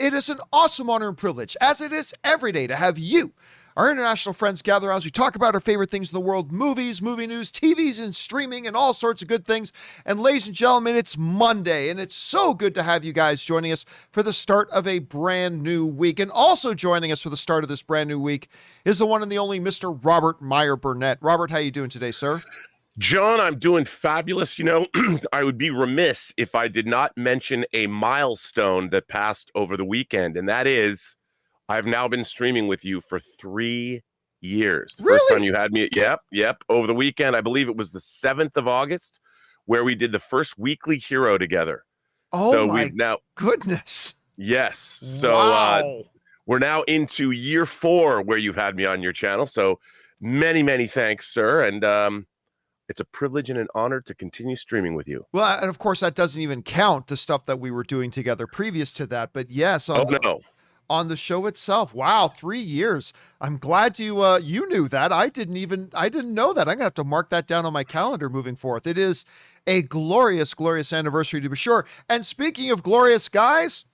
it is an awesome honor and privilege, as it is every day, to have you, our international friends, gather around as we talk about our favorite things in the world: movies, movie news, TVs, and streaming, and all sorts of good things. And ladies and gentlemen, it's Monday, and it's so good to have you guys joining us for the start of a brand new week. And also joining us for the start of this brand new week is the one and the only Mr. Robert Meyer Burnett. Robert, how you doing today, sir? John, I'm doing fabulous. You know, I would be remiss if I did not mention a milestone that passed over the weekend, and that is I've now been streaming with you for 3 years. The first time you had me, yep. Over the weekend, I believe it was the 7th of August, where we did the first weekly hero together. Oh, so my goodness. Yes. So wow. We're now into year 4 where you've had me on your channel. So many, many thanks, sir. And it's a privilege and an honor to continue streaming with you. Well, and of course, that doesn't even count the stuff that we were doing together previous to that. But yes, on the show itself. Wow, 3 years. I'm glad you knew that. I didn't know that. I'm gonna have to mark that down on my calendar moving forth. It is a glorious, glorious anniversary, to be sure. And speaking of glorious, guys,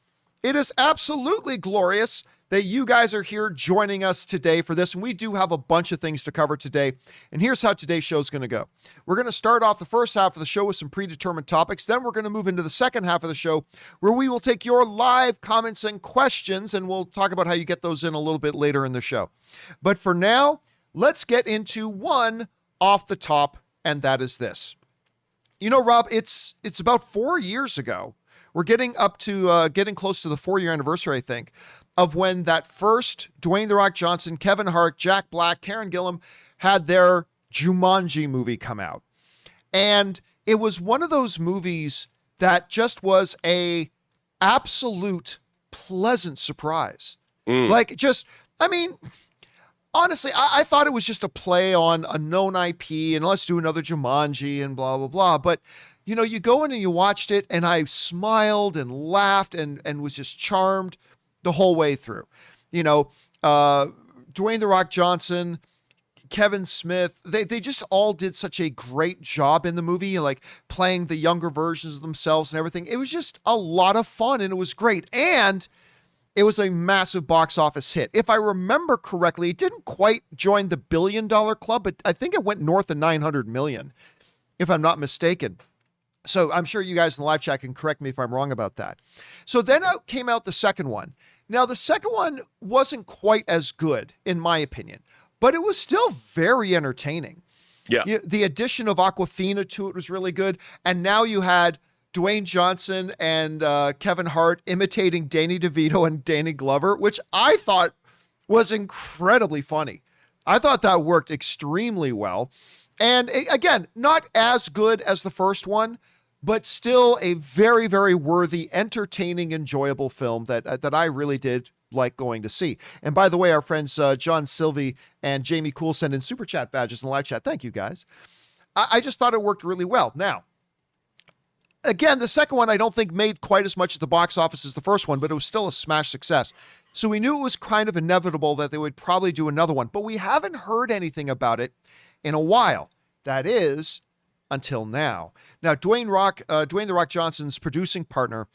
it is absolutely glorious that you guys are here joining us today for this. And we do have a bunch of things to cover today. And here's how today's show is going to go. We're going to start off the first half of the show with some predetermined topics. Then we're going to move into the second half of the show, where we will take your live comments and questions, and we'll talk about how you get those in a little bit later in the show. But for now, let's get into one off the top, and that is this. You know, Rob, it's about 4 years ago. We're getting up to getting close to the 4-year anniversary, I think, of when that first Dwayne "The Rock" Johnson, Kevin Hart, Jack Black, Karen Gillan had their Jumanji movie come out. And it was one of those movies that just was a absolute pleasant surprise. Like, just, I mean, honestly, I thought it was just a play on a known IP and let's do another Jumanji and blah, blah, blah. But you know, you go in and you watched it, and I smiled and laughed and was just charmed the whole way through. You know, Dwayne "The Rock" Johnson, Kevin Smith, they just all did such a great job in the movie, like playing the younger versions of themselves and everything. It was just a lot of fun, and it was great. And it was a massive box office hit. If I remember correctly, it didn't quite join the $1 billion club, but I think it went north of 900 million, if I'm not mistaken. So I'm sure you guys in the live chat can correct me if I'm wrong about that. So then came out the second one. Now, the second one wasn't quite as good, in my opinion, but it was still very entertaining. Yeah. The addition of Awkwafina to it was really good. And now you had Dwayne Johnson and Kevin Hart imitating Danny DeVito and Danny Glover, which I thought was incredibly funny. I thought that worked extremely well. And again, not as good as the first one, but still a very, very worthy, entertaining, enjoyable film that I really did like going to see. And by the way, our friends John Sylvie and Jamie Cool send in super chat badges in the live chat. Thank you, guys. I just thought it worked really well. Now, again, the second one I don't think made quite as much at the box office as the first one, but it was still a smash success. So we knew it was kind of inevitable that they would probably do another one, but we haven't heard anything about it in a while. That is, until now. Now, Dwayne "The Rock" Johnson's producing partner,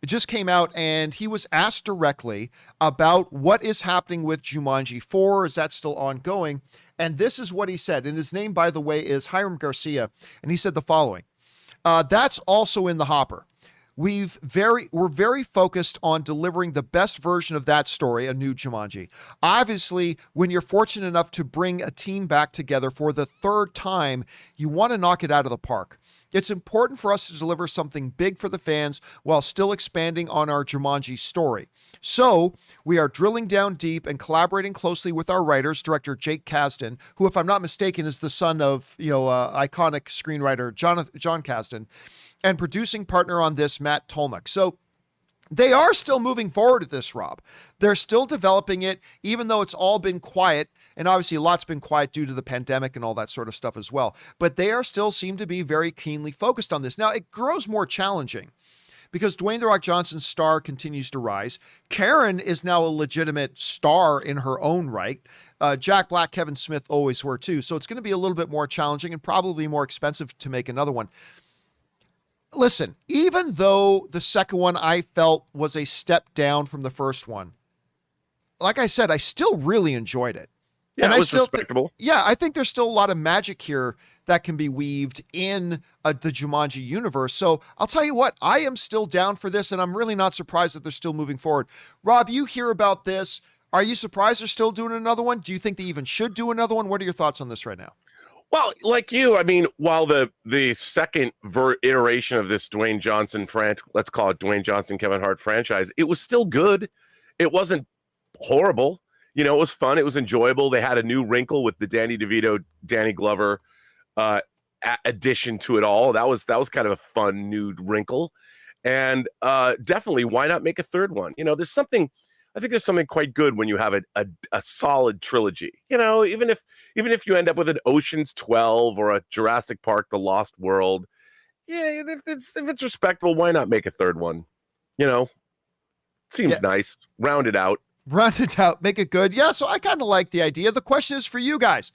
it just came out, and he was asked directly about what is happening with Jumanji 4. Is that still ongoing? And this is what he said. And his name, by the way, is Hiram Garcia. And he said the following. That's also in the hopper. We're very focused on delivering the best version of that story, a new Jumanji. Obviously, when you're fortunate enough to bring a team back together for the third time, you want to knock it out of the park. It's important for us to deliver something big for the fans while still expanding on our Jumanji story. So we are drilling down deep and collaborating closely with our writers, director Jake Kasdan, who, if I'm not mistaken, is the son of, iconic screenwriter John Kasdan, and producing partner on this, Matt Tolmach. So they are still moving forward with this, Rob. They're still developing it, even though it's all been quiet. And obviously a lot's been quiet due to the pandemic and all that sort of stuff as well. But they are still seem to be very keenly focused on this. Now, it grows more challenging because Dwayne "The Rock" Johnson's star continues to rise. Karen is now a legitimate star in her own right. Jack Black, Kevin Smith always were too. So it's going to be a little bit more challenging and probably more expensive to make another one. listen, even though the second one I felt was a step down from the first one, like I said, I still really enjoyed it. Yeah, And it I was still, respectable. I think there's still a lot of magic here that can be weaved in the Jumanji universe. So I'll tell you what, I am still down for this, and I'm really not surprised that they're still moving forward. Rob, you hear about this. Are you surprised they're still doing another one? Do you think they even should do another one? What are your thoughts on this right now? Well, like you, I mean, while the second iteration of this Dwayne Johnson let's call it Dwayne Johnson, Kevin Hart franchise, it was still good. It wasn't horrible. You know, it was fun. It was enjoyable. They had a new wrinkle with the Danny DeVito, Danny Glover addition to it all. That was kind of a fun new wrinkle. And definitely, why not make a third one? You know, I think there's something quite good when you have a solid trilogy. You know, even if you end up with an Ocean's 12 or a Jurassic Park: The Lost World, yeah, if it's respectable, why not make a third one? You know, seems nice. Round it out. Round it out, make it good. Yeah, so I kind of like the idea. The question is for you guys.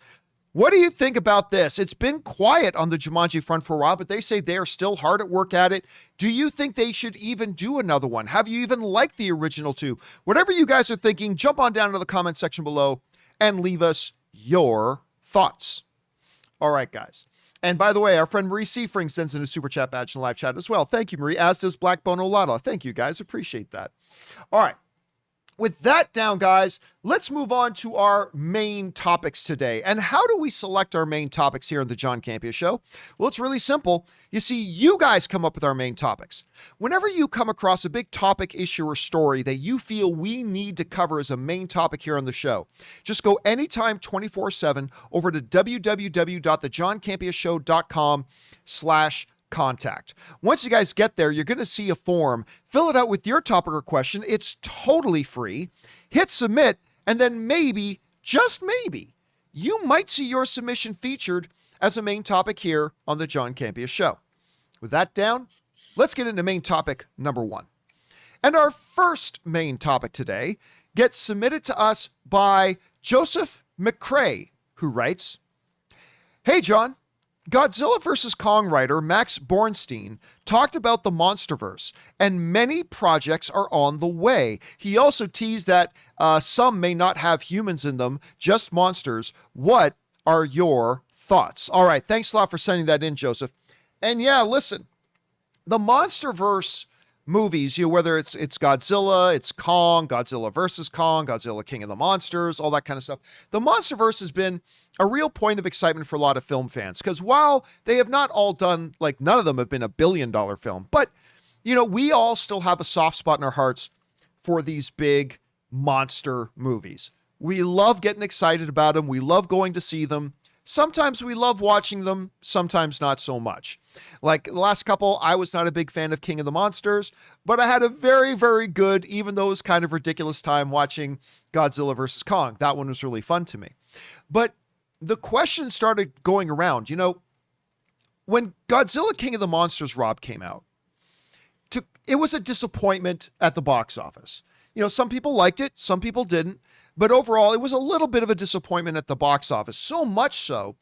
What do you think about this? It's been quiet on the Jumanji front for a while, but they say they are still hard at work at it. Do you think they should even do another one? Have you even liked the original two? Whatever you guys are thinking, jump on down to the comment section below and leave us your thoughts. All right, guys. And by the way, our friend Marie Seafring sends in a super chat badge in the live chat as well. Thank you, Marie, as does Blackbone Olata. Thank you, guys. Appreciate that. All right. With that down, guys, let's move on to our main topics today. And how do we select our main topics here on the John Campea Show? Well, it's really simple. You see, you guys come up with our main topics. Whenever you come across a big topic, issue, or story that you feel we need to cover as a main topic here on the show, just go anytime 24/7 over to www.thejohncampeashow.com/contact. Once you guys get there, you're going to see a form. Fill it out with your topic or question. It's totally free. Hit submit, and then maybe, just maybe, you might see your submission featured as a main topic here on the John Campea Show. With that down, let's get into main topic number one. And our first main topic today gets submitted to us by Joseph McCrae, who writes, "Hey, John. Godzilla vs. Kong writer Max Bornstein talked about the Monsterverse, and many projects are on the way. He also teased that some may not have humans in them, just monsters. What are your thoughts?" All right, thanks a lot for sending that in, Joseph. And yeah, listen, the Monsterverse movies, whether it's Godzilla, it's Kong, Godzilla versus Kong, Godzilla King of the Monsters, all that kind of stuff. The Monsterverse has been a real point of excitement for a lot of film fans, because while they have not all done, like none of them have been a billion-dollar film, but we all still have a soft spot in our hearts for these big monster movies. We love getting excited about them. We love going to see them. Sometimes we love watching them, sometimes not so much. Like the last couple, I was not a big fan of King of the Monsters, but I had a very, very good, even though it was kind of ridiculous, time watching Godzilla vs. Kong. That one was really fun to me. But the question started going around, when Godzilla King of the Monsters, Rob, came out, it was a disappointment at the box office. Some people liked it, some people didn't. But overall, it was a little bit of a disappointment at the box office. So much so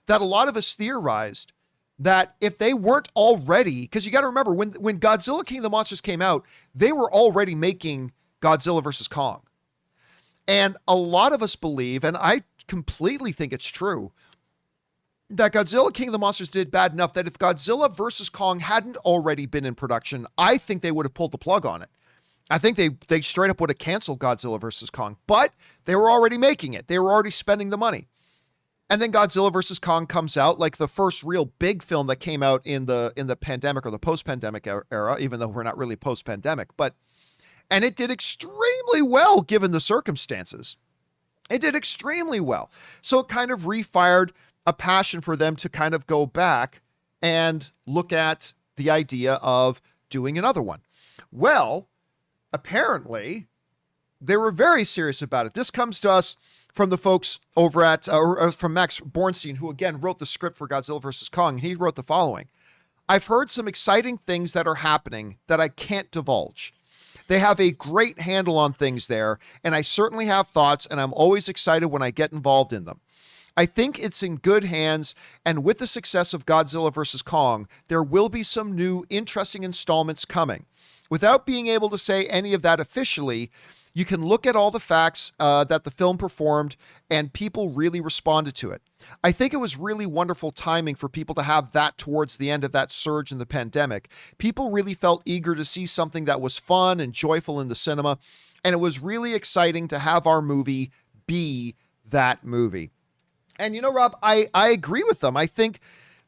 that a lot of us theorized that if they weren't already, because you got to remember, when Godzilla King of the Monsters came out, they were already making Godzilla vs. Kong. And a lot of us believe, and I completely think it's true, that Godzilla King of the Monsters did bad enough that if Godzilla vs. Kong hadn't already been in production, I think they would have pulled the plug on it. I think they straight up would have canceled Godzilla vs. Kong, but they were already making it. They were already spending the money. And then Godzilla vs. Kong comes out, like the first real big film that came out in the pandemic or the post-pandemic era, even though we're not really post-pandemic, and it did extremely well given the circumstances. It did extremely well. So it kind of refired a passion for them to kind of go back and look at the idea of doing another one. Well, apparently, they were very serious about it. This comes to us from the folks over at, from Max Bornstein, who again wrote the script for Godzilla vs. Kong. He wrote the following: "I've heard some exciting things that are happening that I can't divulge. They have a great handle on things there, and I certainly have thoughts, and I'm always excited when I get involved in them. I think it's in good hands, and with the success of Godzilla vs. Kong, there will be some new interesting installments coming. Without being able to say any of that officially, you can look at all the facts that the film performed, and people really responded to it. I think it was really wonderful timing for people to have that towards the end of that surge in the pandemic. People really felt eager to see something that was fun and joyful in the cinema, and it was really exciting to have our movie be that movie. And you know, Rob, I agree with them. I think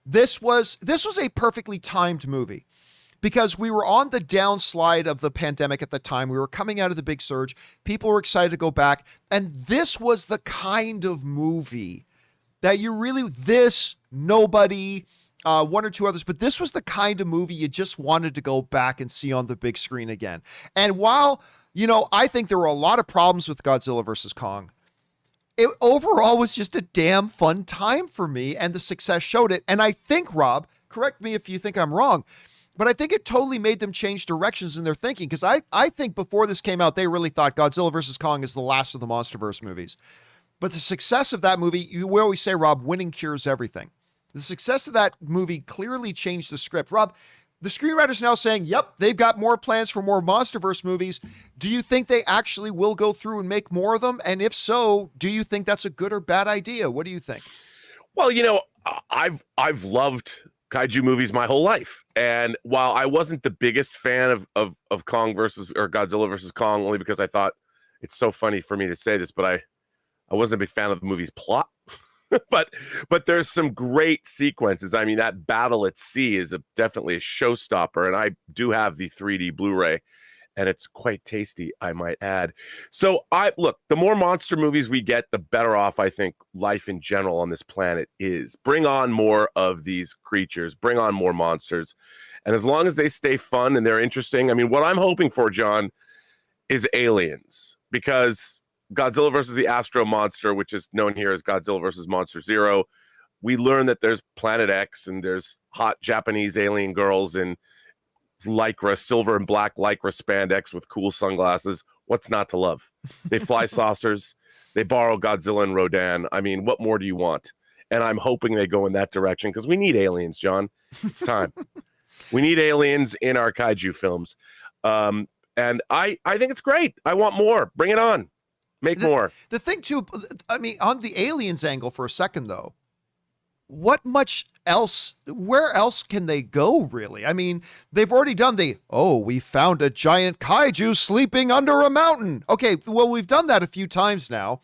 this was a perfectly timed movie, because we were on the downslide of the pandemic at the time. We were coming out of the big surge. People were excited to go back. And this was the kind of movie that you really, Nobody, one or two others, but this was the kind of movie you just wanted to go back and see on the big screen again. And while, I think there were a lot of problems with Godzilla vs. Kong, it overall was just a damn fun time for me, and the success showed it. And I think, Rob, correct me if you think I'm wrong, but I think it totally made them change directions in their thinking, because I think before this came out, they really thought Godzilla vs. Kong is the last of the Monsterverse movies. But the success of that movie, we always say, Rob, winning cures everything. The success of that movie clearly changed the script. Rob, the screenwriter's now saying, yep, they've got more plans for more Monsterverse movies. Do you think they actually will go through and make more of them? And if so, do you think that's a good or bad idea? What do you think? Well, I've loved kaiju movies my whole life. And while I wasn't the biggest fan of Kong versus, or Godzilla versus Kong, only because I thought it's so funny for me to say this, but I wasn't a big fan of the movie's plot. but there's some great sequences. I mean, that battle at sea is definitely a showstopper, and I do have the 3D Blu-ray, and it's quite tasty, I might add. So look, the more monster movies we get, the better off I think life in general on this planet is. Bring on more of these creatures, bring on more monsters. And as long as they stay fun and they're interesting, I mean, what I'm hoping for, John, is aliens, because Godzilla versus the Astro Monster, which is known here as Godzilla versus Monster Zero, we learn that there's Planet X and there's hot Japanese alien girls in lycra, silver and black lycra spandex with cool sunglasses. What's not to love? They fly saucers. They borrow Godzilla and Rodan. I mean, what more do you want? And I'm hoping they go in that direction, because we need aliens, John. It's time. We need aliens in our kaiju films. And I think it's great. I want more. Bring it on. Make more. The thing too, I mean, on the aliens angle for a second though, where else can they go really? I mean, they've already done we found a giant kaiju sleeping under a mountain. Okay, well, we've done that a few times now.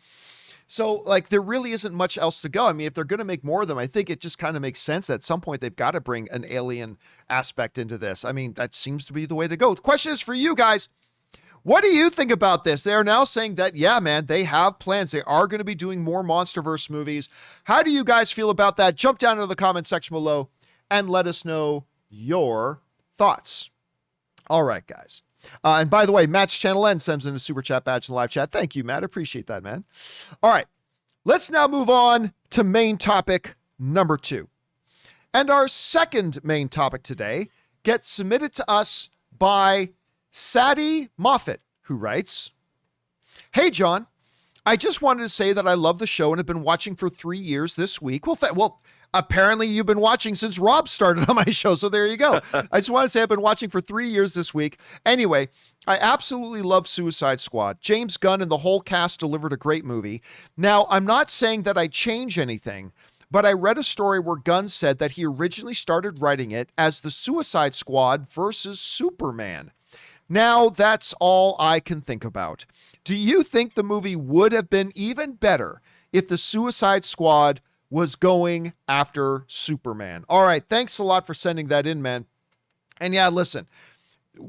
So like, there really isn't much else to go. I mean, if they're going to make more of them, I think it just kind of makes sense. At some point, they've got to bring an alien aspect into this. I mean, that seems to be the way to go. The question is for you guys. What do you think about this? They are now saying that, yeah, man, they have plans. They are going to be doing more Monsterverse movies. How do you guys feel about that? Jump down into the comment section below and let us know your thoughts. All right, guys. And by the way, Matt's Channel N sends in a super chat badge in the live chat. Thank you, Matt. Appreciate that, man. All right. Let's now move on to main topic number 2. And our second main topic today gets submitted to us by Sadie Moffat, who writes, "Hey, John, I just wanted to say that I love the show and have been watching for 3 years this week." Well, apparently you've been watching since Rob started on my show, so there you go. I just want to say I've been watching for 3 years this week. Anyway, I absolutely love Suicide Squad. James Gunn and the whole cast delivered a great movie. Now, I'm not saying that I change anything, but I read a story where Gunn said that he originally started writing it as the Suicide Squad versus Superman. Now, that's all I can think about. Do you think the movie would have been even better if the Suicide Squad was going after Superman? All right, thanks a lot for sending that in, man. And yeah, listen,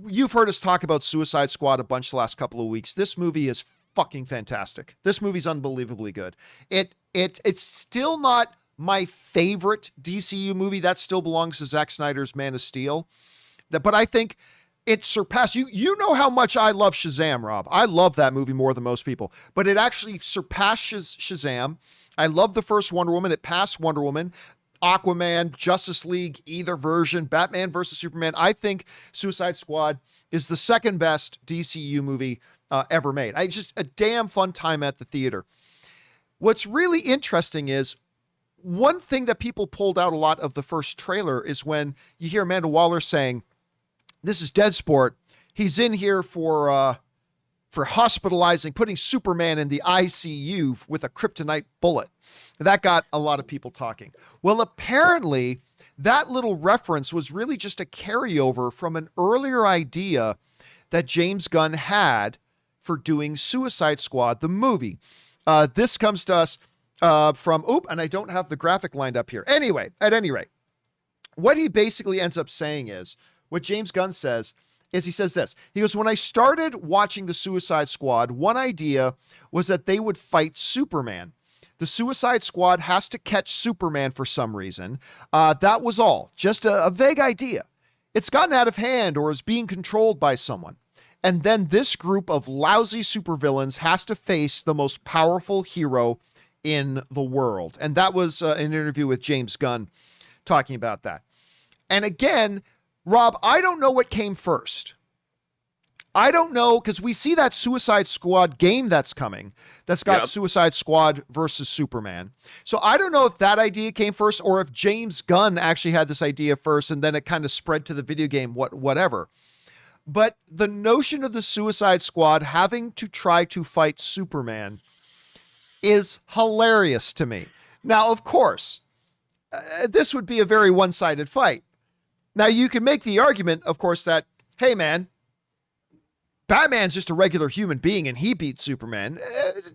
you've heard us talk about Suicide Squad a bunch the last couple of weeks. This movie is fucking fantastic. This movie's unbelievably good. It's still not my favorite DCU movie. That still belongs to Zack Snyder's Man of Steel. But I think it surpassed, you know how much I love Shazam, Rob. I love that movie more than most people, but it actually surpassed Shazam. I love the first Wonder Woman. It passed Wonder Woman, Aquaman, Justice League, either version, Batman versus Superman. I think Suicide Squad is the second best DCU movie ever made. Just a damn fun time at the theater. What's really interesting is one thing that people pulled out a lot of the first trailer is when you hear Amanda Waller saying, this is Deadsport. He's in here for hospitalizing, putting Superman in the ICU with a kryptonite bullet. That got a lot of people talking. Well, apparently that little reference was really just a carryover from an earlier idea that James Gunn had for doing Suicide Squad, the movie. This comes to us from, and I don't have the graphic lined up here. Anyway, at any rate, what he basically ends up saying is, what James Gunn says is, he says this. He goes, when I started watching the Suicide Squad, one idea was that they would fight Superman. The Suicide Squad has to catch Superman for some reason. That was all. Just a vague idea. It's gotten out of hand or is being controlled by someone. And then this group of lousy supervillains has to face the most powerful hero in the world. And that was an interview with James Gunn talking about that. And again, Rob, I don't know what came first. I don't know, because we see that Suicide Squad game that's coming that's got Suicide Squad versus Superman. So I don't know if that idea came first or if James Gunn actually had this idea first and then it kind of spread to the video game, whatever. But the notion of the Suicide Squad having to try to fight Superman is hilarious to me. Now, of course, this would be a very one-sided fight. Now, you can make the argument, of course, that, hey, man, Batman's just a regular human being and he beat Superman.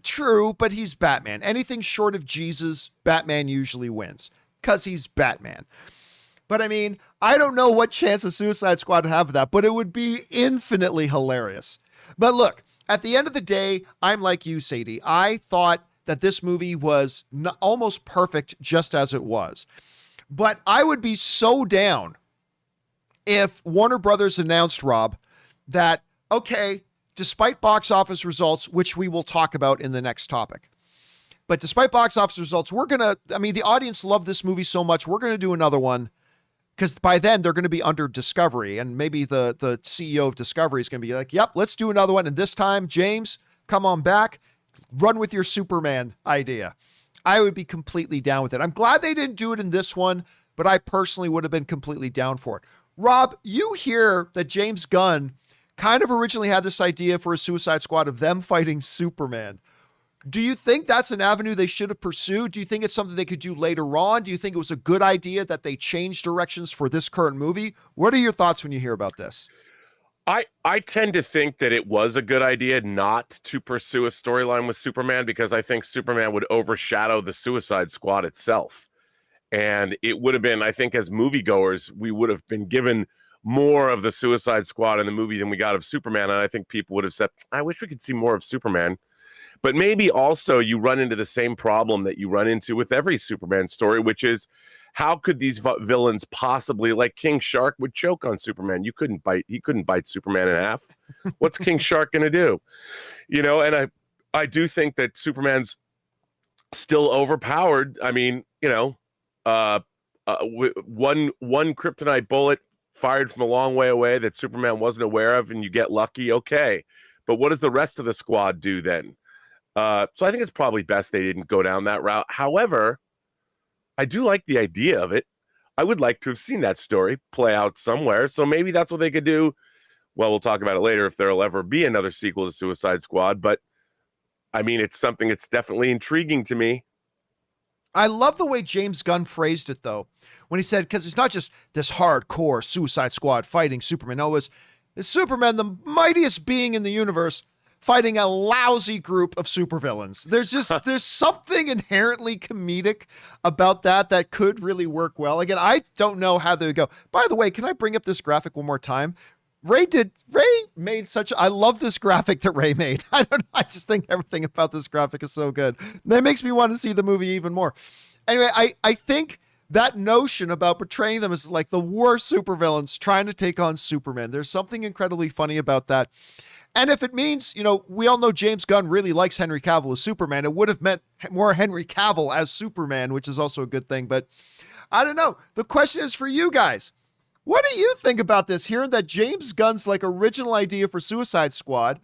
True, but he's Batman. Anything short of Jesus, Batman usually wins because he's Batman. But I mean, I don't know what chance a Suicide Squad would have of that, but it would be infinitely hilarious. But look, at the end of the day, I'm like you, Sadie. I thought that this movie was almost perfect just as it was. But I would be so down if Warner Brothers announced, Rob, that, okay, despite box office results, which we will talk about in the next topic, but despite box office results, the audience loved this movie so much, we're going to do another one. Because by then they're going to be under Discovery, and maybe the CEO of Discovery is going to be like, yep, let's do another one. And this time, James, come on back, run with your Superman idea. I would be completely down with it. I'm glad they didn't do it in this one, but I personally would have been completely down for it. Rob, you hear that James Gunn kind of originally had this idea for a Suicide Squad of them fighting Superman. Do you think that's an avenue they should have pursued? Do you think it's something they could do later on? Do you think it was a good idea that they changed directions for this current movie? What are your thoughts when you hear about this? I tend to think that it was a good idea not to pursue a storyline with Superman because I think Superman would overshadow the Suicide Squad itself. And it would have been, I think, as moviegoers, we would have been given more of the Suicide Squad in the movie than we got of Superman. And I think people would have said, I wish we could see more of Superman. But maybe also you run into the same problem that you run into with every Superman story, which is how could these villains possibly, like King Shark would choke on Superman? He couldn't bite Superman in half. What's King Shark going to do? And I do think that Superman's still overpowered. I mean, one kryptonite bullet fired from a long way away that Superman wasn't aware of and you get lucky. Okay. But what does the rest of the squad do then? So I think it's probably best they didn't go down that route. However, I do like the idea of it. I would like to have seen that story play out somewhere. So maybe that's what they could do. Well, we'll talk about it later if there'll ever be another sequel to Suicide Squad. But I mean, it's something that's definitely intriguing to me. I love the way James Gunn phrased it, though, when he said, because it's not just this hardcore Suicide Squad fighting Superman. No, it's Superman, the mightiest being in the universe, fighting a lousy group of supervillains. There's something inherently comedic about that could really work well. Again, I don't know how they would go. By the way, can I bring up this graphic one more time? Ray made I love this graphic that Ray made. I don't know. I just think everything about this graphic is so good. That makes me want to see the movie even more. Anyway, I think that notion about portraying them as like the worst supervillains trying to take on Superman, there's something incredibly funny about that. And if it means, we all know James Gunn really likes Henry Cavill as Superman, it would have meant more Henry Cavill as Superman, which is also a good thing. But I don't know. The question is for you guys. What do you think about this? Hearing that James Gunn's original idea for Suicide Squad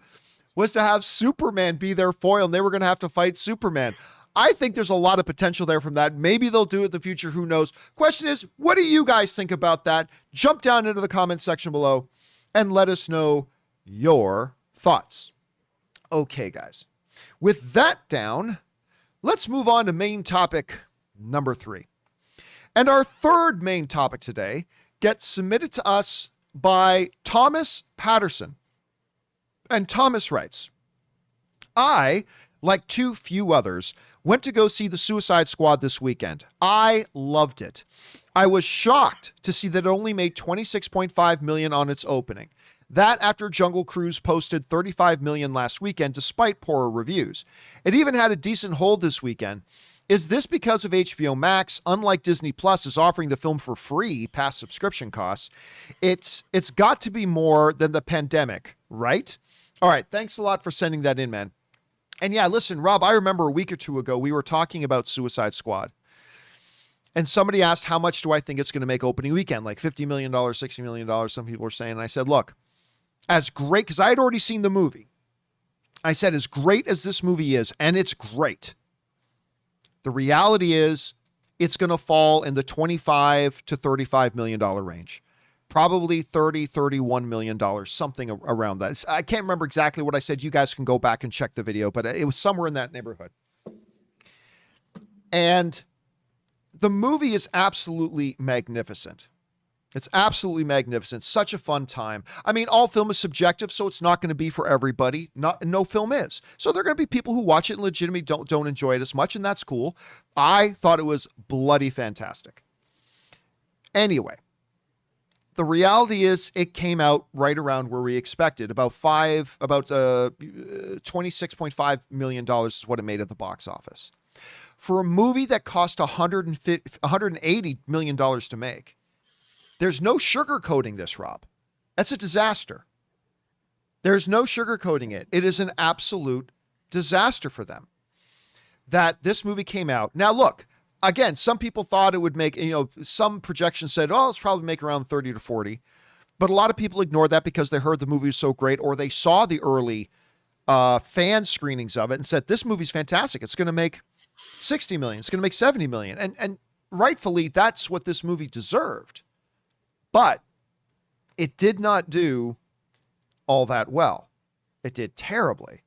was to have Superman be their foil and they were going to have to fight Superman. I think there's a lot of potential there from that. Maybe they'll do it in the future. Who knows? Question is, what do you guys think about that? Jump down into the comment section below and let us know your thoughts. Okay, guys. With that down, let's move on to main topic number 3. And our third main topic today gets submitted to us by Thomas Patterson. And Thomas writes, I, like too few others, went to go see The Suicide Squad this weekend. I loved it. I was shocked to see that it only made $26.5 million on its opening. That after Jungle Cruise posted $35 million last weekend despite poorer reviews. It even had a decent hold this weekend. Is this because of HBO Max? Unlike Disney Plus is offering the film for free past subscription costs. It's got to be more than the pandemic, right? All right, thanks a lot for sending that in, man. And yeah, listen, Rob, I remember a week or two ago, we were talking about Suicide Squad. And somebody asked, how much do I think it's going to make opening weekend? Like $50 million, $60 million, some people were saying. And I said, look, as great, because I had already seen the movie. I said, as great as this movie is, and it's great, the reality is it's going to fall in the $25 to $35 million range. Probably $30, $31 million, something around that. I can't remember exactly what I said. You guys can go back and check the video, but it was somewhere in that neighborhood. And the movie is absolutely magnificent. It's absolutely magnificent. Such a fun time. I mean, all film is subjective, so it's not going to be for everybody. No film is. So there are going to be people who watch it and legitimately don't enjoy it as much, and that's cool. I thought it was bloody fantastic. Anyway, the reality is it came out right around where we expected. About $26.5 million is what it made at the box office. For a movie that cost $180 million to make, there's no sugarcoating this, Rob. That's a disaster. There's no sugarcoating it. It is an absolute disaster for them that this movie came out. Now, look, again, some people thought it would make, some projections said, oh, it's probably make around 30 to 40. But a lot of people ignored that because they heard the movie was so great, or they saw the early fan screenings of it and said, this movie's fantastic. It's going to make 60 million. It's going to make 70 million. And rightfully, that's what this movie deserved. But it did not do all that well. It did terribly.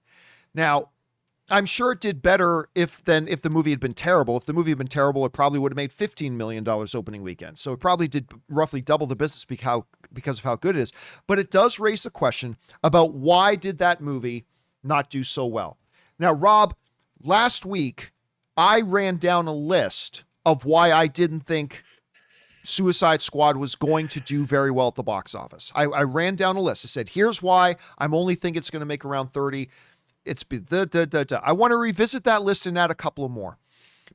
Now, I'm sure it did better if the movie had been terrible. If the movie had been terrible, it probably would have made $15 million opening weekend. So it probably did roughly double the business because of how good it is. But it does raise the question about why did that movie not do so well? Now, Rob, last week, I ran down a list of why I didn't think Suicide Squad was going to do very well at the box office. I ran down a list. I said, here's why I'm only think it's going to make around 30. I want to revisit that list and add a couple of more.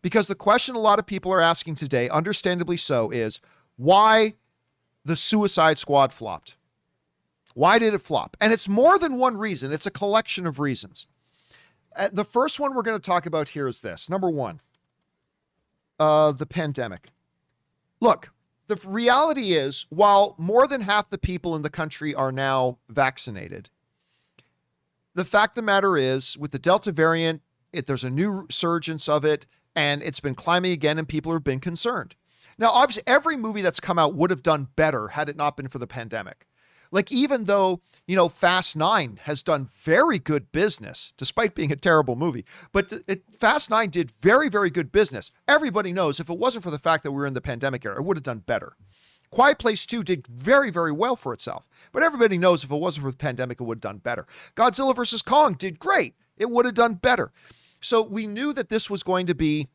Because the question a lot of people are asking today, understandably so, is why the Suicide Squad flopped. Why did it flop? And it's more than one reason. It's a collection of reasons. The first one we're going to talk about here is this. Number one, the pandemic. Look, the reality is, while more than half the people in the country are now vaccinated, the fact of the matter is, with the Delta variant, there's a new resurgence of it, and it's been climbing again, and people have been concerned. Now, obviously, every movie that's come out would have done better had it not been for the pandemic. Like, even though, Fast 9 has done very good business, despite being a terrible movie, but Fast 9 did very, very good business. Everybody knows if it wasn't for the fact that we were in the pandemic era, it would have done better. Quiet Place 2 did very, very well for itself, but everybody knows if it wasn't for the pandemic, it would have done better. Godzilla vs. Kong did great. It would have done better. So we knew that this was going to be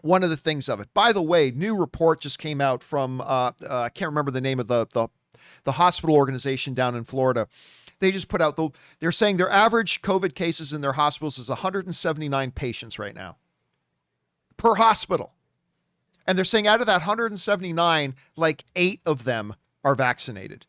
one of the things of it. By the way, new report just came out from, I can't remember the name of the hospital organization down in Florida. They just put out, they're saying their average COVID cases in their hospitals is 179 patients right now per hospital. And they're saying out of that 179, like 8 of them are vaccinated,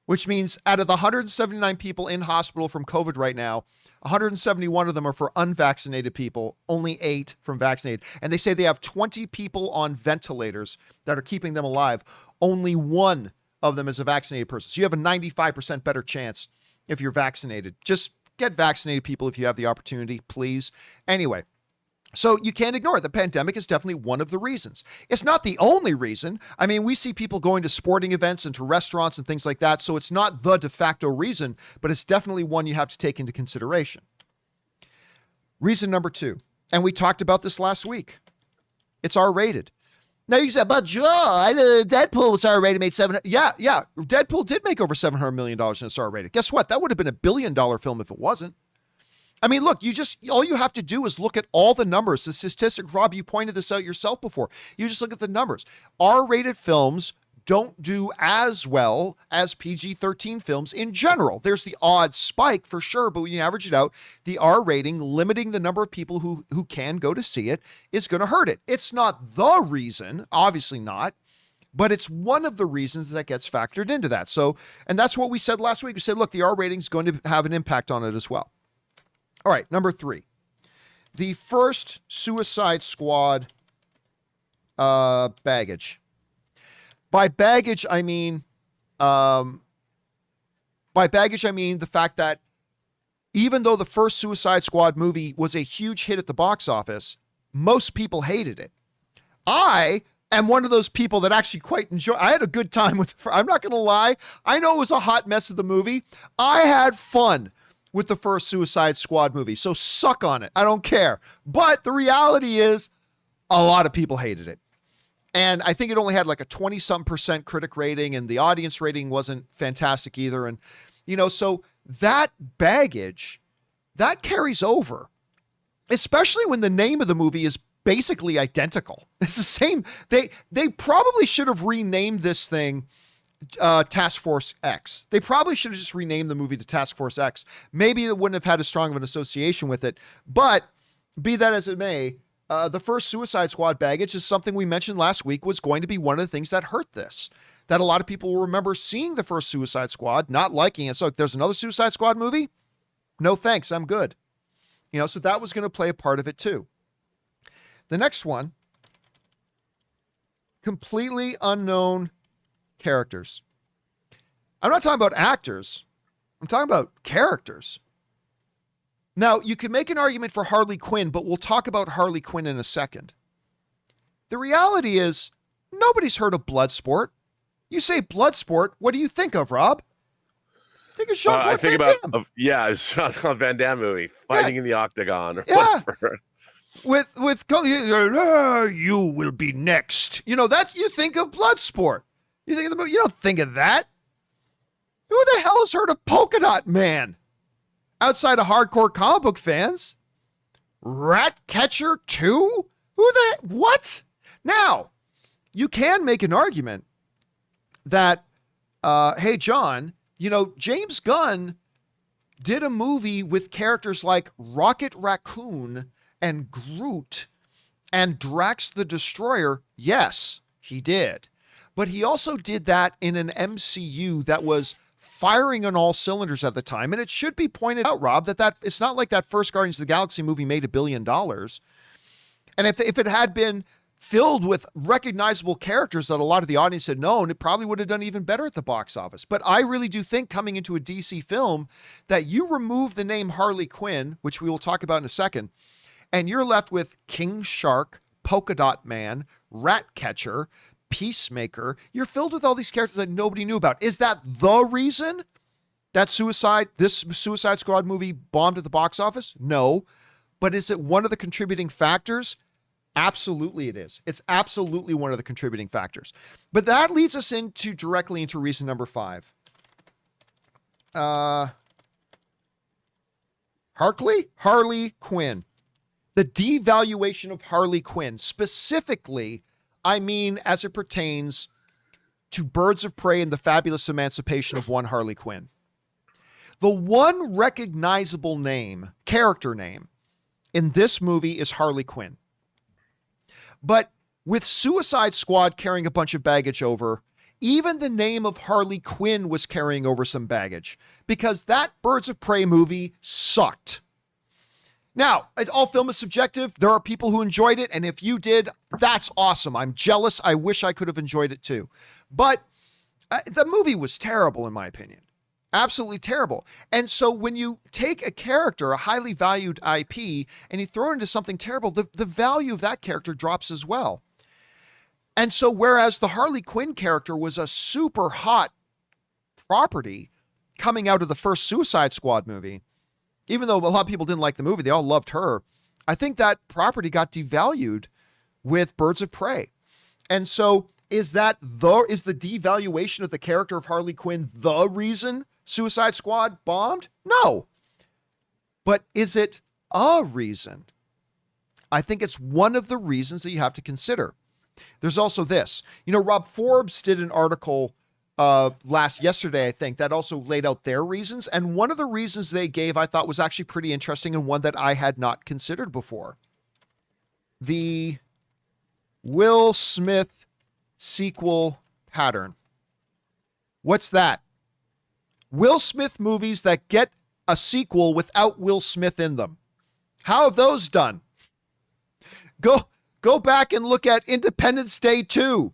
which means out of the 179 people in hospital from COVID right now, 171 of them are for unvaccinated people, only 8 from vaccinated. And they say they have 20 people on ventilators that are keeping them alive. Only 1 of them is a vaccinated person. So you have a 95% better chance if you're vaccinated. Just get vaccinated, people, if you have the opportunity, please. Anyway, So you can't ignore it. The pandemic is definitely one of the reasons. It's not the only reason. I mean, we see people going to sporting events and to restaurants and things like that. So it's not the de facto reason, but it's definitely one you have to take into consideration. Reason number 2, and we talked about this last week. It's R-rated. Now you said, but John, Deadpool was R-rated, made $700. Yeah. Deadpool did make over $700 million and it's R-rated. Guess what? That would have been $1 billion film if it wasn't. I mean, look, all you have to do is look at all the numbers. The statistic, Rob, you pointed this out yourself before. You just look at the numbers. R-rated films don't do as well as PG-13 films in general. There's the odd spike for sure, but when you average it out, the R rating, limiting the number of people who can go to see it, is going to hurt it. It's not the reason, obviously not, but it's one of the reasons that gets factored into that. So, and that's what we said last week. We said, look, the R rating is going to have an impact on it as well. All right, number 3. The first Suicide Squad baggage. By baggage, I mean the fact that even though the first Suicide Squad movie was a huge hit at the box office, most people hated it. I am one of those people that actually quite enjoy. I had a good time with, I'm not going to lie. I know it was a hot mess of the movie. I had fun with the first Suicide Squad movie. So suck on it. I don't care. But the reality is a lot of people hated it. And I think it only had like a 20-some% critic rating, and the audience rating wasn't fantastic either. And, so that baggage, that carries over, especially when the name of the movie is basically identical. It's the same. They probably should have renamed this thing Task Force X. They probably should have just renamed the movie to Task Force X. Maybe it wouldn't have had as strong of an association with it. But be that as it may, the first Suicide Squad baggage is something we mentioned last week was going to be one of the things that hurt this. That a lot of people will remember seeing the first Suicide Squad, not liking it. So if there's another Suicide Squad movie, no thanks, I'm good. So that was going to play a part of it too. The next one, completely unknown characters. I'm not talking about actors. I'm talking about characters. Now, you could make an argument for Harley Quinn, but we'll talk about Harley Quinn in a second. The reality is, nobody's heard of Bloodsport. You say Bloodsport, what do you think of, Rob? Think of Jean-Claude Van Damme. Jean-Claude Van Damme movie, fighting in the octagon or whatever. With you will be next. That's, you think of Bloodsport. You think of the movie, you don't think of that. Who the hell has heard of Polka Dot Man? Outside of hardcore comic book fans. Ratcatcher 2? What? Now, you can make an argument that, hey, John, James Gunn did a movie with characters like Rocket Raccoon and Groot and Drax the Destroyer. Yes, he did. But he also did that in an MCU that was firing on all cylinders at the time. And it should be pointed out, Rob, that it's not like that first Guardians of the Galaxy movie made $1 billion. And if it had been filled with recognizable characters that a lot of the audience had known, it probably would have done even better at the box office. But I really do think coming into a DC film that you remove the name Harley Quinn, which we will talk about in a second, and you're left with King Shark, Polka Dot Man, Ratcatcher, Peacemaker. You're filled with all these characters that nobody knew about. Is that the reason that this Suicide Squad movie bombed at the box office? No. But is it one of the contributing factors? Absolutely it is. It's absolutely one of the contributing factors. But that leads us directly into reason number 5. Harley Quinn. The devaluation of Harley Quinn. Specifically, I mean, as it pertains to Birds of Prey and the Fabulous Emancipation of One Harley Quinn. The one recognizable character name in this movie is Harley Quinn. But with Suicide Squad carrying a bunch of baggage over, even the name of Harley Quinn was carrying over some baggage because that Birds of Prey movie sucked. Now, all film is subjective. There are people who enjoyed it, and if you did, that's awesome. I'm jealous. I wish I could have enjoyed it too. But the movie was terrible, in my opinion. Absolutely terrible. And so when you take a character, a highly valued IP, and you throw it into something terrible, the value of that character drops as well. And so whereas the Harley Quinn character was a super hot property coming out of the first Suicide Squad movie, even though a lot of people didn't like the movie, they all loved her, I think that property got devalued with Birds of Prey. And so is the devaluation of the character of Harley Quinn the reason Suicide Squad bombed? No. But is it a reason? I think it's one of the reasons that you have to consider. There's also this. Rob, Forbes did an article yesterday, I think, that also laid out their reasons. And one of the reasons they gave, I thought, was actually pretty interesting, and one that I had not considered before. The Will Smith sequel pattern. What's that? Will Smith movies that get a sequel without Will Smith in them. How have those done? Go back and look at Independence Day 2.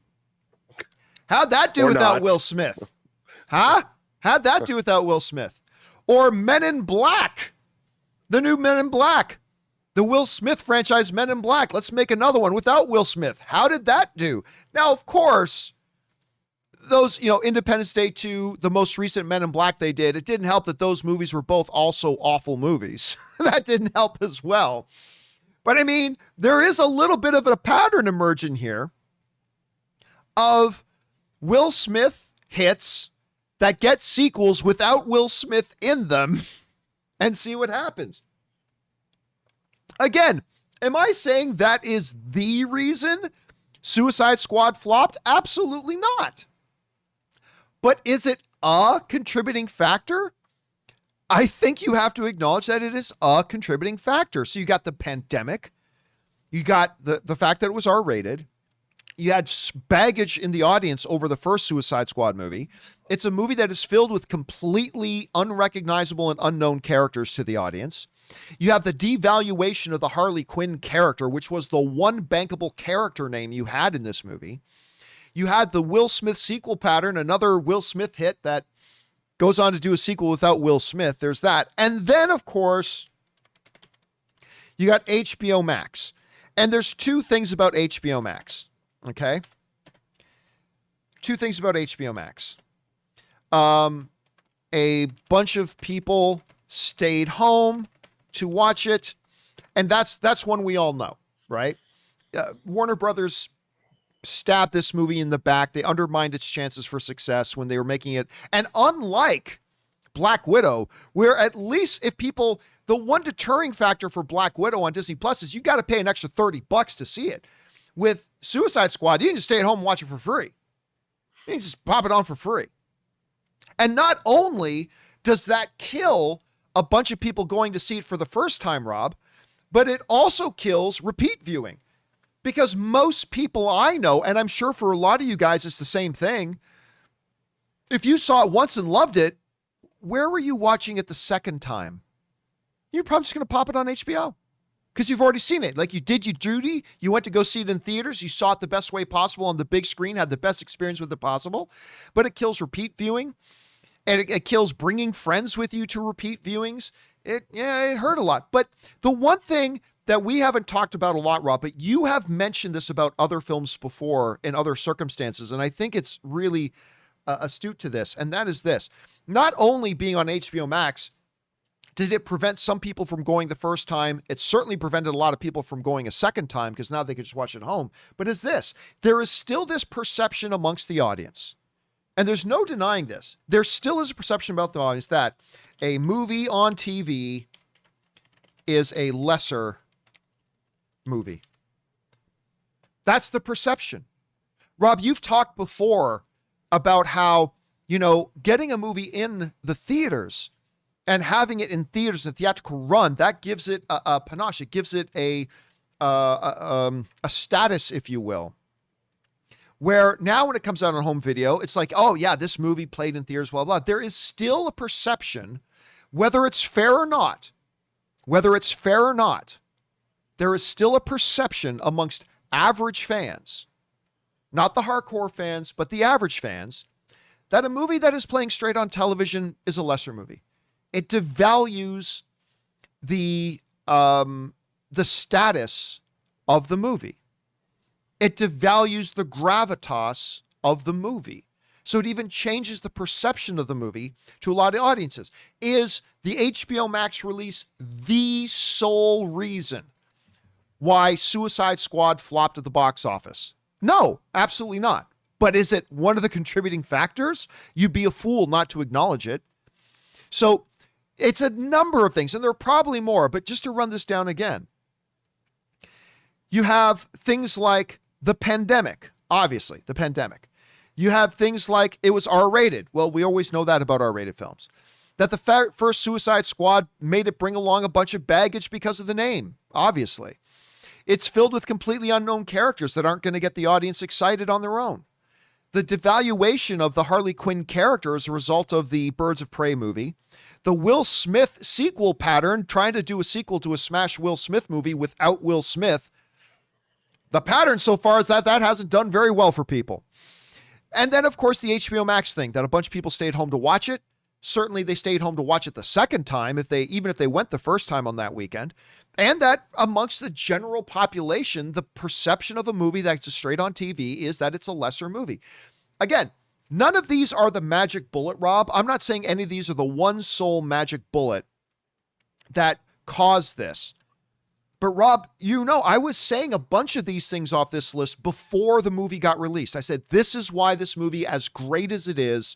How'd that do without Will Smith? Huh? How'd that do without Will Smith? Or Men in Black. The new Men in Black. The Will Smith franchise, Men in Black. Let's make another one without Will Smith. How did that do? Now, of course, those, Independence Day 2, the most recent Men in Black they did, it didn't help that those movies were both also awful movies. That didn't help as well. But I mean, there is a little bit of a pattern emerging here of Will Smith hits that get sequels without Will Smith in them, and see what happens. Again, am I saying that is the reason Suicide Squad flopped? Absolutely not. But is it a contributing factor? I think you have to acknowledge that it is a contributing factor. So you got the pandemic, you got the fact that it was R-rated, you had baggage in the audience over the first Suicide Squad movie. It's a movie that is filled with completely unrecognizable and unknown characters to the audience. You have the devaluation of the Harley Quinn character, which was the one bankable character name you had in this movie. You had the Will Smith sequel pattern, another Will Smith hit that goes on to do a sequel without Will Smith. There's that. And then, of course, you got HBO Max. And there's two things about HBO Max. Okay? Two things about HBO Max. A bunch of people stayed home to watch it. And that's one we all know, right? Warner Brothers stabbed this movie in the back. They undermined its chances for success when they were making it. And unlike Black Widow, where at least the one deterring factor for Black Widow on Disney Plus is you got to pay an extra $30 to see it. With Suicide Squad, you can just stay at home and watch it for free. You can just pop it on for free. And not only does that kill a bunch of people going to see it for the first time, Rob, but it also kills repeat viewing. Because most people I know, and I'm sure for a lot of you guys it's the same thing, if you saw it once and loved it, where were you watching it the second time? You're probably just going to pop it on HBO because you've already seen it. Like you did your duty. You went to go see it in theaters. You saw it the best way possible on the big screen, had the best experience with it possible. But it kills repeat viewing, and it kills bringing friends with you to repeat viewings. It hurt a lot. But the one thing that we haven't talked about a lot, Rob, but you have mentioned this about other films before in other circumstances, and I think it's really astute to this, and that is this. Not only being on HBO Max, did it prevent some people from going the first time? It certainly prevented a lot of people from going a second time because now they could just watch it at home. But is this, there is still this perception amongst the audience, and there's no denying this. There still is a perception about the audience that a movie on TV is a lesser movie. That's the perception. Rob, you've talked before about how, getting a movie in the theaters and having it in theaters in a theatrical run, that gives it a panache. It gives it a status, if you will. Where now when it comes out on home video, it's like, oh yeah, this movie played in theaters, blah, blah. There is still a perception, whether it's fair or not, there is still a perception amongst average fans, not the hardcore fans, but the average fans, that a movie that is playing straight on television is a lesser movie. It devalues the status of the movie. It devalues the gravitas of the movie. So it even changes the perception of the movie to a lot of audiences. Is the HBO Max release the sole reason why Suicide Squad flopped at the box office? No, absolutely not. But is it one of the contributing factors? You'd be a fool not to acknowledge it. So it's a number of things, and there are probably more, but just to run this down again, you have things like the pandemic, obviously, the pandemic. You have things like it was R-rated. Well, we always know that about R-rated films. That the first Suicide Squad made it bring along a bunch of baggage because of the name, obviously. It's filled with completely unknown characters that aren't going to get the audience excited on their own. The devaluation of the Harley Quinn character as a result of the Birds of Prey movie. The Will Smith sequel pattern, trying to do a sequel to a smash Will Smith movie without Will Smith. The pattern so far is that hasn't done very well for people. And then, of course, the HBO Max thing, that a bunch of people stayed home to watch it. Certainly they stayed home to watch it the second time, even if they went the first time on that weekend. And that amongst the general population, the perception of a movie that's straight on TV is that it's a lesser movie. Again, none of these are the magic bullet, Rob. I'm not saying any of these are the one sole magic bullet that caused this. But Rob, I was saying a bunch of these things off this list before the movie got released. I said, this is why this movie, as great as it is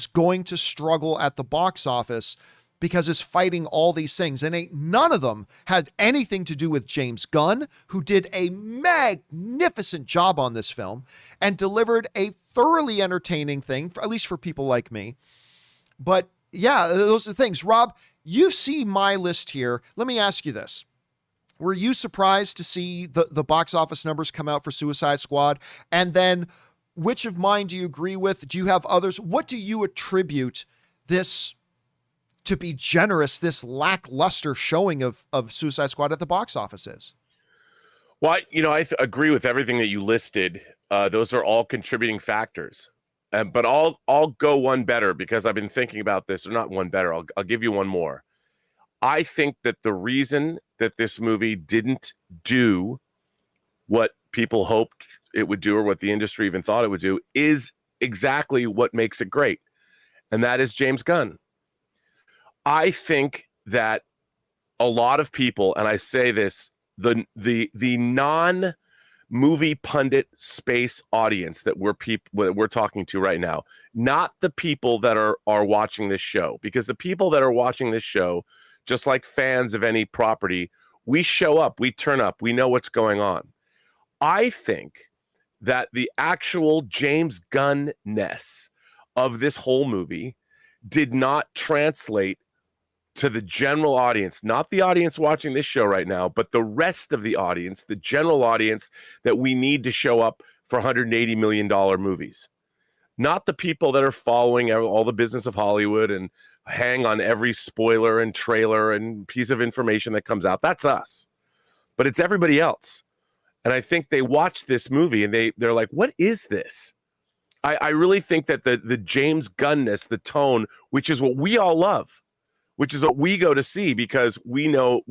going to struggle at the box office because it's fighting all these things. And none of them had anything to do with James Gunn, who did a magnificent job on this film and delivered a thoroughly entertaining thing, at least for people like me. But yeah, those are the things. Rob, you see my list here. Let me ask you this. Were you surprised to see the box office numbers come out for Suicide Squad? And then which of mine do you agree with? Do you have others? What do you attribute this, to be generous, this lackluster showing of Suicide Squad at the box office is? Well, I agree with everything that you listed. Those are all contributing factors. But I'll go one better because I've been thinking about this, or not one better. I'll give you one more. I think that the reason that this movie didn't do what people hoped it would do, or what the industry even thought it would do, is exactly what makes it great. And that is James Gunn. I think that a lot of people, and I say this, the non-movie pundit space audience that we're talking to right now, not the people that are watching this show, because the people that are watching this show, just like fans of any property, we show up, we turn up, we know what's going on. I think that the actual James Gunn-ness of this whole movie did not translate to the general audience, not the audience watching this show right now, but the rest of the audience, the general audience that we need to show up for $180 million movies. Not the people that are following all the business of Hollywood and hang on every spoiler and trailer and piece of information that comes out. That's us. But it's everybody else. And I think they watch this movie and they're like, what is this? I really think that the James Gunn-ness, the tone, which is what we all love, which is what we go to see because we know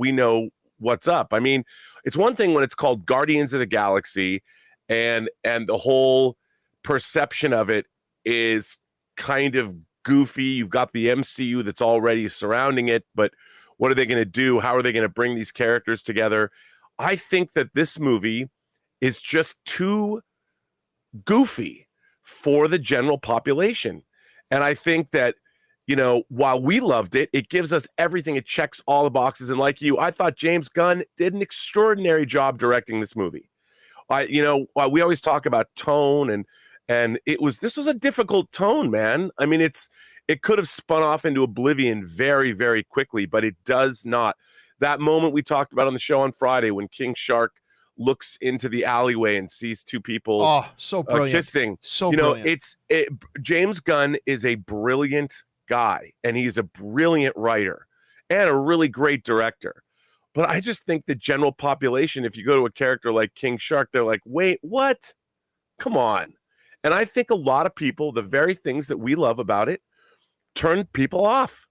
what's up. I mean, it's one thing when it's called Guardians of the Galaxy and the whole perception of it is kind of goofy. You've got the MCU that's already surrounding it, but what are they going to do? How are they going to bring these characters together? I think that this movie is just too goofy for the general population. And I think that, while we loved it, it gives us everything. It checks all the boxes. And like you, I thought James Gunn did an extraordinary job directing this movie. We always talk about tone and this was a difficult tone, man. I mean, it could have spun off into oblivion very, very quickly, but it does not. That moment we talked about on the show on Friday when King Shark looks into the alleyway and sees two people so brilliant. Kissing. So brilliant. James Gunn is a brilliant guy, and he's a brilliant writer and a really great director. But I just think the general population, if you go to a character like King Shark, they're like, wait, what? Come on. And I think a lot of people, the very things that we love about it, turn people off.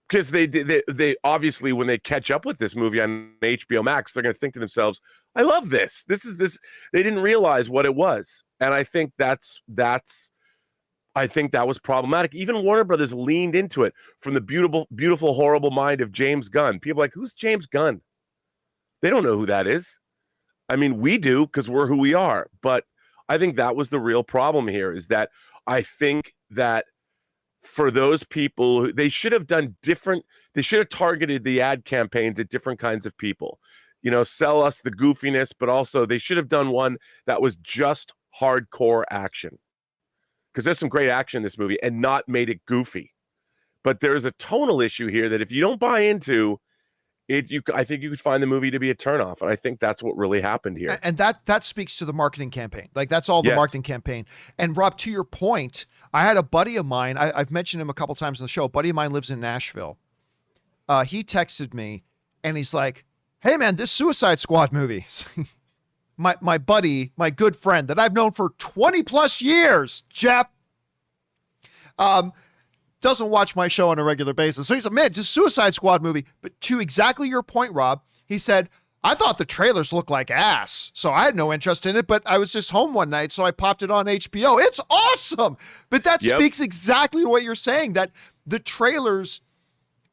Because they obviously, when they catch up with this movie on HBO Max, they're going to think to themselves, I love this. This is this. They didn't realize what it was. And I think I think that was problematic. Even Warner Brothers leaned into it from the beautiful, horrible mind of James Gunn. People are like, who's James Gunn? They don't know who that is. I mean, we do because we're who we are. But I think that was the real problem here, is that I think that for those people, they should have done different. They should have targeted the ad campaigns at different kinds of people. Sell us the goofiness, but also they should have done one that was just hardcore action. Because there's some great action in this movie, and not made it goofy. But there's a tonal issue here that if you don't buy into it, I think you could find the movie to be a turnoff. And I think that's what really happened here. And that speaks to the marketing campaign. Like, that's all the marketing campaign. And Rob, to your point, I had a buddy of mine, I've mentioned him a couple times on the show. A buddy of mine lives in Nashville. He texted me and he's like, hey man, this Suicide Squad movie. my buddy, my good friend that I've known for 20 plus years, Jeff, doesn't watch my show on a regular basis. So he said, man, just Suicide Squad movie. But to exactly your point, Rob, he said, I thought the trailers looked like ass, so I had no interest in it, but I was just home one night, so I popped it on HBO. It's awesome. But that speaks exactly to what you're saying, that the trailers,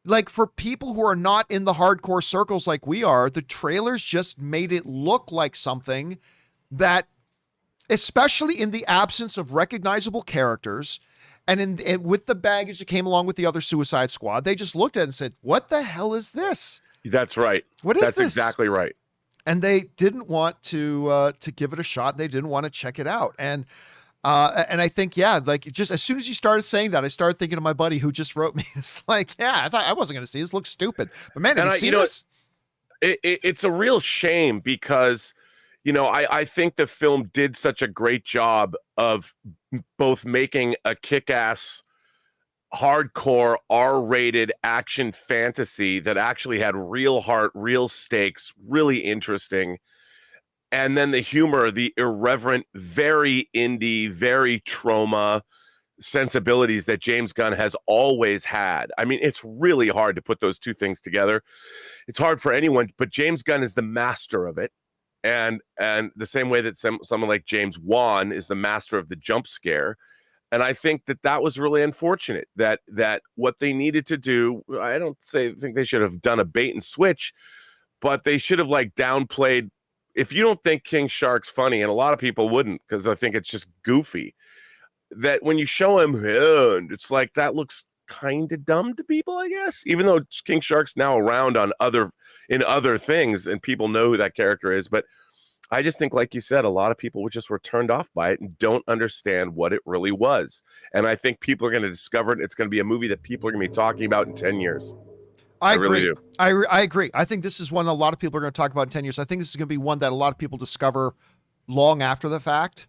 like, for people who are not in the hardcore circles like we are, the trailers just made it look like something that, especially in the absence of recognizable characters, and with the baggage that came along with the other Suicide Squad, they just looked at it and said, what the hell is this? That's right. What is That's this? Exactly right. And they didn't want to give it a shot. They didn't want to check it out. And I think, like, just as soon as you started saying that, I started thinking of my buddy who just wrote me. It's like, I thought I wasn't going to see this. Looks stupid. But man, have you seen this? It's a real shame because, I think the film did such a great job of both making a kick-ass, hardcore, R-rated action fantasy that actually had real heart, real stakes, really interesting. And then the humor, the irreverent, very indie, very trauma sensibilities that James Gunn has always had. I mean, it's really hard to put those two things together. It's hard for anyone, but James Gunn is the master of it. And the same way that someone like James Wan is the master of the jump scare. And I think that was really unfortunate that what they needed to do, I don't think they should have done a bait and switch, but they should have like downplayed. If you don't think King Shark's funny, and a lot of people wouldn't, because I think it's just goofy, that when you show him, it's like that looks kind of dumb to people, I guess, even though King Shark's now around in other things and people know who that character is. But I just think, like you said, a lot of people were turned off by it and don't understand what it really was. And I think people are going to discover it. It's going to be a movie that people are going to be talking about in 10 years. I agree. Really do. I agree. I think this is one a lot of people are going to talk about in 10 years. I think this is going to be one that a lot of people discover long after the fact.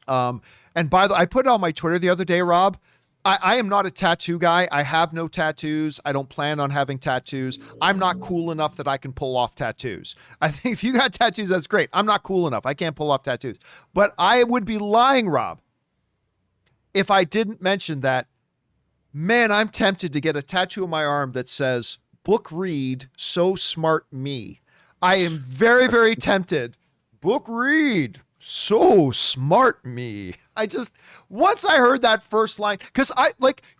And by the way, I put it on my Twitter the other day, Rob. I am not a tattoo guy. I have no tattoos. I don't plan on having tattoos. I'm not cool enough that I can pull off tattoos. I think if you got tattoos, that's great. I'm not cool enough. I can't pull off tattoos. But I would be lying, Rob, if I didn't mention that, man, I'm tempted to get a tattoo on my arm that says, book read, so smart me. I am very, very tempted. Book read, so smart me. Once I heard that first line, because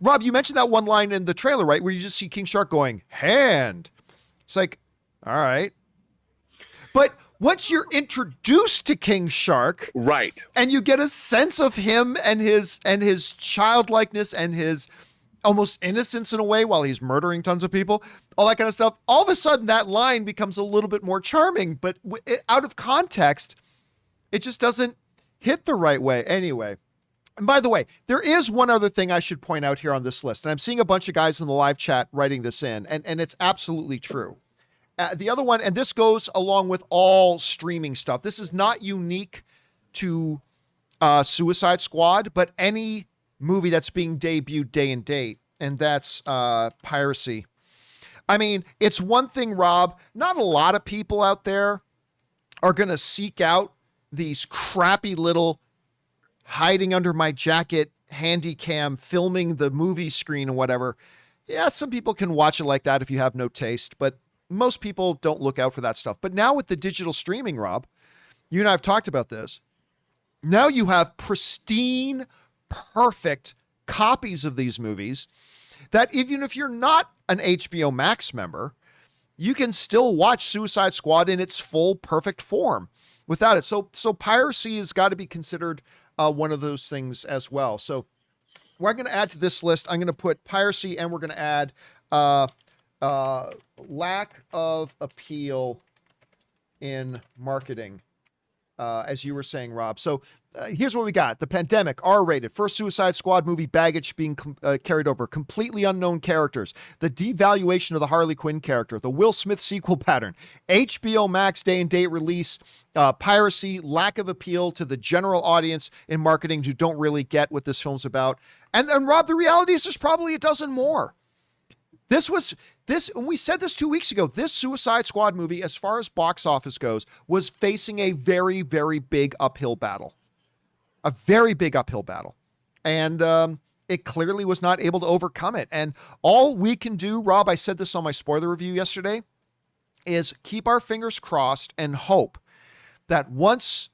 Rob, you mentioned that one line in the trailer, right? Where you just see King Shark going, hand. It's like, all right. But once you're introduced to King Shark, right, and you get a sense of him and his childlikeness and his almost innocence in a way while he's murdering tons of people, all that kind of stuff, all of a sudden that line becomes a little bit more charming, but out of context, it just doesn't hit the right way. Anyway, and by the way, there is one other thing I should point out here on this list, and I'm seeing a bunch of guys in the live chat writing this in, and it's absolutely true. The other one, and this goes along with all streaming stuff. This is not unique to Suicide Squad, but any movie that's being debuted day and date, and that's piracy. I mean, it's one thing, Rob, not a lot of people out there are going to seek out these crappy little hiding under my jacket, handy cam, filming the movie screen or whatever. Yeah, some people can watch it like that if you have no taste, but most people don't look out for that stuff. But now with the digital streaming, Rob, you and I have talked about this. Now you have pristine, perfect copies of these movies that even if you're not an HBO Max member, you can still watch Suicide Squad in its full, perfect form without it. So piracy has got to be considered one of those things as well. So we're going to add to this list. I'm going to put piracy, and we're going to add lack of appeal in marketing, as you were saying, Rob. So here's what we got. The pandemic, R-rated. First Suicide Squad movie baggage being carried over. Completely unknown characters. The devaluation of the Harley Quinn character. The Will Smith sequel pattern. HBO Max day and date release. Piracy. Lack of appeal to the general audience in marketing who don't really get what this film's about. And Rob, the reality is there's probably a dozen more. We said this 2 weeks ago, this Suicide Squad movie, as far as box office goes, was facing a very, very big uphill battle. A very big uphill battle. And it clearly was not able to overcome it. And all we can do, Rob, I said this on my spoiler review yesterday, is keep our fingers crossed and hope that once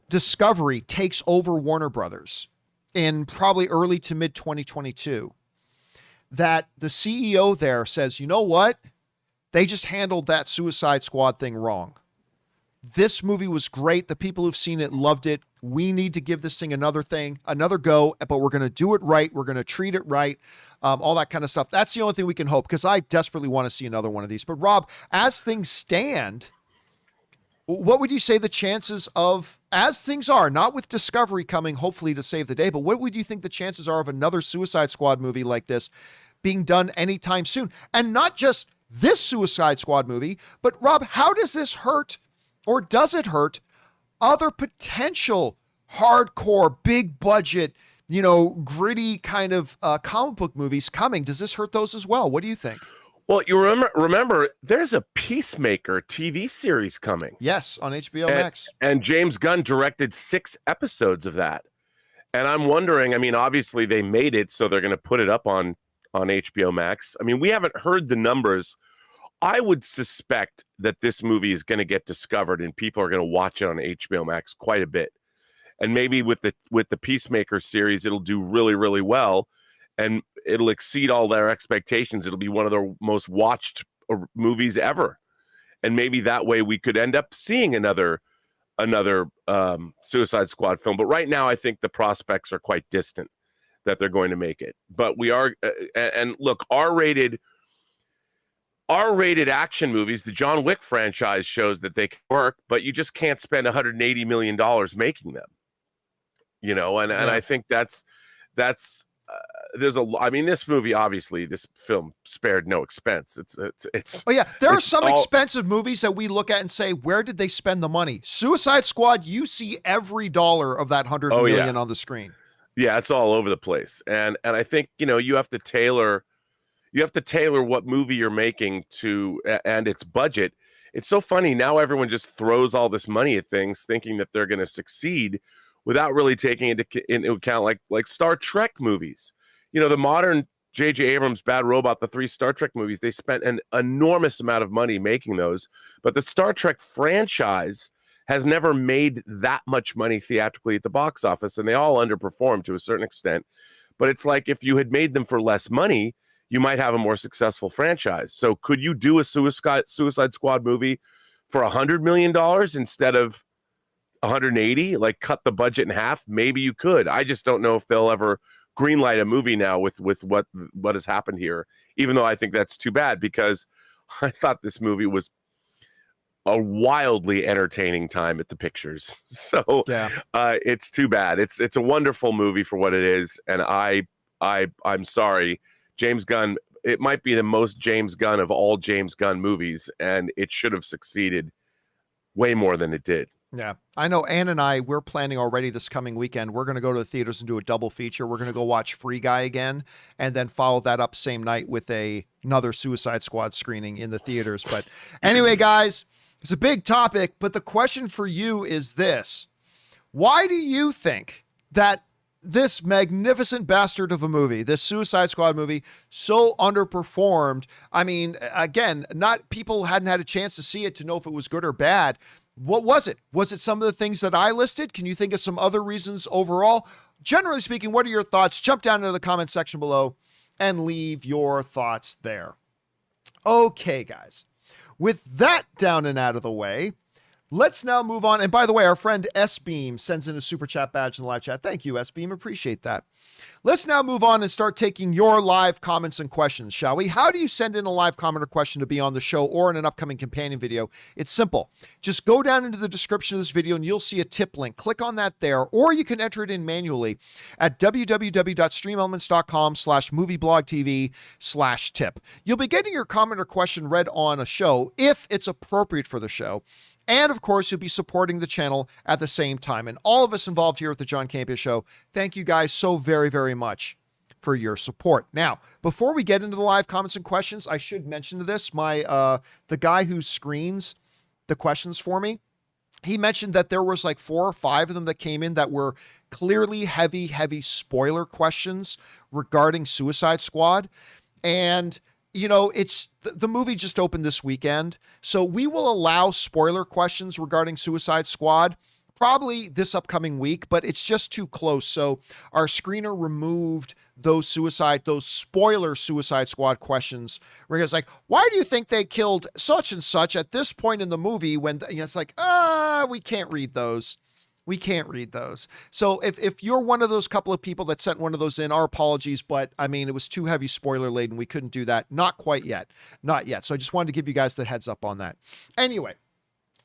Discovery takes over Warner Brothers in probably early to mid 2022, that the CEO there says, you know what? They just handled that Suicide Squad thing wrong. This movie was great. The people who've seen it loved it. We need to give this thing another go, but we're going to do it right. We're going to treat it right. All that kind of stuff. That's the only thing we can hope, because I desperately want to see another one of these. But Rob, as things stand, what would you say the chances of, as things are, not with Discovery coming hopefully to save the day, but what would you think the chances are of another Suicide Squad movie like this being done anytime soon? And not just this Suicide Squad movie, but Rob, how does this hurt, or does it hurt, other potential hardcore, big budget, gritty kind of comic book movies coming? Does this hurt those as well? What do you think? Well, you remember there's a Peacemaker TV series coming. Yes, on HBO Max. And James Gunn directed 6 episodes of that. And I'm wondering, I mean, obviously they made it, so they're going to put it up on HBO Max. I mean, we haven't heard the numbers. I would suspect that this movie is going to get discovered and people are going to watch it on HBO Max quite a bit. And maybe with the Peacemaker series, it'll do really, really well. And it'll exceed all their expectations. It'll be one of the most watched movies ever. And maybe that way we could end up seeing another Suicide Squad film. But right now, I think the prospects are quite distant that they're going to make it. But we are, and look, R-rated action movies, the John Wick franchise shows that they can work, but you just can't spend $180 million making them. And I think that's this movie, obviously, this film spared no expense. It's oh yeah, there are some expensive movies that we look at and say, where did they spend the money? Suicide Squad, you see every dollar of that $100 million on the screen. Yeah, it's all over the place. And I think, you have to tailor what movie you're making to and its budget. It's so funny now, everyone just throws all this money at things thinking that they're going to succeed without really taking into account like Star Trek movies. The modern J.J. Abrams' Bad Robot, the 3 Star Trek movies, they spent an enormous amount of money making those. But the Star Trek franchise has never made that much money theatrically at the box office, and they all underperform to a certain extent. But it's like if you had made them for less money, you might have a more successful franchise. So could you do a Suicide Squad movie for $100 million instead of 180? Like cut the budget in half? Maybe you could. I just don't know if they'll ever greenlight a movie now with what has happened here, even though I think that's too bad, because I thought this movie was a wildly entertaining time at the pictures. So yeah. It's too bad. It's a wonderful movie for what it is. And I'm sorry, James Gunn, it might be the most James Gunn of all James Gunn movies, and it should have succeeded way more than it did. Yeah, I know. Ann and I, we're planning already this coming weekend. We're going to go to the theaters and do a double feature. We're going to go watch Free Guy again, and then follow that up same night with another Suicide Squad screening in the theaters. But anyway, guys, it's a big topic, but the question for you is this. Why do you think that this magnificent bastard of a movie, this Suicide Squad movie, so underperformed. I mean, again, not people hadn't had a chance to see it to know if it was good or bad. What was it? Was it some of the things that I listed? Can you think of some other reasons overall? Generally speaking, what are your thoughts? Jump down into the comment section below and leave your thoughts there. Okay, guys. With that down and out of the way, let's now move on. And by the way, our friend S-Beam sends in a super chat badge in the live chat. Thank you, S-Beam. Appreciate that. Let's now move on and start taking your live comments and questions, shall we? How do you send in a live comment or question to be on the show or in an upcoming companion video? It's simple. Just go down into the description of this video and you'll see a tip link. Click on that there, or you can enter it in manually at www.streamelements.com/movieblogtv/tip. You'll be getting your comment or question read on a show if it's appropriate for the show. And of course, you'll be supporting the channel at the same time. And all of us involved here at the John Campea Show, thank you guys so very, very much for your support. Now, before we get into the live comments and questions, I should mention this. The guy who screens the questions for me, he mentioned that there was like 4 or 5 of them that came in that were clearly heavy spoiler questions regarding Suicide Squad. And you know, it's the movie just opened this weekend, so we will allow spoiler questions regarding Suicide Squad probably this upcoming week, but it's just too close. So our screener removed those spoiler Suicide Squad questions where it's like, why do you think they killed such and such at this point in the movie? When it's like, we can't read those. We can't read those. So if you're one of those couple of people that sent one of those in, our apologies, but I mean, it was too heavy spoiler laden. We couldn't do that. Not quite yet. Not yet. So I just wanted to give you guys the heads up on that. Anyway,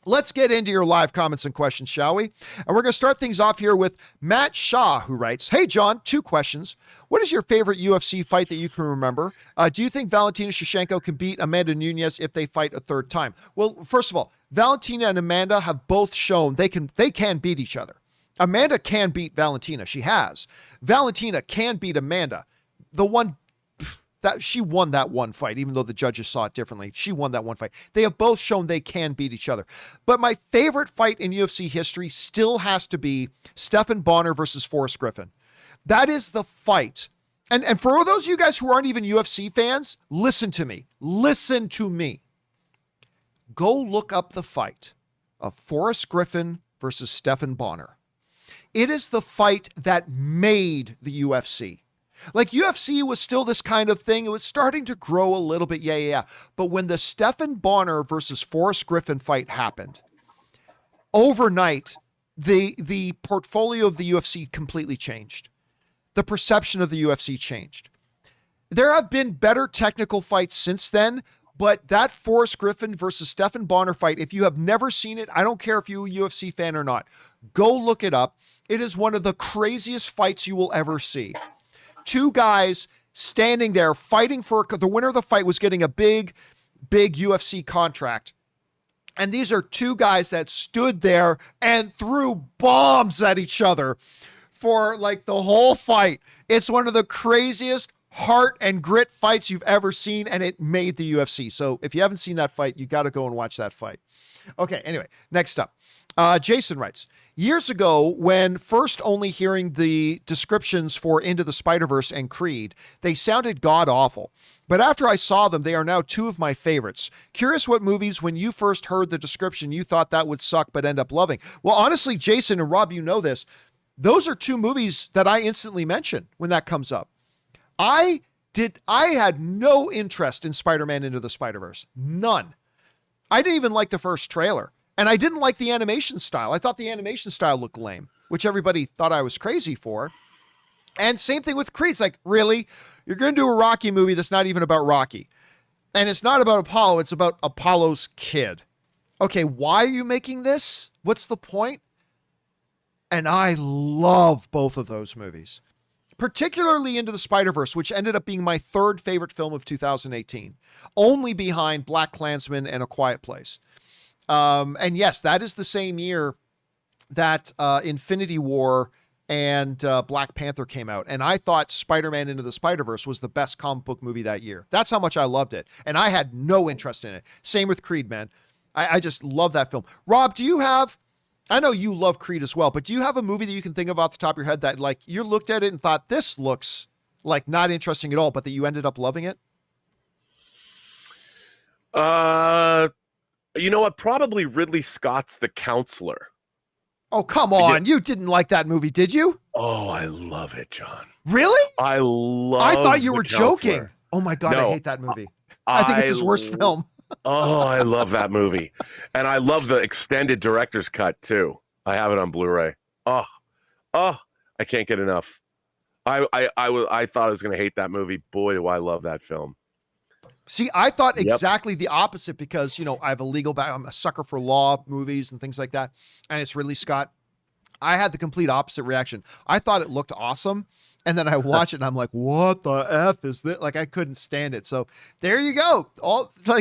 let's get into your live comments and questions, shall we? And we're going to start things off here with Matt Shaw, who writes, hey, John, 2 questions. What is your favorite UFC fight that you can remember? Do you think Valentina Shevchenko can beat Amanda Nunes if they fight a 3rd time? Well, first of all, Valentina and Amanda have both shown they can beat each other. Amanda can beat Valentina. She has. Valentina can beat Amanda. The one that she won that one fight, even though the judges saw it differently. She won that one fight. They have both shown they can beat each other. But my favorite fight in UFC history still has to be Stephan Bonnar versus Forrest Griffin. That is the fight. And for those of you guys who aren't even UFC fans, listen to me. Listen to me. Go look up the fight of Forrest Griffin versus Stephan Bonnar. It is the fight that made the UFC. Like, UFC was still this kind of thing. It was starting to grow a little bit. Yeah. But when the Stephan Bonnar versus Forrest Griffin fight happened, overnight, the portfolio of the UFC completely changed. The perception of the UFC changed. There have been better technical fights since then, but that Forrest Griffin versus Stephan Bonnar fight, if you have never seen it, I don't care if you're a UFC fan or not, go look it up. It is one of the craziest fights you will ever see. 2 guys standing there fighting for the winner of the fight was getting a big UFC contract. And these are 2 guys that stood there and threw bombs at each other for like the whole fight. It's one of the craziest heart and grit fights you've ever seen, and it made the UFC. So if you haven't seen that fight, you got to go and watch that fight. Okay, anyway, next up. Jason writes, years ago, when first only hearing the descriptions for Into the Spider-Verse and Creed, they sounded god-awful. But after I saw them, they are now 2 of my favorites. Curious what movies, when you first heard the description, you thought that would suck but end up loving. Well, honestly, Jason and Rob, you know this. Those are 2 movies that I instantly mention when that comes up. I had no interest in Spider-Man Into the Spider-Verse. None. I didn't even like the first trailer. And I didn't like the animation style. I thought the animation style looked lame, which everybody thought I was crazy for. And same thing with Creed. It's like, really? You're going to do a Rocky movie that's not even about Rocky. And it's not about Apollo. It's about Apollo's kid. Okay, why are you making this? What's the point? And I love both of those movies. Particularly Into the Spider-Verse, which ended up being my 3rd favorite film of 2018. Only behind BlacKkKlansman and A Quiet Place. And yes, that is the same year that Infinity War and Black Panther came out. And I thought Spider-Man Into the Spider-Verse was the best comic book movie that year. That's how much I loved it. And I had no interest in it. Same with Creed, man. I just love that film. Rob, do you have I know you love Creed as well, but do you have a movie that you can think of off the top of your head that like you looked at it and thought this looks like not interesting at all, but that you ended up loving it? You know what? Probably Ridley Scott's The Counselor. Oh, come on. You didn't like that movie, did you? Oh, I love it, John. Really? I thought you were Counselor. joking. Oh my God, No, I hate that movie. I think it's his worst film. Oh, I love that movie. And I love the extended director's cut too. I have it on Blu-ray. Oh, I can't get enough. I thought I was going to hate that movie. Boy, do I love that film. See, I thought exactly the opposite because, I have a legal background. I'm a sucker for law movies and things like that. And it's Ridley Scott. I had the complete opposite reaction. I thought it looked awesome. And then I watch it and I'm like, what the F is this? Like, I couldn't stand it. So there you go.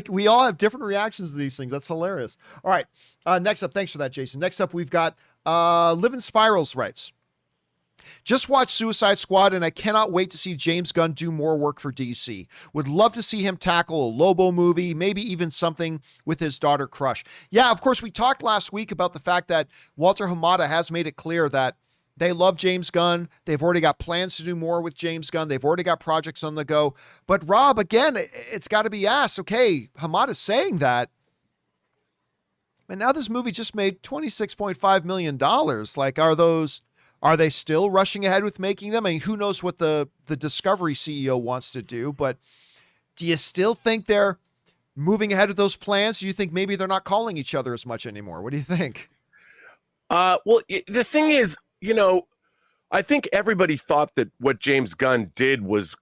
We all have different reactions to these things. That's hilarious. All right. Next up, thanks for that, Jason. Next up, we've got Live in Spirals writes. Just watched Suicide Squad, and I cannot wait to see James Gunn do more work for DC. Would love to see him tackle a Lobo movie, maybe even something with his daughter Crush. Yeah, of course, we talked last week about the fact that Walter Hamada has made it clear that they love James Gunn. They've already got plans to do more with James Gunn. They've already got projects on the go. But Rob, again, it's got to be asked, okay, Hamada's saying that, and now this movie just made $26.5 million. Like, are they still rushing ahead with making them? I mean, who knows what the Discovery CEO wants to do, but do you still think they're moving ahead with those plans? Do you think maybe they're not calling each other as much anymore? What do you think? Well, the thing is, I think everybody thought that what James Gunn did was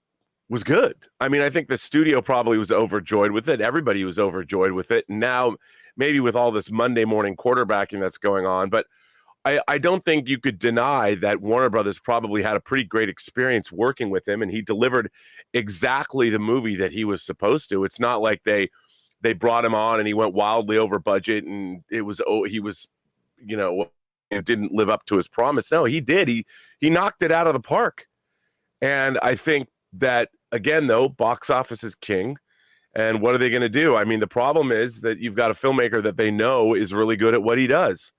good. I mean, I think the studio probably was overjoyed with it. Everybody was overjoyed with it. Now, maybe with all this Monday morning quarterbacking that's going on, but I don't think you could deny that Warner Brothers probably had a pretty great experience working with him, and he delivered exactly the movie that he was supposed to. It's not like they brought him on and he went wildly over budget and he didn't live up to his promise. No, he did. He knocked it out of the park. And I think that, again, though, box office is king. And what are they going to do? I mean, the problem is that you've got a filmmaker that they know is really good at what he does.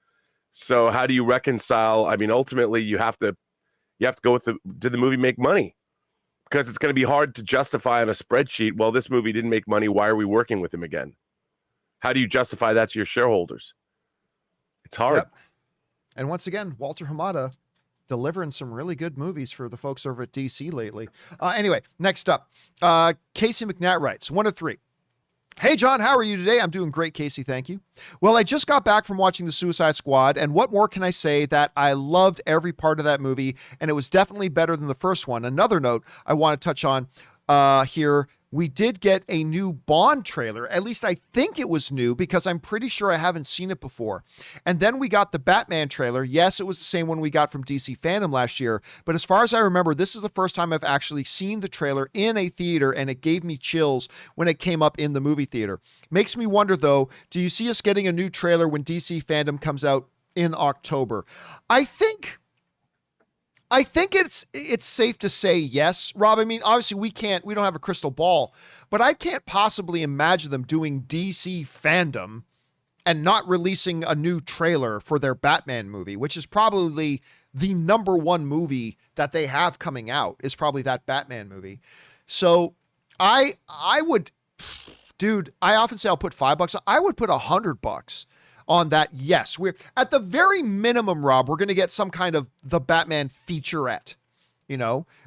So how do you reconcile? I mean, ultimately, you have to go with did the movie make money? Because it's going to be hard to justify on a spreadsheet, well, this movie didn't make money. Why are we working with him again? How do you justify that to your shareholders? It's hard. Yep. And once again, Walter Hamada delivering some really good movies for the folks over at DC lately. Anyway, next up, Casey McNatt writes, 1 of 3. Hey, John, how are you today? I'm doing great, Casey. Thank you. Well, I just got back from watching The Suicide Squad, and what more can I say that I loved every part of that movie, and it was definitely better than the first one. Another note I want to touch on here. We did get a new Bond trailer. At least I think it was new because I'm pretty sure I haven't seen it before. And then we got the Batman trailer. Yes, it was the same one we got from DC Fandom last year. But as far as I remember, this is the first time I've actually seen the trailer in a theater, and it gave me chills when it came up in the movie theater. Makes me wonder, though, do you see us getting a new trailer when DC Fandom comes out in October? I think it's safe to say yes, Rob. I mean, obviously we don't have a crystal ball, but I can't possibly imagine them doing DC Fandom and not releasing a new trailer for their Batman movie, which is probably the number one movie that they have coming out, is probably that Batman movie. So I would, dude, I often say I'll put $5. I would put $100 on that. Yes, we're at the very minimum, Rob, we're going to get some kind of the Batman featurette,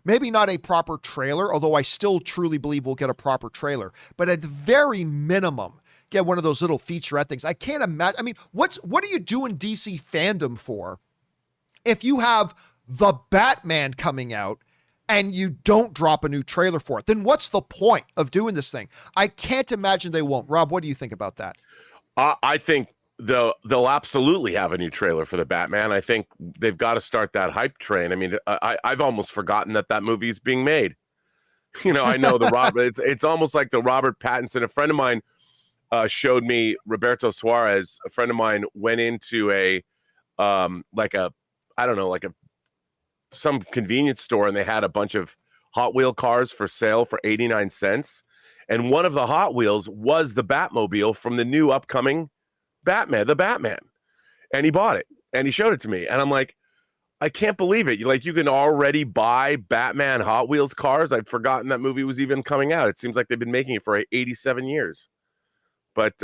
maybe not a proper trailer, although I still truly believe we'll get a proper trailer, but at the very minimum, get one of those little featurette things. I can't imagine. I mean, what are you doing DC Fandom for if you have the Batman coming out and you don't drop a new trailer for it? Then what's the point of doing this thing? I can't imagine they won't. Rob, what do you think about that? I think they'll absolutely have a new trailer for the Batman. I think they've got to start that hype train. I mean, I've almost forgotten that movie is being made. I know it's almost like the Robert Pattinson. A friend of mine showed me Roberto Suarez. A friend of mine went into some convenience store, and they had a bunch of Hot Wheel cars for sale for 89 cents. And one of the Hot Wheels was the Batmobile from the new upcoming the Batman, and he bought it. And he showed it to me, and I'm like, I can't believe it. Like, you can already buy Batman Hot Wheels cars. I'd forgotten that movie was even coming out. It seems like they've been making it for 87 years. But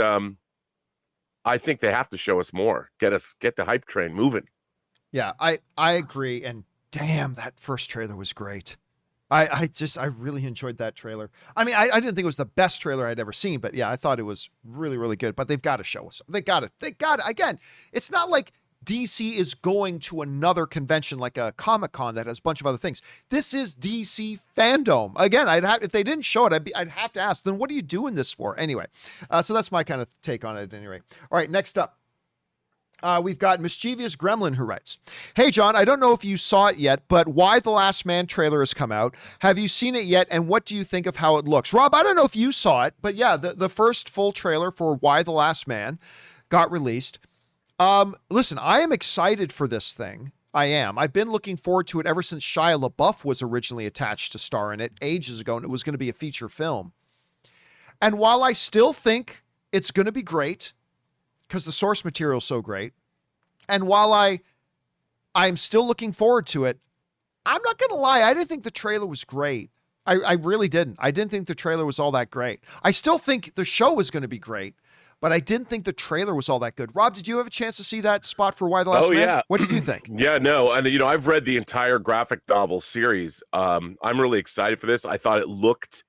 I think they have to show us more. Get the hype train moving. Yeah, I agree. And damn, that first trailer was great. I really enjoyed that trailer. I mean, I didn't think it was the best trailer I'd ever seen, but yeah, I thought it was really, really good. But they've got to show us. They got it. Again, it's not like DC is going to another convention like a Comic-Con that has a bunch of other things. This is DC fandom. Again, if they didn't show it, I'd have to ask, then what are you doing this for? Anyway, so that's my kind of take on it anyway. All right, next up. We've got Mischievous Gremlin who writes, "Hey, John, I don't know if you saw it yet, but Why the Last Man trailer has come out. Have you seen it yet? And what do you think of how it looks?" Rob, I don't know if you saw it, but yeah, the first full trailer for Why the Last Man got released. Listen, I am excited for this thing. I am. I've been looking forward to it ever since Shia LaBeouf was originally attached to star in it ages ago, and it was going to be a feature film. And while I still think it's going to be great, because the source material is so great, and while I'm still looking forward to it, I'm not going to lie, I didn't think the trailer was great. I really didn't. I didn't think the trailer was all that great. I still think the show was going to be great, but I didn't think the trailer was all that good. Rob, did you have a chance to see that spot for Why the Last Man? Yeah. What did you think? Yeah, no, and I've read the entire graphic novel series. I'm really excited for this. I thought it looked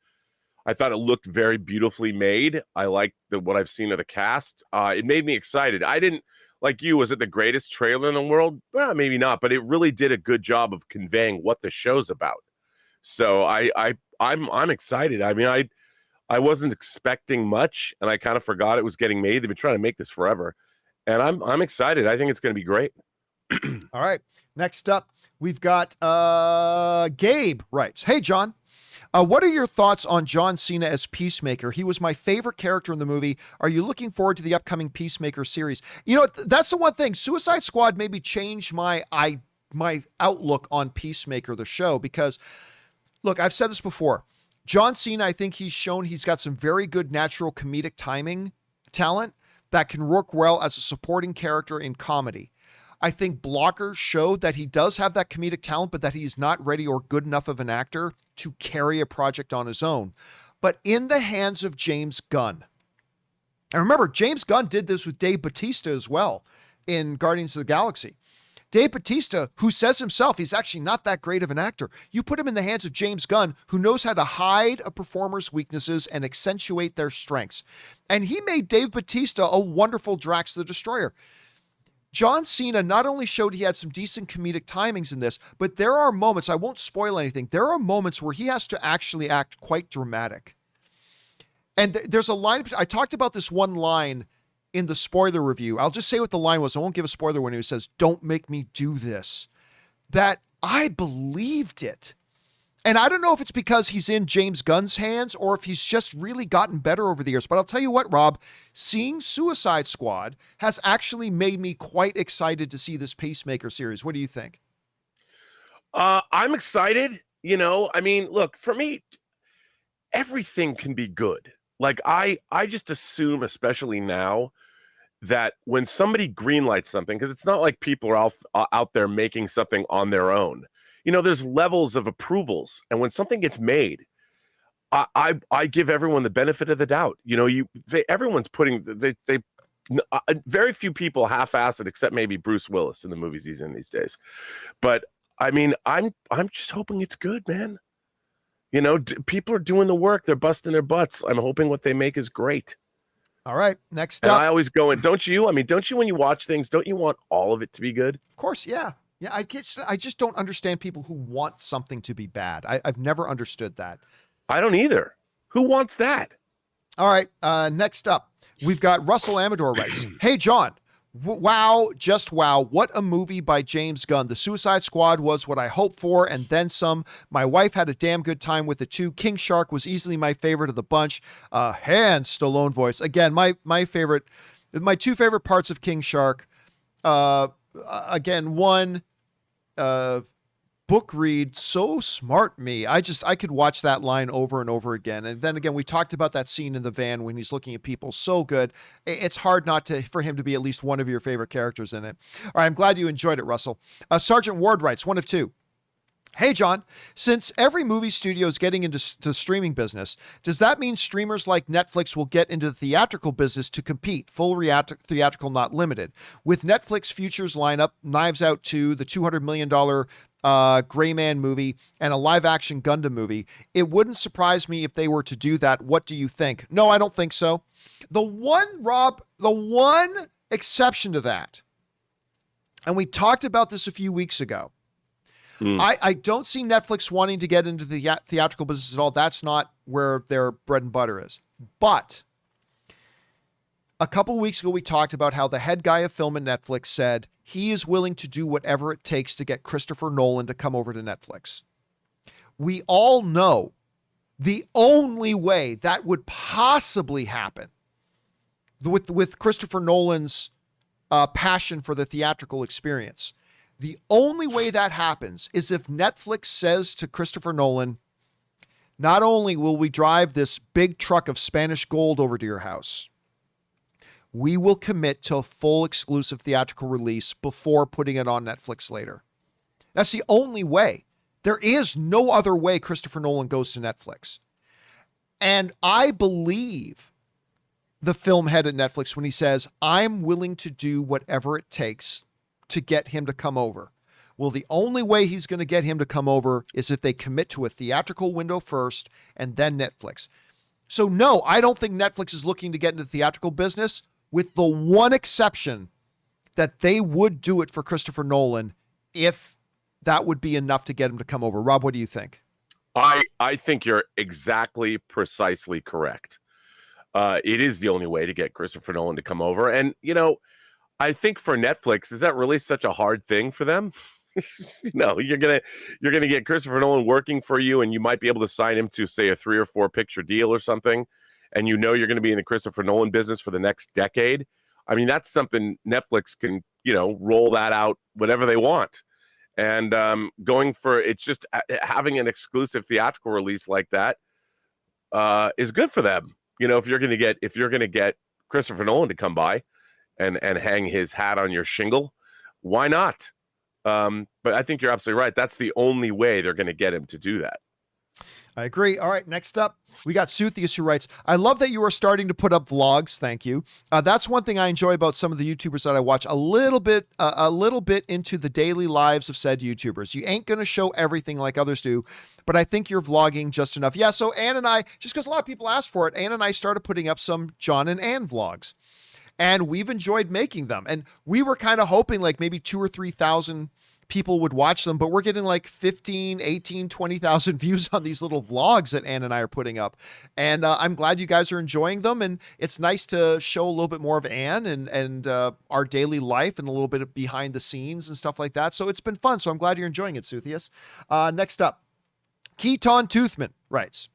very beautifully made. I liked what I've seen of the cast. It made me excited. I didn't, like you, was it the greatest trailer in the world? Well, maybe not, but it really did a good job of conveying what the show's about. So I'm excited. I mean, I wasn't expecting much, and I kind of forgot it was getting made. They've been trying to make this forever, and I'm excited. I think it's going to be great. All right. Next up, we've got Gabe writes, "Hey, John. What are your thoughts on John Cena as Peacemaker? He was my favorite character in the movie. Are you looking forward to the upcoming Peacemaker series?" That's the one thing. Suicide Squad maybe changed my outlook on Peacemaker, the show, because, look, I've said this before. John Cena, I think he's shown he's got some very good natural comedic timing talent that can work well as a supporting character in comedy. I think Blocker showed that he does have that comedic talent, but that he's not ready or good enough of an actor to carry a project on his own. But in the hands of James Gunn, and remember, James Gunn did this with Dave Bautista as well in Guardians of the Galaxy. Dave Bautista, who says himself he's actually not that great of an actor, you put him in the hands of James Gunn, who knows how to hide a performer's weaknesses and accentuate their strengths. And he made Dave Bautista a wonderful Drax the Destroyer. John Cena not only showed he had some decent comedic timings in this, but there are moments, I won't spoil anything, there are moments where he has to actually act quite dramatic. And there's a line, I talked about this one line in the spoiler review. I'll just say what the line was. I won't give a spoiler when he says, "Don't make me do this." That I believed it. And I don't know if it's because he's in James Gunn's hands or if he's just really gotten better over the years. But I'll tell you what, Rob, seeing Suicide Squad has actually made me quite excited to see this Peacemaker series. What do you think? I'm excited. I mean, look, for me, everything can be good. Like, I just assume, especially now, that when somebody greenlights something, because it's not like people are out there making something on their own. There's levels of approvals, and when something gets made, I give everyone the benefit of the doubt. Everyone's putting very few people half-ass it, except maybe Bruce Willis in the movies he's in these days. But I mean, I'm just hoping it's good, man. People are doing the work; they're busting their butts. I'm hoping what they make is great. All right, next up. And I always go in, don't you? I mean, don't you when you watch things? Don't you want all of it to be good? Of course, yeah. Yeah, I just don't understand people who want something to be bad. I've never understood that. I don't either. Who wants that? All right, next up, we've got Russell Amador writes, "Hey, John, wow, just wow. What a movie by James Gunn. The Suicide Squad was what I hoped for and then some. My wife had a damn good time with it too. King Shark was easily my favorite of the bunch. Hands Stallone voice. Again, my two favorite parts of King Shark. Again, one, book read so smart me. I could watch that line over and over again. And then again, we talked about that scene in the van when he's looking at people. So good. It's hard not for him to be at least one of your favorite characters in it. All right. I'm glad you enjoyed it, Russell. Sergeant Ward writes, one of two. Hey, John, since every movie studio is getting into the streaming business, does that mean streamers like Netflix will get into the theatrical business to compete, full theatrical, not limited? With Netflix futures lineup, Knives Out 2, the $200 million Gray Man movie, and a live-action Gundam movie, it wouldn't surprise me if they were to do that. What do you think? No, I don't think so. The one exception to that, and we talked about this a few weeks ago, I don't see Netflix wanting to get into the theatrical business at all. That's not where their bread and butter is. But a couple of weeks ago, we talked about how the head guy of film at Netflix said he is willing to do whatever it takes to get Christopher Nolan to come over to Netflix. We all know the only way that would possibly happen with Christopher Nolan's passion for the theatrical experience. The only way that happens is if Netflix says to Christopher Nolan, not only will we drive this big truck of Spanish gold over to your house, we will commit to a full exclusive theatrical release before putting it on Netflix later. That's the only way. There is no other way Christopher Nolan goes to Netflix. And I believe the film head at Netflix when he says, I'm willing to do whatever it takes to get him to come over. Well, the only way he's going to get him to come over is if they commit to a theatrical window first and then Netflix. So no, I don't think Netflix is looking to get into the theatrical business, with the one exception that they would do it for Christopher Nolan if that would be enough to get him to come over. Rob, what do you think? I think you're precisely correct. It is the only way to get Christopher Nolan to come over. And, I think for Netflix, is that really such a hard thing for them? You're gonna get Christopher Nolan working for you, and you might be able to sign him to, say, a 3 or 4 picture deal or something, and you're going to be in the Christopher Nolan business for the next decade. I mean, that's something Netflix can, roll that out whatever they want. And it's just having an exclusive theatrical release like that is good for them. If you're going to get Christopher Nolan to come by and hang his hat on your shingle, why not? But I think you're absolutely right. That's the only way they're going to get him to do that. I agree. All right, next up, we got Suthius, who writes, I love that you are starting to put up vlogs. Thank you. That's one thing I enjoy about some of the YouTubers that I watch, a little bit into the daily lives of said YouTubers. You ain't going to show everything like others do, but I think you're vlogging just enough. Yeah, so Ann and I, just because a lot of people asked for it, Ann and I started putting up some John and Ann vlogs. And we've enjoyed making them. And we were kind of hoping like maybe 2,000 or 3,000 people would watch them, but we're getting like 15, 18, 20,000 views on these little vlogs that Ann and I are putting up. And I'm glad you guys are enjoying them. And it's nice to show a little bit more of Ann and our daily life and a little bit of behind the scenes and stuff like that. So it's been fun. So I'm glad you're enjoying it, Suthius. Next up, Keaton Toothman writes,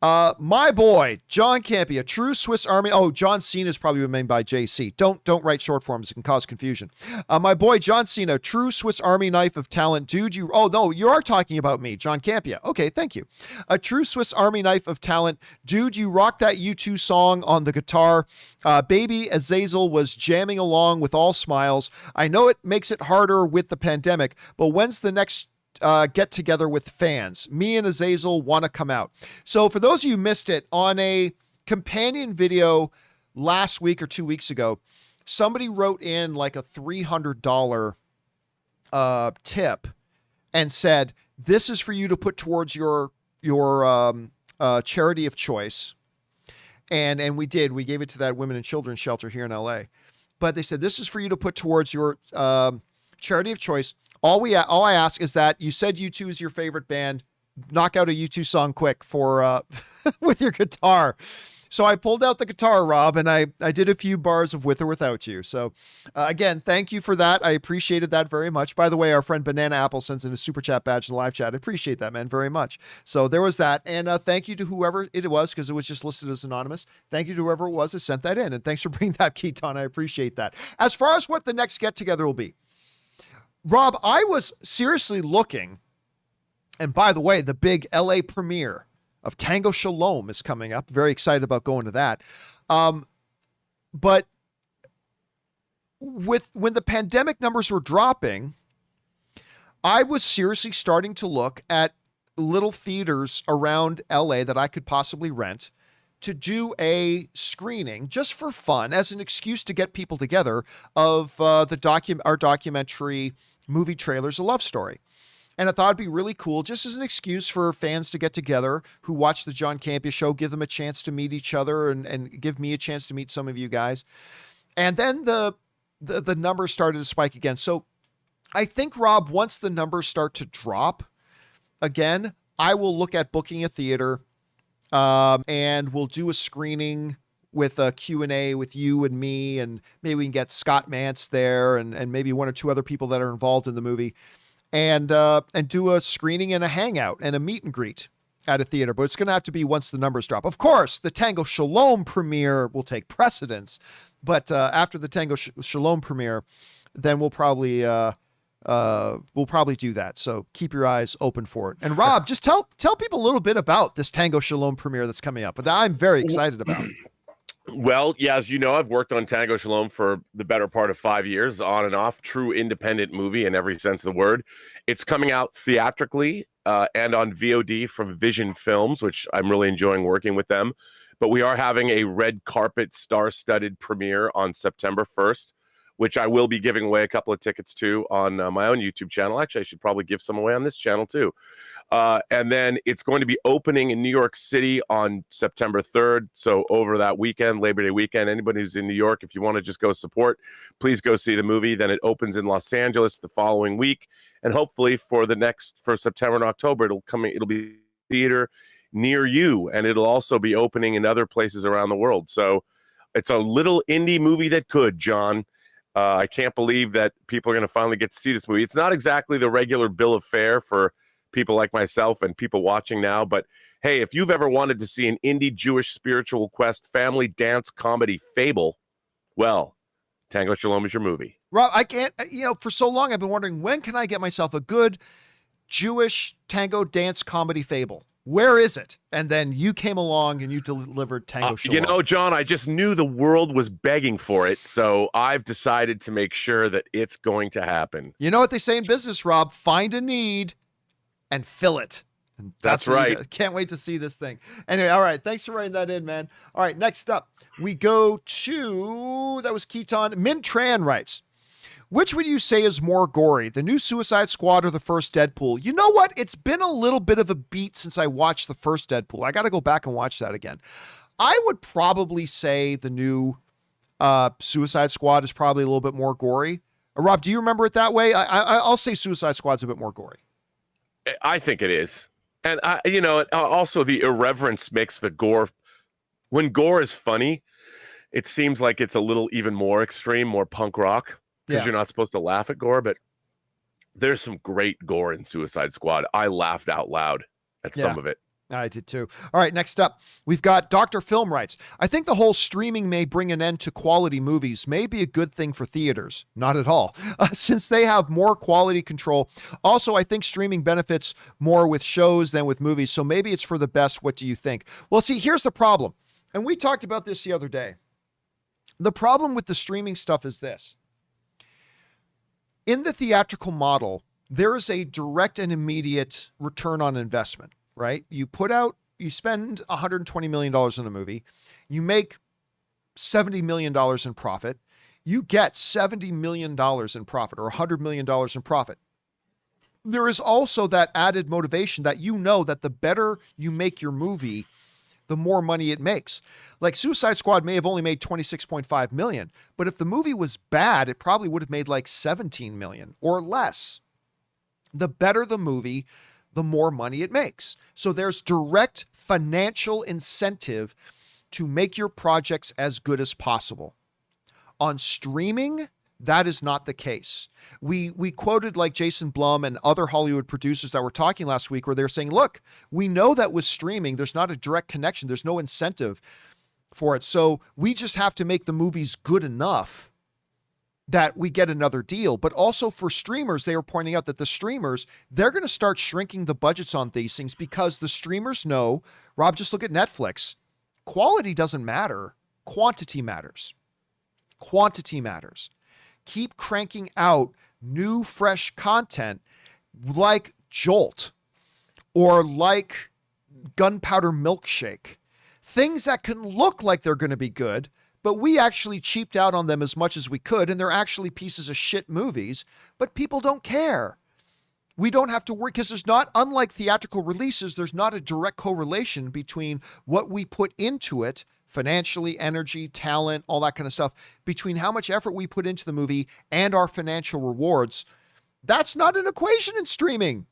my boy, John Campea, true Swiss Army. Oh, John Cena is probably made by JC. Don't write short forms. It can cause confusion. My boy, John Cena, true Swiss Army knife of talent. Dude, oh, no, you are talking about me, John Campea. Okay, thank you. A true Swiss Army knife of talent. Dude, you rock that U2 song on the guitar. Baby Azazel was jamming along with all smiles. I know it makes it harder with the pandemic, but when's the next get together with fans? Me and Azazel want to come out. So for those of you who missed it, on a companion video last week or 2 weeks ago, somebody wrote in like a $300 tip and said, this is for you to put towards your charity of choice. And we did. We gave it to that women and children's shelter here in LA. But they said, this is for you to put towards your charity of choice. All I ask is that you said U2 is your favorite band. Knock out a U2 song quick for with your guitar. So I pulled out the guitar, Rob, and I did a few bars of With or Without You. So again, thank you for that. I appreciated that very much. By the way, our friend Banana Apple sends in a super chat badge in the live chat. I appreciate that, man, very much. So there was that. And thank you to whoever it was, because it was just listed as anonymous. Thank you to whoever it was that sent that in. And thanks for bringing that, Keaton. I appreciate that. As far as what the next get together will be, Rob, I was seriously looking And by the way, the big LA premiere of Tango Shalom is coming up. Very excited about going to that. But when the pandemic numbers were dropping, I was seriously starting to look at little theaters around LA that I could possibly rent to do a screening just for fun, as an excuse to get people together, of our documentary movie trailers, A Love Story. And I thought it'd be really cool, just as an excuse for fans to get together who watch the John Campea Show, give them a chance to meet each other, and give me a chance to meet some of you guys. And then the numbers started to spike again. So I think, Rob, once the numbers start to drop again, I will look at booking a theater, and we'll do a screening with a Q&A with you and me, and maybe we can get Scott Mantz there, and maybe one or two other people that are involved in the movie, and do a screening and a hangout and a meet and greet at a theater. But it's going to have to be once the numbers drop. Of course, the Tango Shalom premiere will take precedence, but after the Tango Shalom premiere, then we'll probably do that. So keep your eyes open for it. And Rob, just tell people a little bit about this Tango Shalom premiere that's coming up, but I'm very excited about. Well, yeah, as you know, I've worked on Tango Shalom for the better part of 5 years, on and off, true independent movie in every sense of the word. It's coming out theatrically and on VOD from Vision Films, which I'm really enjoying working with them. But we are having a red carpet star-studded premiere on September 1st, which I will be giving away a couple of tickets to on my own YouTube channel. Actually, I should probably give some away on this channel too. And then it's going to be opening in New York City on September 3rd. So over that weekend, Labor Day weekend, anybody who's in New York, if you want to just go support, please go see the movie. Then it opens in Los Angeles the following week. And hopefully for September and October, it'll be theater near you. And it'll also be opening in other places around the world. So it's a little indie movie that could, John. I can't believe that people are going to finally get to see this movie. It's not exactly the regular bill of fare for people like myself and people watching now. But hey, if you've ever wanted to see an indie Jewish spiritual quest family dance comedy fable, well, Tango Shalom is your movie. Rob, I can't, for so long I've been wondering, when can I get myself a good Jewish tango dance comedy fable? Where is it? And then you came along and you delivered Tango Shalom. John, I just knew the world was begging for it, so I've decided to make sure that it's going to happen. You know what they say in business, Rob? Find a need and fill it. And that's right. Can't wait to see this thing. Anyway, all right. Thanks for writing that in, man. All right, next up, we go to, that was Keaton. Min Tran writes, which would you say is more gory, the new Suicide Squad or the first Deadpool? You know what? It's been a little bit of a beat since I watched the first Deadpool. I got to go back and watch that again. I would probably say the new Suicide Squad is probably a little bit more gory. Rob, do you remember it that way? I'll say Suicide Squad's a bit more gory. I think it is. And, also the irreverence makes the gore. When gore is funny, it seems like it's a little even more extreme, more punk rock. Because you're not supposed to laugh at gore, but there's some great gore in Suicide Squad. I laughed out loud at some of it. I did too. All right, next up, we've got Dr. Film writes, I think the whole streaming may bring an end to quality movies, may be a good thing for theaters. Not at all, since they have more quality control. Also, I think streaming benefits more with shows than with movies, so maybe it's for the best. What do you think? Well, see, here's the problem. And we talked about this the other day. The problem with the streaming stuff is this. In the theatrical model, there is a direct and immediate return on investment, right? You spend $120 million in a movie, you make $70 million in profit, you get $70 million in profit or $100 million in profit. There is also that added motivation that that the better you make your movie, the more money it makes. Like Suicide Squad may have only made 26.5 million, but if the movie was bad, it probably would have made like 17 million or less. The better the movie, the more money it makes. So there's direct financial incentive to make your projects as good as possible. On streaming, that is not the case. We quoted like Jason Blum and other Hollywood producers that were talking last week where they're saying, look, we know that with streaming, there's not a direct connection. There's no incentive for it. So we just have to make the movies good enough that we get another deal, but also for streamers, they were pointing out that the streamers, they're going to start shrinking the budgets on these things because the streamers know, Rob, just look at Netflix. Quality doesn't matter. Quantity matters. Quantity matters. Keep cranking out new, fresh content like Jolt or like Gunpowder Milkshake. Things that can look like they're going to be good, but we actually cheaped out on them as much as we could, and they're actually pieces of shit movies, but people don't care. We don't have to worry because there's not, unlike theatrical releases, there's not a direct correlation between what we put into it, financially, energy, talent, all that kind of stuff, between how much effort we put into the movie and our financial rewards. That's not an equation in streaming.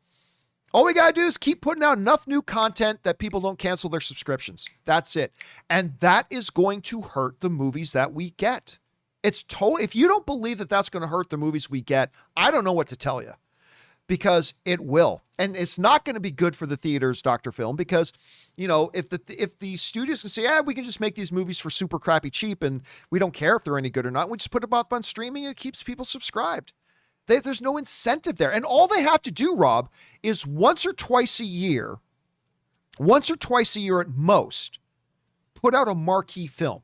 All we got to do is keep putting out enough new content that people don't cancel their subscriptions. That's it. And that is going to hurt the movies that we get. If you don't believe that that's going to hurt the movies we get, I don't know what to tell you, because it will. And it's not going to be good for the theaters, Dr. Film, because, if the studios can say, we can just make these movies for super crappy cheap and we don't care if they're any good or not, we just put them up on streaming and it keeps people subscribed. There's no incentive there. And all they have to do, Rob, is once or twice a year at most, put out a marquee film.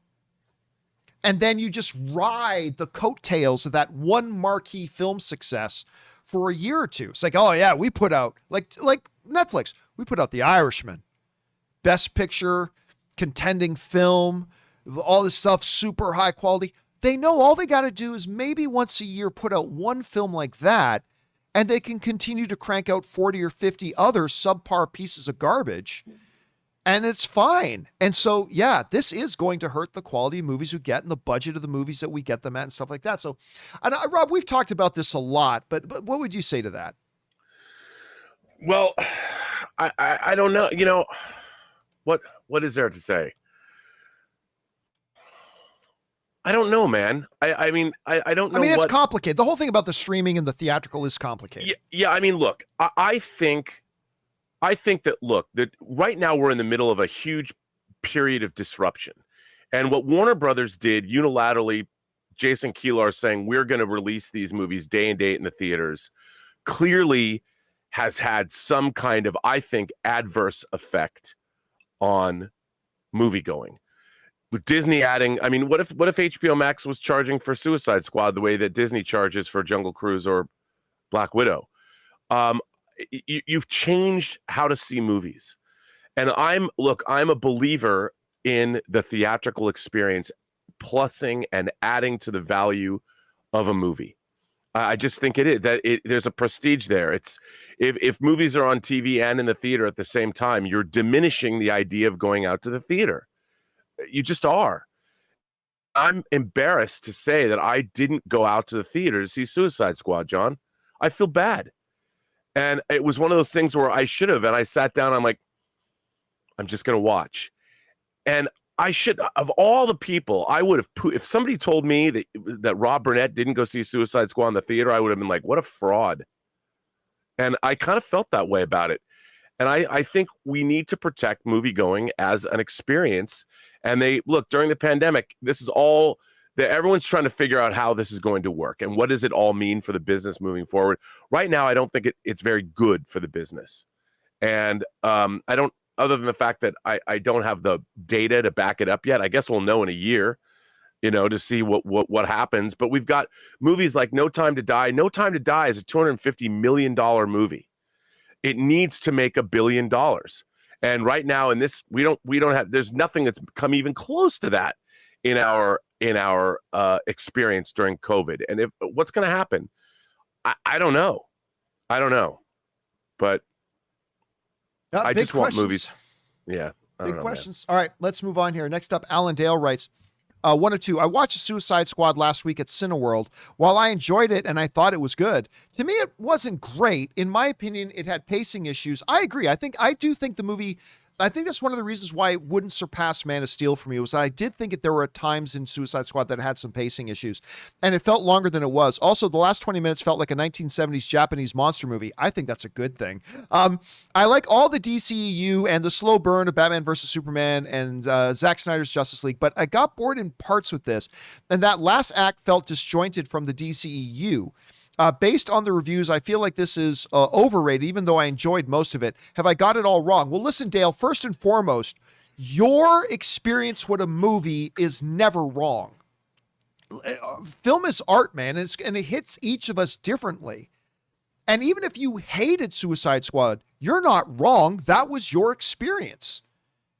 And then you just ride the coattails of that one marquee film success for a year or two. It's like, oh yeah, we put out, like Netflix, we put out The Irishman. Best Picture, contending film, all this stuff, super high quality. They know all they got to do is maybe once a year put out one film like that, and they can continue to crank out 40 or 50 other subpar pieces of garbage, and it's fine. And so, yeah, this is going to hurt the quality of movies we get and the budget of the movies that we get them at and stuff like that. So, Rob, we've talked about this a lot, but what would you say to that? Well, I don't know. What is there to say? I don't know, man. I mean, I don't know. It's complicated. The whole thing about the streaming and the theatrical is complicated. Yeah. I mean, look, I think that right now we're in the middle of a huge period of disruption. And what Warner Brothers did unilaterally, Jason Kilar saying we're going to release these movies day and date in the theaters, clearly has had some kind of, I think, adverse effect on moviegoing. With Disney adding, I mean, what if HBO Max was charging for Suicide Squad the way that Disney charges for Jungle Cruise or Black Widow? You've changed how to see movies. And I'm a believer in the theatrical experience, plussing and adding to the value of a movie. I just think there's a prestige there. It's if movies are on TV and in the theater at the same time, you're diminishing the idea of going out to the theater. You just are. I'm embarrassed to say that I didn't go out to the theater to see Suicide Squad, John. I feel bad. And it was one of those things where I should have, and I sat down, I'm like, I'm just going to watch. And I should, of all the people, I would have, if somebody told me that Rob Burnett didn't go see Suicide Squad in the theater, I would have been like, what a fraud. And I kind of felt that way about it. And I think we need to protect moviegoing as an experience. And during the pandemic, this is all that everyone's trying to figure out how this is going to work and what does it all mean for the business moving forward. Right now, I don't think it's very good for the business. And I don't, other than the fact that I don't have the data to back it up yet. I guess we'll know in a year, to see what happens. But we've got movies like No Time to Die. No Time to Die is a $250 million movie. It needs to make $1 billion. And right now in this, we don't have, there's nothing that's come even close to that in our experience during COVID. And what's going to happen? I don't know. But I just want movies. Yeah. Big questions. Man. All right, let's move on here. Next up, Alan Dale writes, 1 or 2. I watched Suicide Squad last week at Cineworld. While I enjoyed it and I thought it was good, to me it wasn't great. In my opinion, it had pacing issues. I agree. I do think the movie I think that's one of the reasons why it wouldn't surpass Man of Steel for me, was that I did think that there were times in Suicide Squad that had some pacing issues, and it felt longer than it was. Also, the last 20 minutes felt like a 1970s Japanese monster movie. I think that's a good thing. I like all the DCEU and the slow burn of Batman versus Superman and Zack Snyder's Justice League, but I got bored in parts with this, and that last act felt disjointed from the DCEU. Based on the reviews, I feel like this is overrated, even though I enjoyed most of it. Have I got it all wrong? Well, listen, Dale, first and foremost, your experience with a movie is never wrong. Film is art, man, and it hits each of us differently. And even if you hated Suicide Squad, you're not wrong. That was your experience.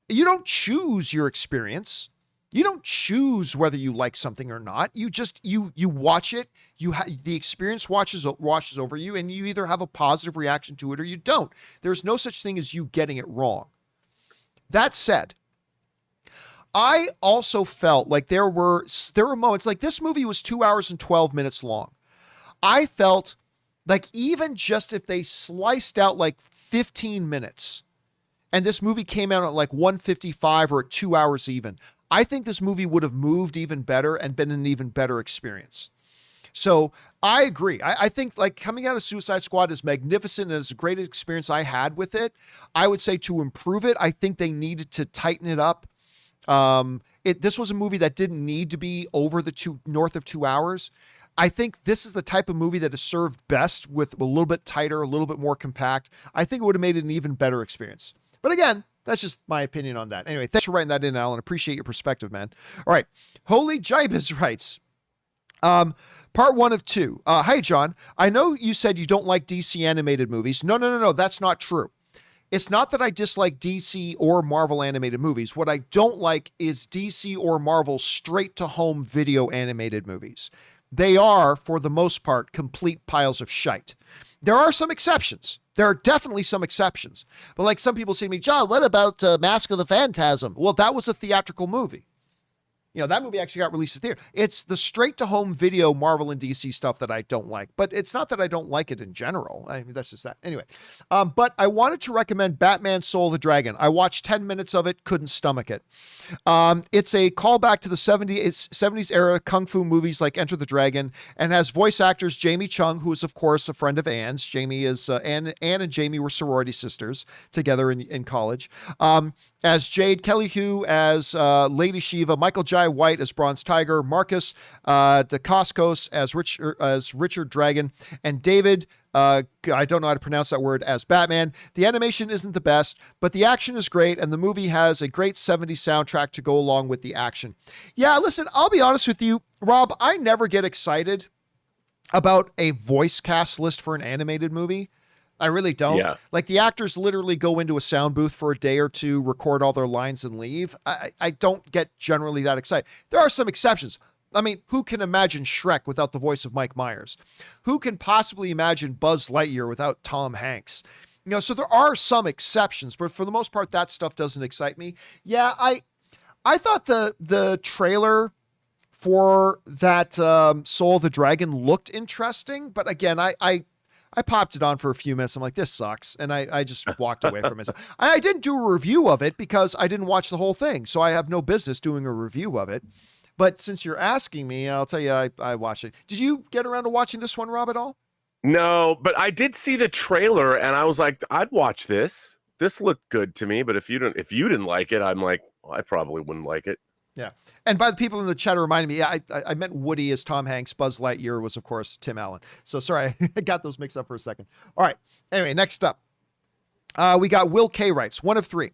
You don't choose your experience. You don't choose whether you like something or not. You just, you watch it, the experience washes over you, and you either have a positive reaction to it or you don't. There's no such thing as you getting it wrong. That said, I also felt like there were moments, like this movie was 2 hours and 12 minutes long. I felt like even just if they sliced out like 15 minutes and this movie came out at like 1:55 or at 2 hours even, I think this movie would have moved even better and been an even better experience. So I agree. I think like coming out of Suicide Squad is magnificent and it's a great experience I had with it. I would say to improve it, I think they needed to tighten it up. This was a movie that didn't need to be over north of 2 hours. I think this is the type of movie that is served best with a little bit tighter, a little bit more compact. I think it would have made it an even better experience. But again, that's just my opinion on that. Anyway, thanks for writing that in, Alan. Appreciate your perspective, man. All right. Holy Jibez writes, part 1 of 2. Hi, John. I know you said you don't like DC animated movies. No. That's not true. It's not that I dislike DC or Marvel animated movies. What I don't like is DC or Marvel straight to home video animated movies. They are, for the most part, complete piles of shite. There are some exceptions. There are definitely some exceptions. But like some people say to me, John, what about Mask of the Phantasm? Well, that was a theatrical movie. You know, that movie actually got released at theater. It's the straight-to-home video Marvel and DC stuff that I don't like. But it's not that I don't like it in general. I mean, that's just that. Anyway, but I wanted to recommend Batman Soul of the Dragon. I watched 10 minutes of it, couldn't stomach it. It's a callback to the 70s era kung fu movies like Enter the Dragon, and has voice actors Jamie Chung, who is, of course, a friend of Anne's. Jamie is, Anne and Jamie were sorority sisters together in college. As Jade, Kelly Hu as Lady Shiva, Michael Jai White as Bronze Tiger, Marcus Dacascos as Richard Dragon, and David, I don't know how to pronounce that word, as Batman. The animation isn't the best, but the action is great, and the movie has a great 70s soundtrack to go along with the action. Yeah, listen, I'll be honest with you, Rob, I never get excited about a voice cast list for an animated movie. I really don't. Yeah. Like the actors literally go into a sound booth for a day or two, record all their lines and leave. I don't get generally that excited. There are some exceptions. I mean, who can imagine Shrek without the voice of Mike Myers? Who can possibly imagine Buzz Lightyear without Tom Hanks? You know, so there are some exceptions, but for the most part, that stuff doesn't excite me. Yeah, I thought the trailer for that Soul of the Dragon looked interesting, but again, I popped it on for a few minutes. I'm like, this sucks. And I just walked away from it. So I didn't do a review of it because I didn't watch the whole thing. So I have no business doing a review of it. But since you're asking me, I'll tell you, I watched it. Did you get around to watching this one, Rob, at all? No, but I did see the trailer and I was like, I'd watch this. This looked good to me. But if you didn't like it, I'm like, well, I probably wouldn't like it. Yeah. And by the people in the chat reminded me, yeah, I meant Woody as Tom Hanks. Buzz Lightyear was, of course, Tim Allen. So sorry, I got those mixed up for a second. All right. Anyway, next up, we got Will K. writes, 1 of 3.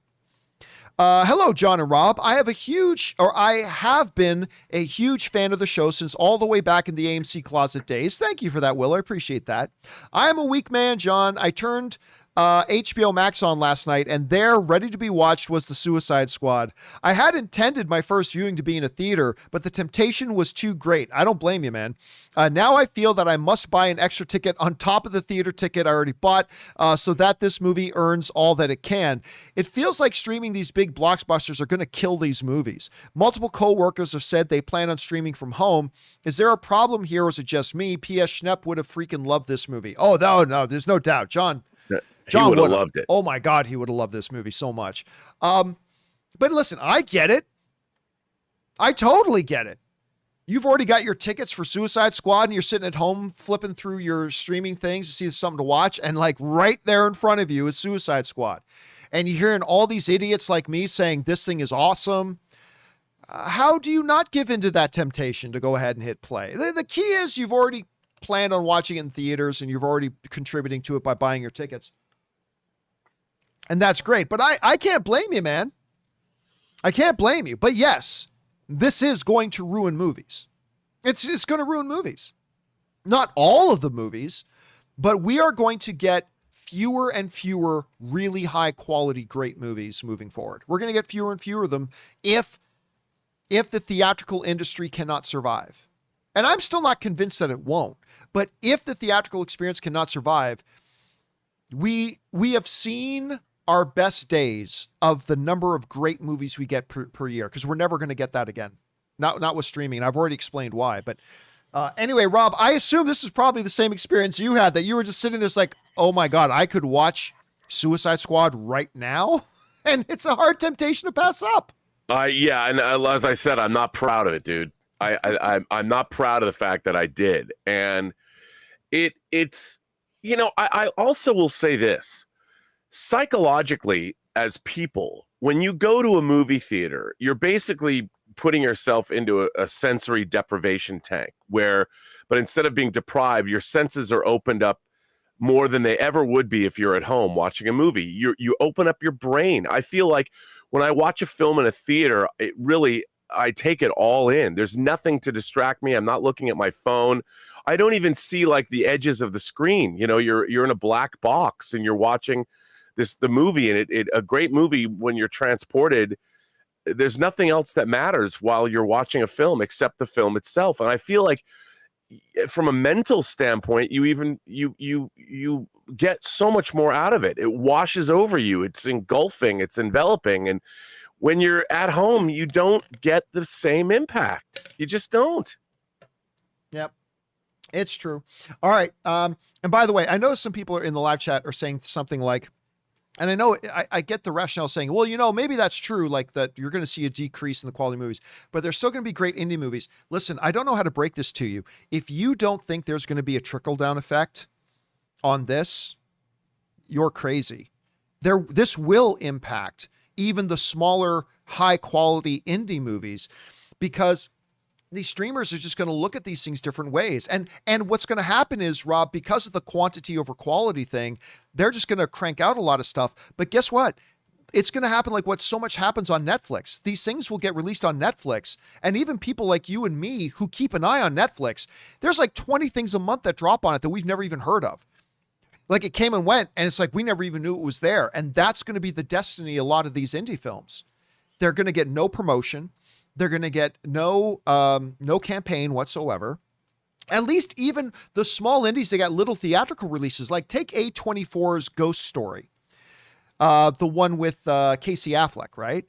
Hello, John and Rob. I have been a huge fan of the show since all the way back in the AMC closet days. Thank you for that, Will. I appreciate that. I am a weak man, John. I turned HBO Max on last night, and there, ready to be watched, was The Suicide Squad. I had intended my first viewing to be in a theater, but the temptation was too great. I don't blame you, man. Now I feel that I must buy an extra ticket on top of the theater ticket I already bought, so that this movie earns all that it can. It feels like streaming these big blockbusters are going to kill these movies. Multiple co-workers have said they plan on streaming from home. Is there a problem here, or is it just me? P.S. Schnepp would have freaking loved this movie. Oh, no, there's no doubt. John... He John would have would loved it. Oh my God, he would have loved this movie so much. But listen, I get it. I totally get it. You've already got your tickets for Suicide Squad and you're sitting at home flipping through your streaming things to see something to watch. And like right there in front of you is Suicide Squad. And you're hearing all these idiots like me saying this thing is awesome. How do you not give into that temptation to go ahead and hit play? The key is you've already planned on watching it in theaters and you've already contributing to it by buying your tickets. And that's great. But I can't blame you, man. I can't blame you. But yes, this is going to ruin movies. It's going to ruin movies. Not all of the movies, but we are going to get fewer and fewer really high quality, great movies moving forward. We're going to get fewer and fewer of them if the theatrical industry cannot survive. And I'm still not convinced that it won't. But if the theatrical experience cannot survive, we have seen our best days of the number of great movies we get per year, because we're never going to get that again. Not with streaming. I've already explained why. But anyway, Rob, I assume this is probably the same experience you had, that you were just sitting there like, oh my God, I could watch Suicide Squad right now. And it's a hard temptation to pass up. Yeah, and as I said, I'm not proud of it, dude. I'm not proud of the fact that I did. And it's, I also will say this. Psychologically, as people, when you go to a movie theater, you're basically putting yourself into a sensory deprivation tank but instead of being deprived, your senses are opened up more than they ever would be if you're at home watching a movie. You open up your brain. I feel like when I watch a film in a theater, I take it all in. There's nothing to distract me. I'm not looking at my phone. I don't even see like the edges of the screen. You're in a black box and you're watching the movie, and a great movie, when you're transported, there's nothing else that matters while you're watching a film except the film itself. And I feel like from a mental standpoint, you get so much more out of it. It washes over you. It's engulfing, it's enveloping. And when you're at home, you don't get the same impact. You just don't. Yep. It's true. All right. And by the way, I noticed some people are in the live chat are saying something like, and I know I get the rationale saying, well, maybe that's true, like that you're going to see a decrease in the quality of movies, but there's still going to be great indie movies. Listen, I don't know how to break this to you. If you don't think there's going to be a trickle-down effect on this, you're crazy. This will impact even the smaller, high-quality indie movies, because these streamers are just going to look at these things different ways. And what's going to happen is, Rob, because of the quantity over quality thing, they're just going to crank out a lot of stuff. But guess what? It's going to happen like what so much happens on Netflix. These things will get released on Netflix. And even people like you and me who keep an eye on Netflix, there's like 20 things a month that drop on it that we've never even heard of. Like it came and went, and it's like we never even knew it was there. And that's going to be the destiny of a lot of these indie films. They're going to get no promotion. They're going to get no campaign whatsoever. At least even the small indies, they got little theatrical releases. Like take A24's Ghost Story, the one with Casey Affleck, right?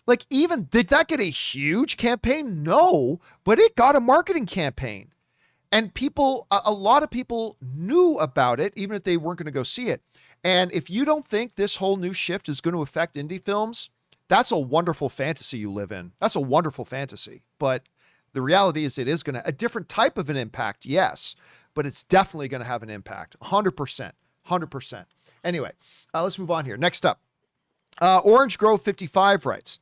Like even, did that get a huge campaign? No, but it got a marketing campaign. And a lot of people knew about it, even if they weren't going to go see it. And if you don't think this whole new shift is going to affect indie films, that's a wonderful fantasy you live in. That's a wonderful fantasy. But the reality is it is going to, a different type of an impact, yes, but it's definitely going to have an impact. 100%. 100%. Anyway, let's move on here. Next up, Orange Grove 55 writes,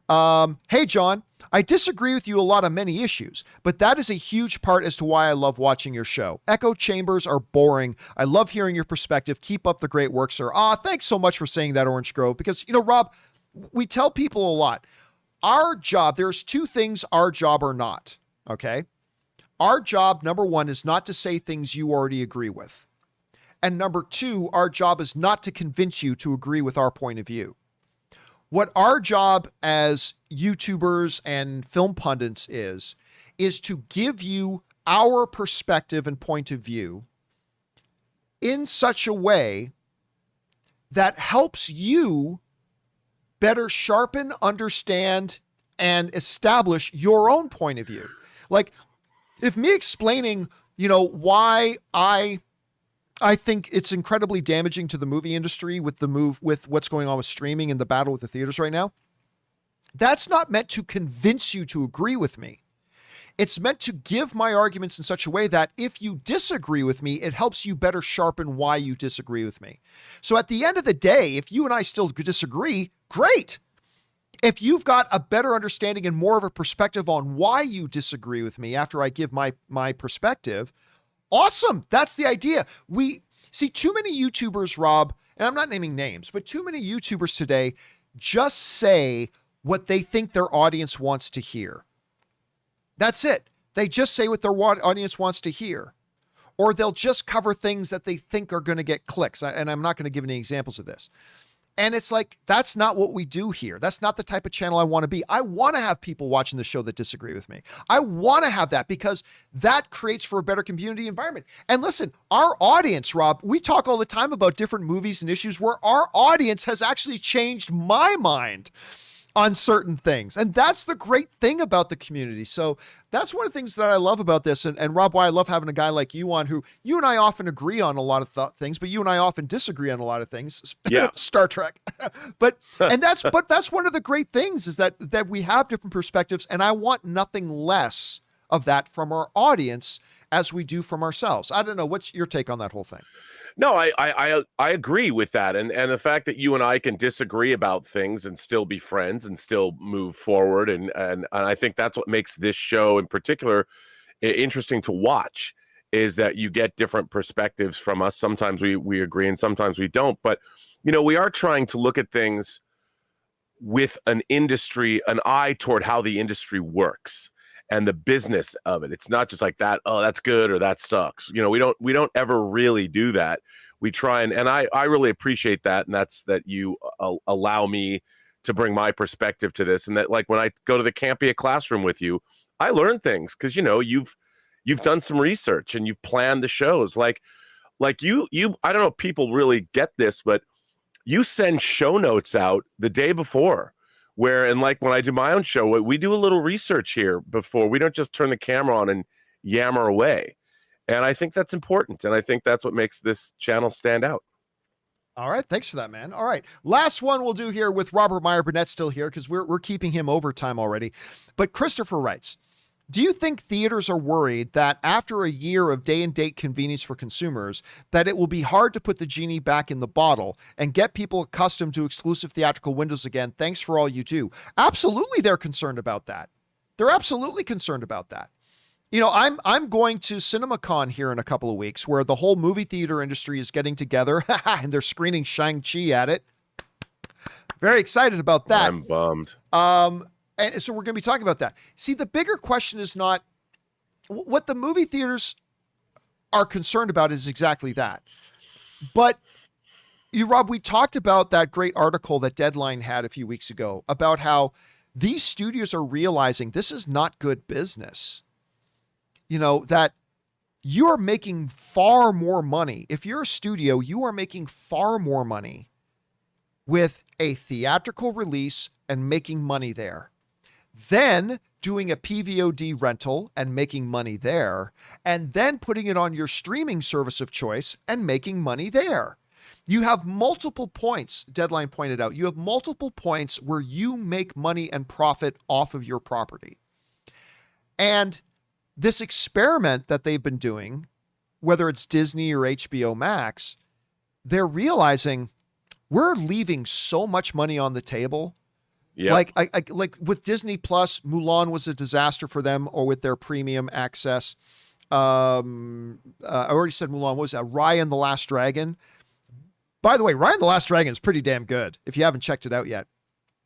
hey, John, I disagree with you a lot on many issues, but that is a huge part as to why I love watching your show. Echo chambers are boring. I love hearing your perspective. Keep up the great work, sir. Thanks so much for saying that, Orange Grove, because, Rob, we tell people a lot. Our job, there's two things our job are not, okay? Our job, number one, is not to say things you already agree with. And number two, our job is not to convince you to agree with our point of view. What our job as YouTubers and film pundits is to give you our perspective and point of view in such a way that helps you better sharpen, understand, and establish your own point of view. Like if me explaining, why I I think it's incredibly damaging to the movie industry with what's going on with streaming and the battle with the theaters right now. That's not meant to convince you to agree with me. It's meant to give my arguments in such a way that if you disagree with me, it helps you better sharpen why you disagree with me. So at the end of the day, if you and I still disagree, great. If you've got a better understanding and more of a perspective on why you disagree with me after I give my perspective, awesome. That's the idea. We see too many YouTubers, Rob, and I'm not naming names, but too many YouTubers today just say what they think their audience wants to hear. That's it. They just say what their audience wants to hear. Or they'll just cover things that they think are going to get clicks. And I'm not going to give any examples of this. And it's like, that's not what we do here. That's not the type of channel I want to be. I want to have people watching the show that disagree with me. I want to have that because that creates for a better community environment. And listen, our audience, Rob, we talk all the time about different movies and issues where our audience has actually changed my mind on certain things. And that's the great thing about the community. So that's one of the things that I love about this. And Rob, why I love having a guy like you on, who you and I often agree on a lot of things, but you and I often disagree on a lot of things. Yeah. Star Trek. but that's one of the great things is that we have different perspectives. And I want nothing less of that from our audience as we do from ourselves. I don't know. What's your take on that whole thing? No, I agree with that. And the fact that you and I can disagree about things and still be friends and still move forward. And I think that's what makes this show in particular interesting to watch, is that you get different perspectives from us. Sometimes we agree and sometimes we don't. But, you know, we are trying to look at things with an eye toward how the industry works and the business of it. It's not just like that, oh, that's good or that sucks. You know, we don't ever really do that. We try and I really appreciate that. And that's that you allow me to bring my perspective to this. And that, like, when I go to the Campea classroom with you, I learn things because, you know, you've done some research and you've planned the shows. Like you, I don't know if people really get this, but you send show notes out the day before. And like when I do my own show, we do a little research here before. We don't just turn the camera on and yammer away. And I think that's important. And I think that's what makes this channel stand out. All right. Thanks for that, man. All right. Last one we'll do here with Robert Meyer Burnett still here because we're keeping him overtime already. But Christopher writes, do you think theaters are worried that after a year of day and date convenience for consumers, that it will be hard to put the genie back in the bottle and get people accustomed to exclusive theatrical windows again? Thanks for all you do. Absolutely. They're concerned about that. They're absolutely concerned about that. You know, I'm going to CinemaCon here in a couple of weeks where the whole movie theater industry is getting together and they're screening Shang-Chi at it. Very excited about that. I'm bummed. And so we're going to be talking about that. See, the bigger question is not what the movie theaters are concerned about is exactly that. But Rob, we talked about that great article that Deadline had a few weeks ago about how these studios are realizing this is not good business. You know, that you are making far more money. If you're a studio, you are making far more money with a theatrical release and making money there. Then doing a PVOD rental and making money there, and then putting it on your streaming service of choice and making money there. You have multiple points, Deadline pointed out, you have multiple points where you make money and profit off of your property. And this experiment that they've been doing, whether it's Disney or HBO Max, they're realizing we're leaving so much money on the table. Yeah. Like with Disney Plus, Mulan was a disaster for them, or with their premium access. I already said Mulan. What was that? Raya and the Last Dragon. By the way, Raya and the Last Dragon is pretty damn good if you haven't checked it out yet.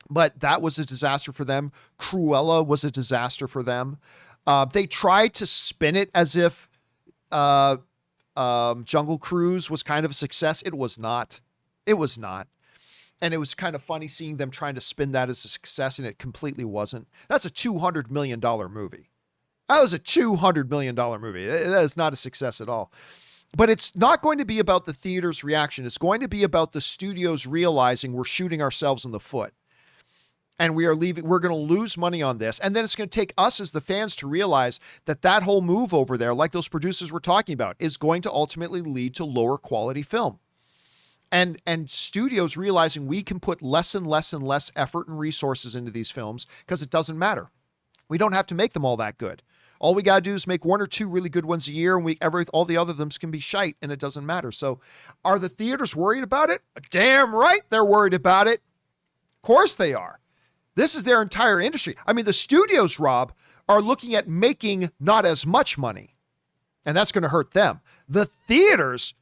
But that was a disaster for them. Cruella was a disaster for them. They tried to spin it as if Jungle Cruise was kind of a success. It was not. It was not. And it was kind of funny seeing them trying to spin that as a success, and it completely wasn't. That's a $200 million movie. That was a $200 million movie. That is not a success at all. But it's not going to be about the theater's reaction. It's going to be about the studios realizing we're shooting ourselves in the foot. and we're going to lose money on this. And then it's going to take us as the fans to realize that whole move over there, like those producers were talking about, is going to ultimately lead to lower quality film. And studios realizing we can put less and less and less effort and resources into these films because it doesn't matter. We don't have to make them all that good. All we got to do is make one or two really good ones a year, and all the other ones can be shite, and it doesn't matter. So are the theaters worried about it? Damn right they're worried about it. Of course they are. This is their entire industry. I mean, the studios, Rob, are looking at making not as much money, and that's going to hurt them. The theaters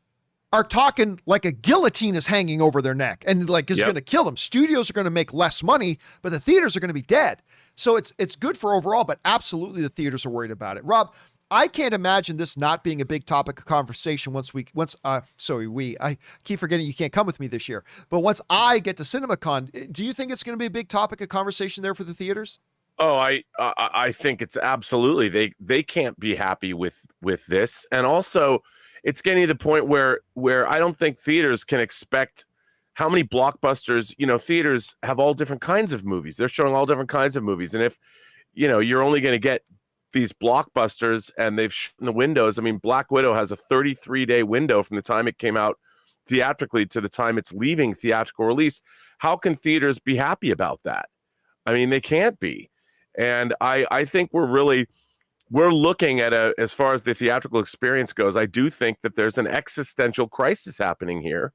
are talking like a guillotine is hanging over their neck and like is going to kill them. Studios are going to make less money, but the theaters are going to be dead. So it's good for overall, but absolutely the theaters are worried about it. Rob, I can't imagine this not being a big topic of conversation I keep forgetting you can't come with me this year, but once I get to CinemaCon, do you think it's going to be a big topic of conversation there for the theaters? Oh, I think it's absolutely, they can't be happy with this. And also it's getting to the point where I don't think theaters can expect how many blockbusters, theaters have all different kinds of movies. They're showing all different kinds of movies. And if, you're only going to get these blockbusters and they've shut the windows. I mean, Black Widow has a 33-day window from the time it came out theatrically to the time it's leaving theatrical release. How can theaters be happy about that? I mean, they can't be. And I think we're looking at as far as the theatrical experience goes, I do think that there's an existential crisis happening here.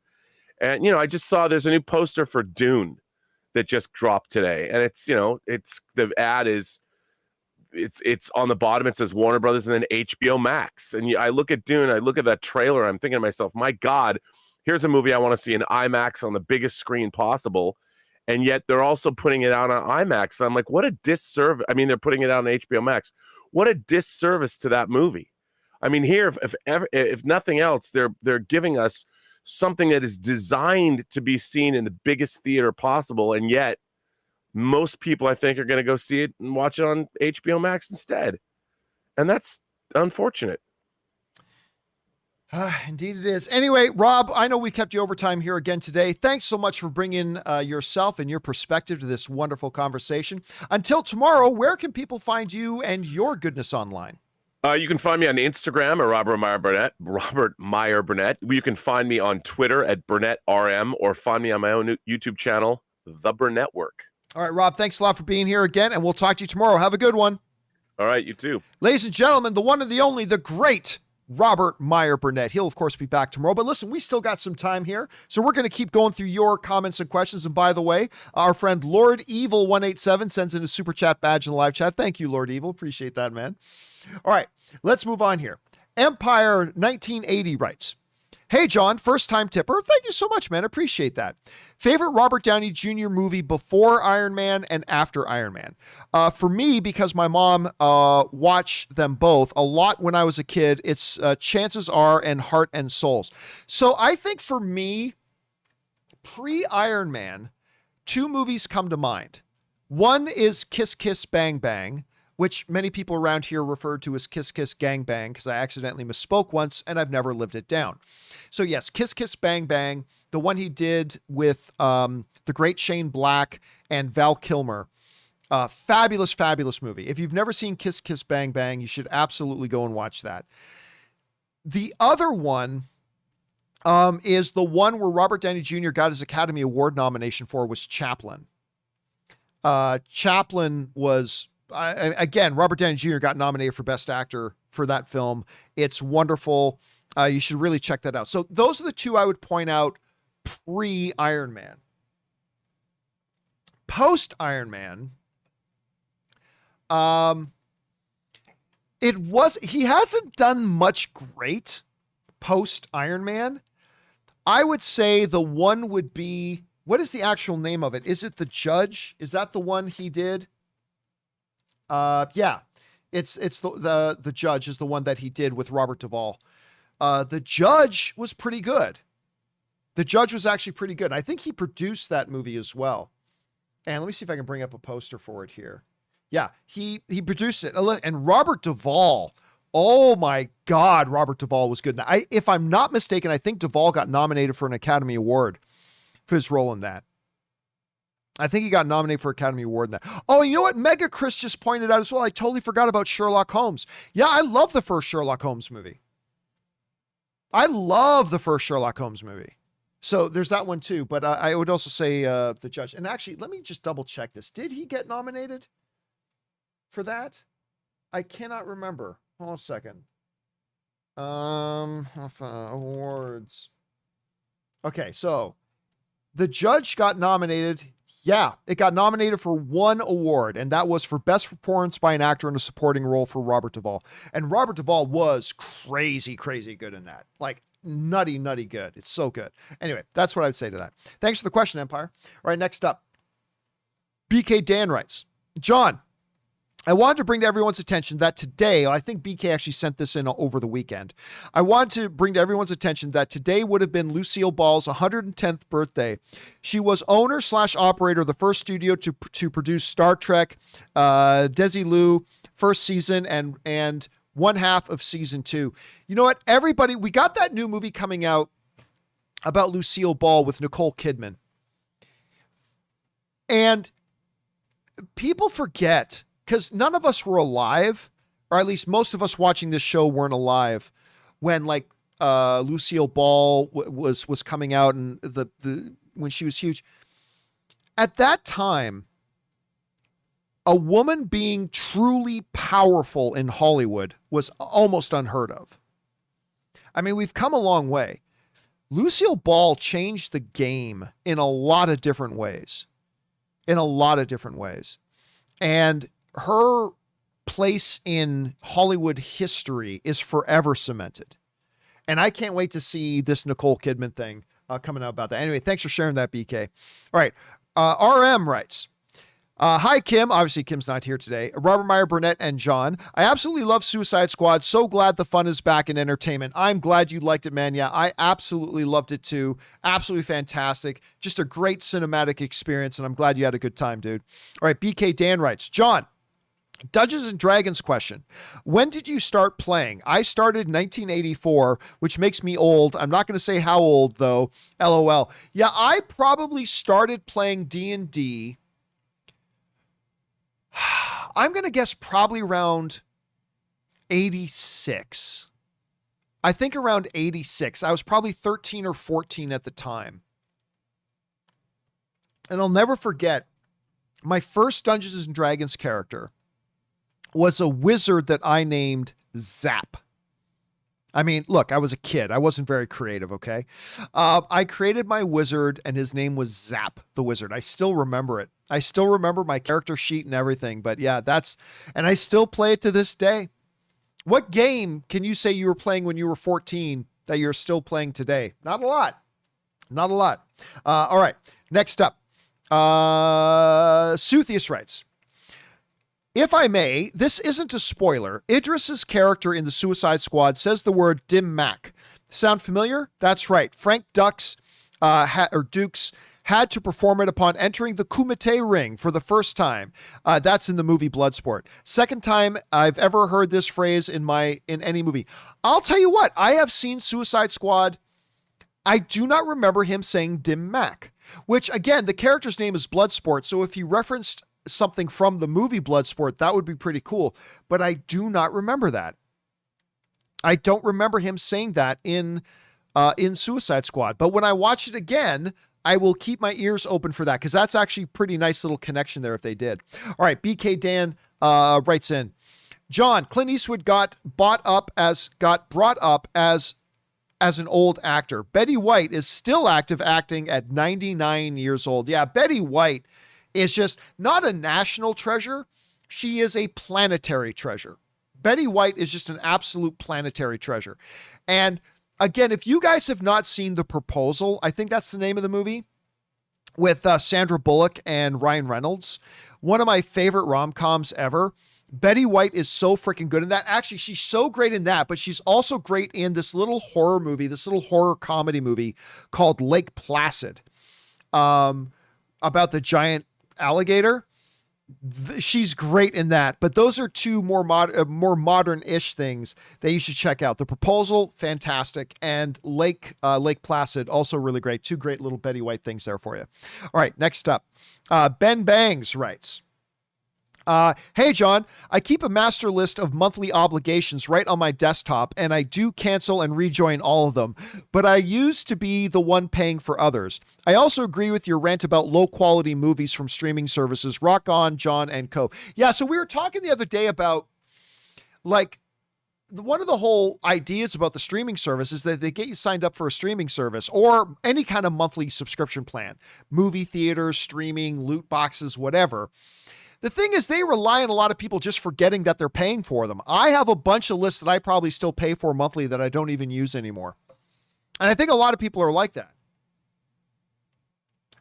And, I just saw there's a new poster for Dune that just dropped today. And it's the ad is, it's on the bottom. It says Warner Brothers and then HBO Max. And I look at Dune, I look at that trailer. I'm thinking to myself, my God, here's a movie I want to see in IMAX on the biggest screen possible. And yet they're also putting it out on IMAX. So I'm like, what a disservice. I mean, they're putting it out on HBO Max. What a disservice to that movie. I mean, here, if nothing else, they're giving us something that is designed to be seen in the biggest theater possible. And yet most people, I think, are going to go see it and watch it on HBO Max instead. And that's unfortunate. Indeed it is. Anyway, Rob, I know we kept you overtime here again today. Thanks so much for bringing yourself and your perspective to this wonderful conversation. Until tomorrow, where can people find you and your goodness online? You can find me on Instagram at Robert Meyer Burnett. You can find me on Twitter at BurnettRM, or find me on my own YouTube channel, The Burnett Work. All right, Rob, thanks a lot for being here again, and we'll talk to you tomorrow. Have a good one. All right, you too. Ladies and gentlemen, the one and the only, the great Robert Meyer Burnett. He'll, of course, be back tomorrow. But listen, we still got some time here, so we're going to keep going through your comments and questions. And by the way, our friend Lord Evil 187 sends in a super chat badge in the live chat. Thank you, Lord Evil. Appreciate that, man. All right, let's move on here. Empire 1980 writes, "Hey, John, first time tipper. Thank you so much, man. Appreciate that. Favorite Robert Downey Jr. movie before Iron Man and after Iron Man? For me, because my mom watched them both a lot when I was a kid, it's Chances Are and Heart and Souls. So I think for me, pre-Iron Man, two movies come to mind. One is Kiss Kiss Bang Bang, which many people around here refer to as Kiss Kiss Gang Bang, because I accidentally misspoke once and I've never lived it down. So yes, Kiss Kiss Bang Bang, the one he did with the great Shane Black and Val Kilmer. Fabulous, fabulous movie. If you've never seen Kiss Kiss Bang Bang, you should absolutely go and watch that. The other one is the one where Robert Downey Jr. got his Academy Award nomination for, was Chaplin. Chaplin was... again, Robert Downey Jr. got nominated for Best Actor for that film. It's wonderful. You should really check that out. So those are the two I would point out pre-Iron Man. Post-Iron Man, he hasn't done much great post-Iron Man. I would say the one would be, what is the actual name of it? Is it The Judge? Is that the one he did? Yeah, it's the Judge is the one that he did with Robert Duvall. The Judge was pretty good. The Judge was actually pretty good. I think he produced that movie as well. And let me see if I can bring up a poster for it here. Yeah, he produced it. And Robert Duvall, oh my God, Robert Duvall was good. If I'm not mistaken, I think Duvall got nominated for an Academy Award for his role in that. I think he got nominated for Academy Award in that. Oh, you know what? Mega Chris just pointed out as well. I totally forgot about Sherlock Holmes. Yeah, I love the first Sherlock Holmes movie. I love the first Sherlock Holmes movie. So there's that one too. But I would also say the judge. And actually, let me just double check this. Did he get nominated for that? I cannot remember. Hold on a second. Awards. Okay, so the judge got nominated. Yeah, it got nominated for one award, and that was for Best Performance by an Actor in a Supporting Role for Robert Duvall. And Robert Duvall was crazy, crazy good in that. Like, nutty, nutty good. It's so good. Anyway, that's what I'd say to that. Thanks for the question, Empire. All right, next up. BK Dan writes, John, I wanted to bring to everyone's attention that today, I think BK actually sent this in over the weekend. I wanted to bring to everyone's attention that today would have been Lucille Ball's 110th birthday. She was owner/operator of the first studio to produce Star Trek, Desilu, first season, and one half of season 2. You know what, everybody, we got that new movie coming out about Lucille Ball with Nicole Kidman. And people forget, because none of us were alive, or at least most of us watching this show weren't alive when like Lucille Ball was coming out and when she was huge. At that time, a woman being truly powerful in Hollywood was almost unheard of. I mean, we've come a long way. Lucille Ball changed the game in a lot of different ways. And her place in Hollywood history is forever cemented. And I can't wait to see this Nicole Kidman thing coming out about that. Anyway, thanks for sharing that, BK. All right. RM writes, hi, Kim. Obviously, Kim's not here today. Robert Meyer, Burnett, and John. I absolutely love Suicide Squad. So glad the fun is back in entertainment. I'm glad you liked it, man. Yeah, I absolutely loved it too. Absolutely fantastic. Just a great cinematic experience, and I'm glad you had a good time, dude. All right, BK Dan writes, John, Dungeons and Dragons question. When did you start playing? I started in 1984, which makes me old. I'm not going to say how old, though. LOL. Yeah, I probably started playing D&D. I'm going to guess probably around 86. I think around 86. I was probably 13 or 14 at the time. And I'll never forget, my first Dungeons and Dragons character was a wizard that I named Zap. I mean, look, I was a kid. I wasn't very creative, okay? I created my wizard, and his name was Zap the Wizard. I still remember it. I still remember my character sheet and everything. But yeah, and I still play it to this day. What game can you say you were playing when you were 14 that you're still playing today? Not a lot. Not a lot. All right, next up. Suthius writes, if I may, this isn't a spoiler. Idris's character in the Suicide Squad says the word Dim Mak. Sound familiar? That's right. Frank Dukes had to perform it upon entering the Kumite ring for the first time. That's in the movie Bloodsport. Second time I've ever heard this phrase in any movie. I'll tell you what, I have seen Suicide Squad. I do not remember him saying Dim Mak, which again, the character's name is Bloodsport. So if he referenced something from the movie Bloodsport, that would be pretty cool. But I do not remember that. I don't remember him saying that in Suicide Squad. But when I watch it again, I will keep my ears open for that, because that's actually pretty nice little connection there if they did. All right, BK Dan writes in, John, Clint Eastwood got brought up as an old actor. Betty White is still active acting at 99 years old. Yeah, Betty White is just not a national treasure. She is a planetary treasure. Betty White is just an absolute planetary treasure. And again, if you guys have not seen The Proposal, I think that's the name of the movie, with Sandra Bullock and Ryan Reynolds, one of my favorite rom-coms ever. Betty White is so freaking good in that. Actually, she's so great in that, but she's also great in this little horror movie, this little horror comedy movie called Lake Placid, about the giant alligator. she's great in that. But those are two more modern-ish things that you should check out. The Proposal, fantastic, and Lake Placid, also really great. Two great little Betty White things there for you. All right, next up, Ben Bangs writes. Hey, John, I keep a master list of monthly obligations right on my desktop, and I do cancel and rejoin all of them, but I used to be the one paying for others. I also agree with your rant about low-quality movies from streaming services. Rock on, John and co. Yeah, so we were talking the other day about, like, one of the whole ideas about the streaming service is that they get you signed up for a streaming service or any kind of monthly subscription plan. Movie theaters, streaming, loot boxes, whatever. The thing is, they rely on a lot of people just forgetting that they're paying for them. I have a bunch of lists that I probably still pay for monthly that I don't even use anymore. And I think a lot of people are like that.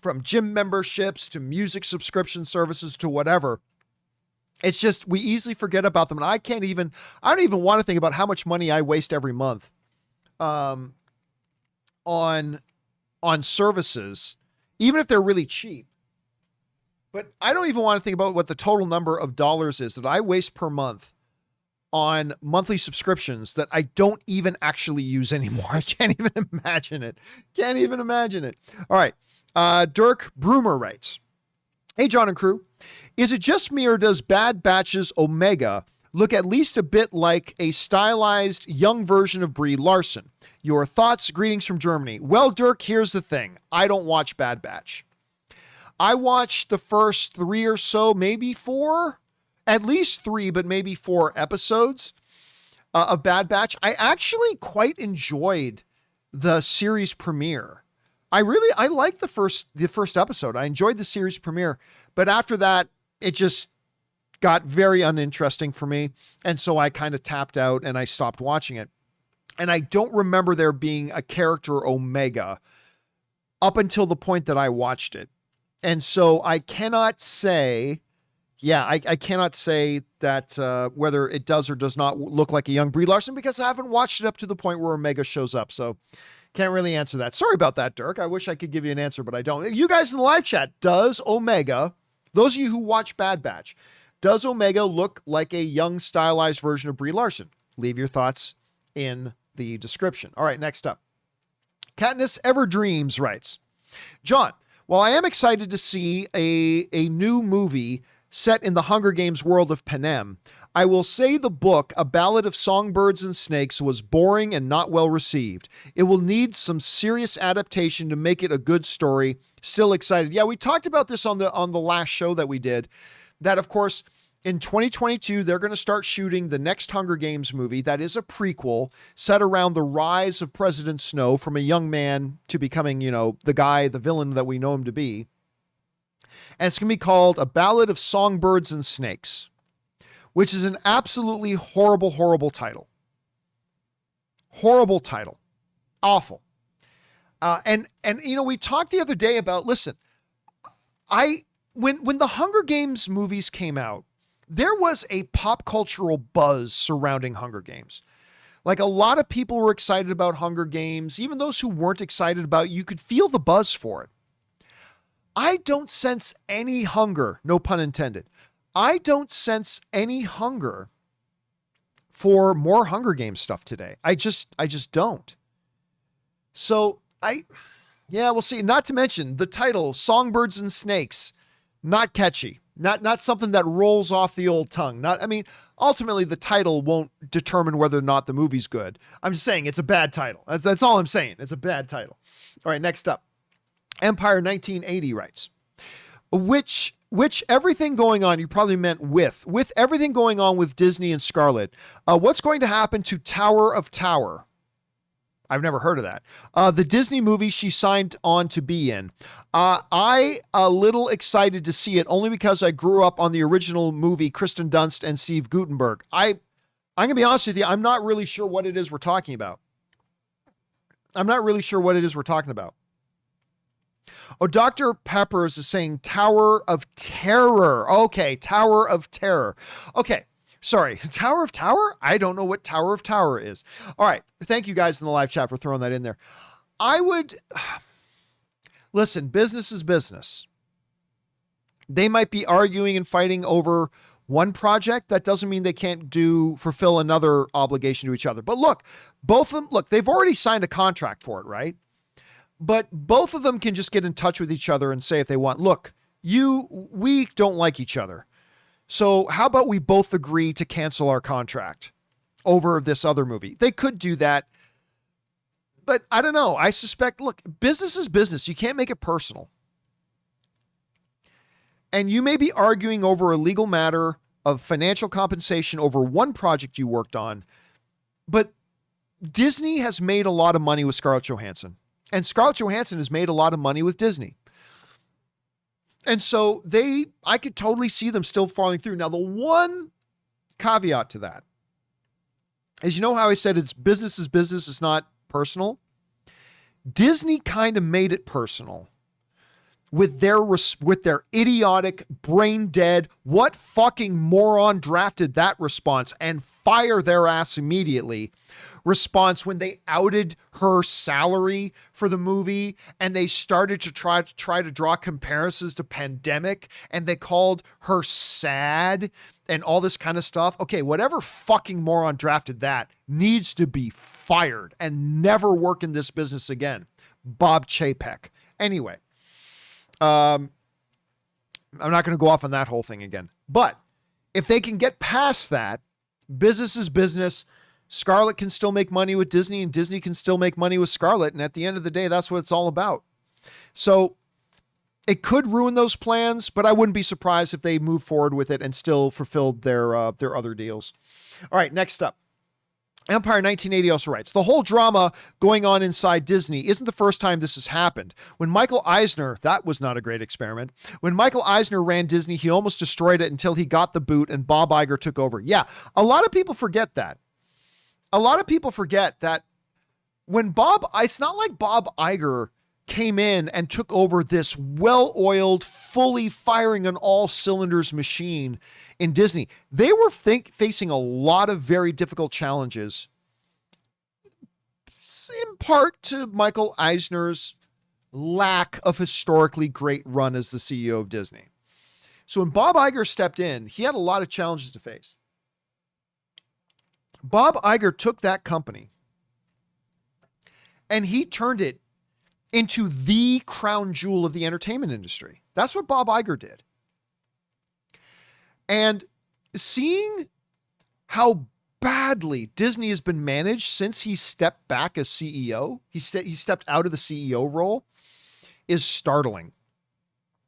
From gym memberships to music subscription services to whatever. It's just, we easily forget about them. And I don't even want to think about how much money I waste every month on services, even if they're really cheap. But I don't even want to think about what the total number of dollars is that I waste per month on monthly subscriptions that I don't even actually use anymore. I can't even imagine it. All right. Dirk Broomer writes, hey, John and crew. Is it just me or does Bad Batch's Omega look at least a bit like a stylized young version of Brie Larson? Your thoughts? Greetings from Germany. Well, Dirk, here's the thing. I don't watch Bad Batch. I watched the first 3 or so, maybe 4, at least 3, but maybe 4 episodes of Bad Batch. I actually quite enjoyed the series premiere. I liked the first episode. I enjoyed the series premiere, but after that, it just got very uninteresting for me. And so I kind of tapped out and I stopped watching it. And I don't remember there being a character Omega up until the point that I watched it. And so I cannot say, I cannot say that whether it does or does not look like a young Brie Larson because I haven't watched it up to the point where Omega shows up. So can't really answer that. Sorry about that, Dirk. I wish I could give you an answer, but I don't. You guys in the live chat, does Omega, those of you who watch Bad Batch, does Omega look like a young stylized version of Brie Larson? Leave your thoughts in the description. All right, next up. Katniss Everdreams writes, John, while I am excited to see a new movie set in the Hunger Games world of Panem, I will say the book, A Ballad of Songbirds and Snakes, was boring and not well received. It will need some serious adaptation to make it a good story. Still excited. Yeah, we talked about this on the last show that we did, that of course, in 2022, they're going to start shooting the next Hunger Games movie. That is a prequel set around the rise of President Snow from a young man to becoming, the villain that we know him to be. And it's going to be called A Ballad of Songbirds and Snakes, which is an absolutely horrible, horrible title. Horrible title. Awful. And we talked the other day about, listen, when the Hunger Games movies came out, there was a pop cultural buzz surrounding Hunger Games. Like a lot of people were excited about Hunger Games. Even those who weren't excited about it, you could feel the buzz for it. I don't sense any hunger, no pun intended. I don't sense any hunger for more Hunger Games stuff today. I just don't. So we'll see. Not to mention the title, Songbirds and Snakes, not catchy. Not something that rolls off the old tongue. Ultimately the title won't determine whether or not the movie's good. I'm just saying it's a bad title. That's all I'm saying. It's a bad title. All right, next up. Empire 1980 writes, which everything going on, you probably meant with everything going on with Disney and Scarlet, what's going to happen to Tower of Terror? I've never heard of that. The Disney movie she signed on to be in. I a little excited to see it only because I grew up on the original movie, Kristen Dunst and Steve Guttenberg. I'm going to be honest with you. I'm not really sure what it is we're talking about. Oh, Dr. Peppers is saying Tower of Terror. Okay, Tower of Terror. Okay. Sorry, Tower of Terror? I don't know what Tower of Terror is. All right. Thank you guys in the live chat for throwing that in there. Listen, business is business. They might be arguing and fighting over one project. That doesn't mean they can't fulfill another obligation to each other. But look, both of them, they've already signed a contract for it, right? But both of them can just get in touch with each other and say if they want, look, we don't like each other. So how about we both agree to cancel our contract over this other movie? They could do that. But I don't know. I suspect, look, business is business. You can't make it personal. And you may be arguing over a legal matter of financial compensation over one project you worked on. But Disney has made a lot of money with Scarlett Johansson. And Scarlett Johansson has made a lot of money with Disney. And so I could totally see them still falling through. Now, the one caveat to that is, you know how I said it's business is business, it's not personal? Disney kind of made it personal with their idiotic, brain dead, what fucking moron drafted that response and fire their ass immediately response when they outed her salary for the movie and they started to try to draw comparisons to Pandemic and they called her sad and all this kind of stuff. Okay, whatever fucking moron drafted that needs to be fired and never work in this business again. Bob Chapek. Anyway, I'm not going to go off on that whole thing again. But if they can get past that, business is business. Scarlett can still make money with Disney and Disney can still make money with Scarlett. And at the end of the day, that's what it's all about. So it could ruin those plans, but I wouldn't be surprised if they move forward with it and still fulfilled their other deals. All right, next up. Empire 1980 also writes, the whole drama going on inside Disney isn't the first time this has happened. When Michael Eisner, that was not a great experiment. When Michael Eisner ran Disney, he almost destroyed it until he got the boot and Bob Iger took over. Yeah, a lot of people forget that. A lot of people forget that when it's not like Bob Iger came in and took over this well-oiled, fully firing on all cylinders machine in Disney. They were facing a lot of very difficult challenges, in part to Michael Eisner's lack of historically great run as the CEO of Disney. So when Bob Iger stepped in, he had a lot of challenges to face. Bob Iger took that company and he turned it into the crown jewel of the entertainment industry. That's what Bob Iger did. And seeing how badly Disney has been managed since he stepped back as CEO, he stepped out of the CEO role, is startling.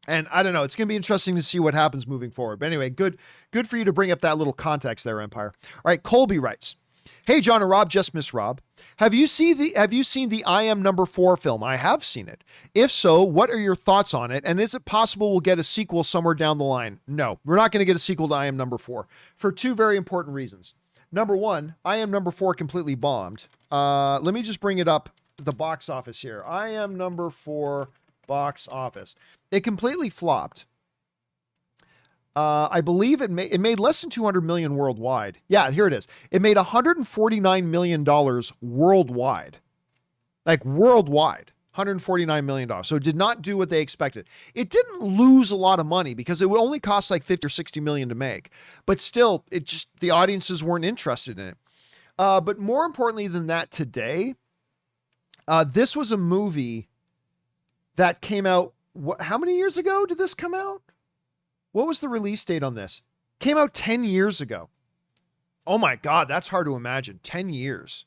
And I don't know, it's going to be interesting to see what happens moving forward. But anyway, good for you to bring up that little context there, Empire. All right, Colby writes, hey, John and Rob, just miss Rob. Have you seen the I Am Number 4 film? I have seen it. If so, what are your thoughts on it? And is it possible we'll get a sequel somewhere down the line? No, we're not going to get a sequel to I Am Number 4 for two very important reasons. Number one, I Am Number 4 completely bombed. Let me just bring it up, the box office here. I Am Number 4 box office. It completely flopped. I believe it made less than 200 million worldwide. Yeah, here it is. It made $149 million worldwide. Like worldwide, $149 million. So it did not do what they expected. It didn't lose a lot of money because it would only cost like 50 or 60 million to make. But still, the audiences weren't interested in it. But more importantly than that today, this was a movie that came out, how many years ago did this come out? What was the release date on this? Came out 10 years ago. Oh my God, that's hard to imagine. 10 years.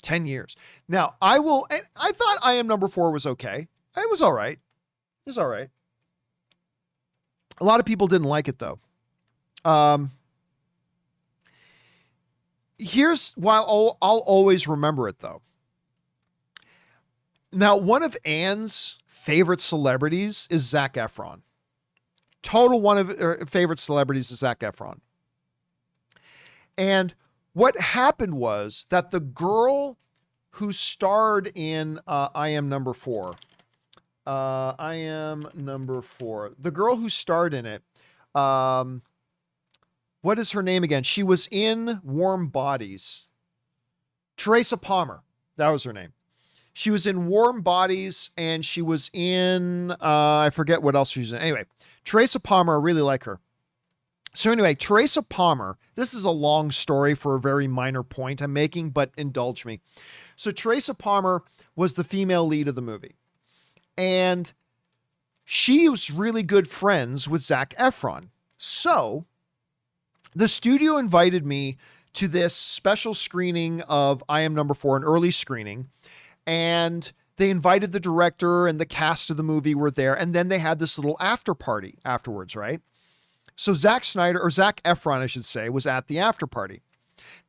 10 years. Now, I thought I Am Number 4 was okay. It was all right. It was all right. A lot of people didn't like it though. Here's why I'll always remember it though. Now, one of Anne's favorite celebrities is Zac Efron. Total one of her favorite celebrities is Zac Efron. And what happened was that the girl who starred in I Am Number 4, I Am Number 4, the girl who starred in it, what is her name again? She was in Warm Bodies. Teresa Palmer. That was her name. She was in Warm Bodies, and she was in, I forget what else she was in. Anyway, Teresa Palmer, I really like her. So anyway, Teresa Palmer, this is a long story for a very minor point I'm making, but indulge me. So Teresa Palmer was the female lead of the movie. And she was really good friends with Zac Efron. So the studio invited me to this special screening of I Am Number 4, an early screening. And they invited the director and the cast of the movie were there. And then they had this little after party afterwards, right? So Zack Efron, I should say, was at the after party.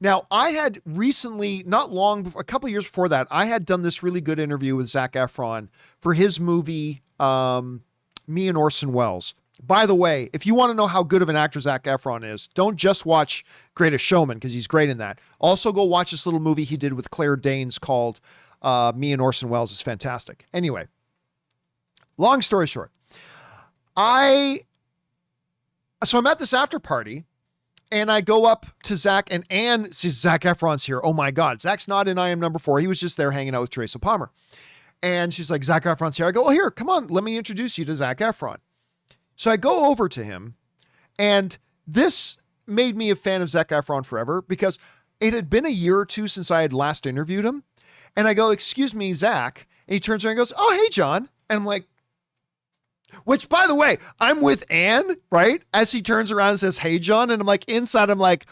Now, I had recently, not long, a couple of years before that, I had done this really good interview with Zac Efron for his movie, Me and Orson Welles. By the way, if you want to know how good of an actor Zac Efron is, don't just watch Greatest Showman, because he's great in that. Also go watch this little movie he did with Claire Danes called Me and Orson Welles. It's fantastic. Anyway, long story short, so I'm at this after party, and I go up to Zac, and Anne says, Zac Efron's here. Oh my God. Zac's not in I Am Number 4. He was just there hanging out with Teresa Palmer. And she's like, Zac Efron's here. I go, oh, here, come on. Let me introduce you to Zac Efron. So I go over to him, and this made me a fan of Zac Efron forever, because it had been a year or two since I had last interviewed him. And I go, excuse me, Zac. And he turns around and goes, oh, hey, John. And I'm like, which, by the way, I'm with Anne, right? As he turns around and says, hey, John. And I'm like, inside, I'm like,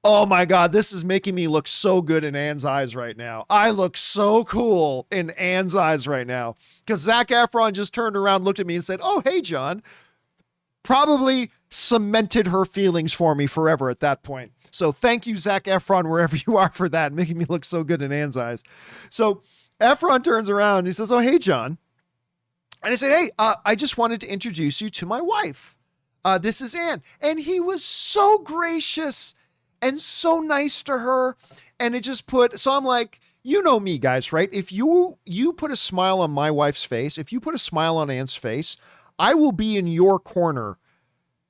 oh my God, this is making me look so good in Anne's eyes right now. I look so cool in Anne's eyes right now. Because Zac Efron just turned around, looked at me and said, oh, hey, John. Probably cemented her feelings for me forever at that point. So thank you, Zac Efron, wherever you are, for that, making me look so good in Anne's eyes. So Efron turns around and he says, oh, hey, John. And I said, hey, I just wanted to introduce you to my wife. This is Anne. And he was so gracious and so nice to her. And it just so I'm like, you know me, guys, right? If you put a smile on my wife's face, if you put a smile on Anne's face, I will be in your corner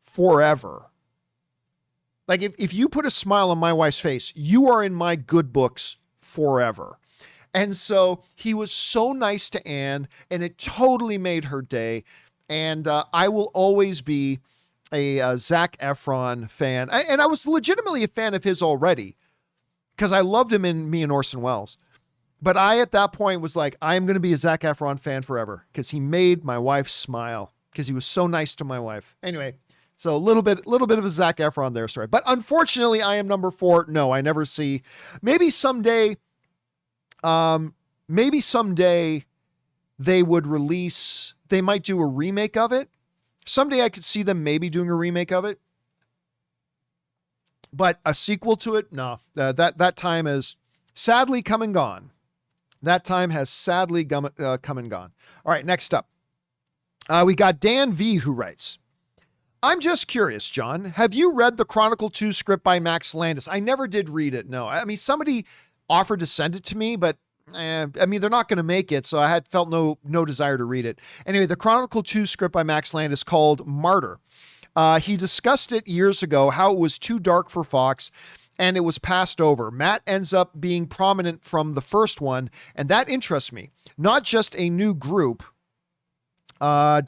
forever. Like if you put a smile on my wife's face, you are in my good books forever. And so he was so nice to Anne, and it totally made her day. And I will always be a Zac Efron fan. And I was legitimately a fan of his already, because I loved him in Me and Orson Welles. But I, at that point, was like, I'm going to be a Zac Efron fan forever, because he made my wife smile, because he was so nice to my wife. Anyway, so a little bit of a Zac Efron there, sorry. But unfortunately, I Am Number 4. No, I never see. Maybe someday they would release, they might do a remake of it. Someday I could see them maybe doing a remake of it. But a sequel to it, no. That time is sadly come and gone. That time has sadly come and gone. All right, next up. We got Dan V, who writes, I'm just curious, John, have you read the Chronicle 2 script by Max Landis? I never did read it, no. I mean, somebody offered to send it to me, but I mean, they're not going to make it, so I had felt no desire to read it. Anyway, the Chronicle 2 script by Max Landis called Martyr. He discussed it years ago, how it was too dark for Fox, and it was passed over. Matt ends up being prominent from the first one, and that interests me. Not just a new group. Not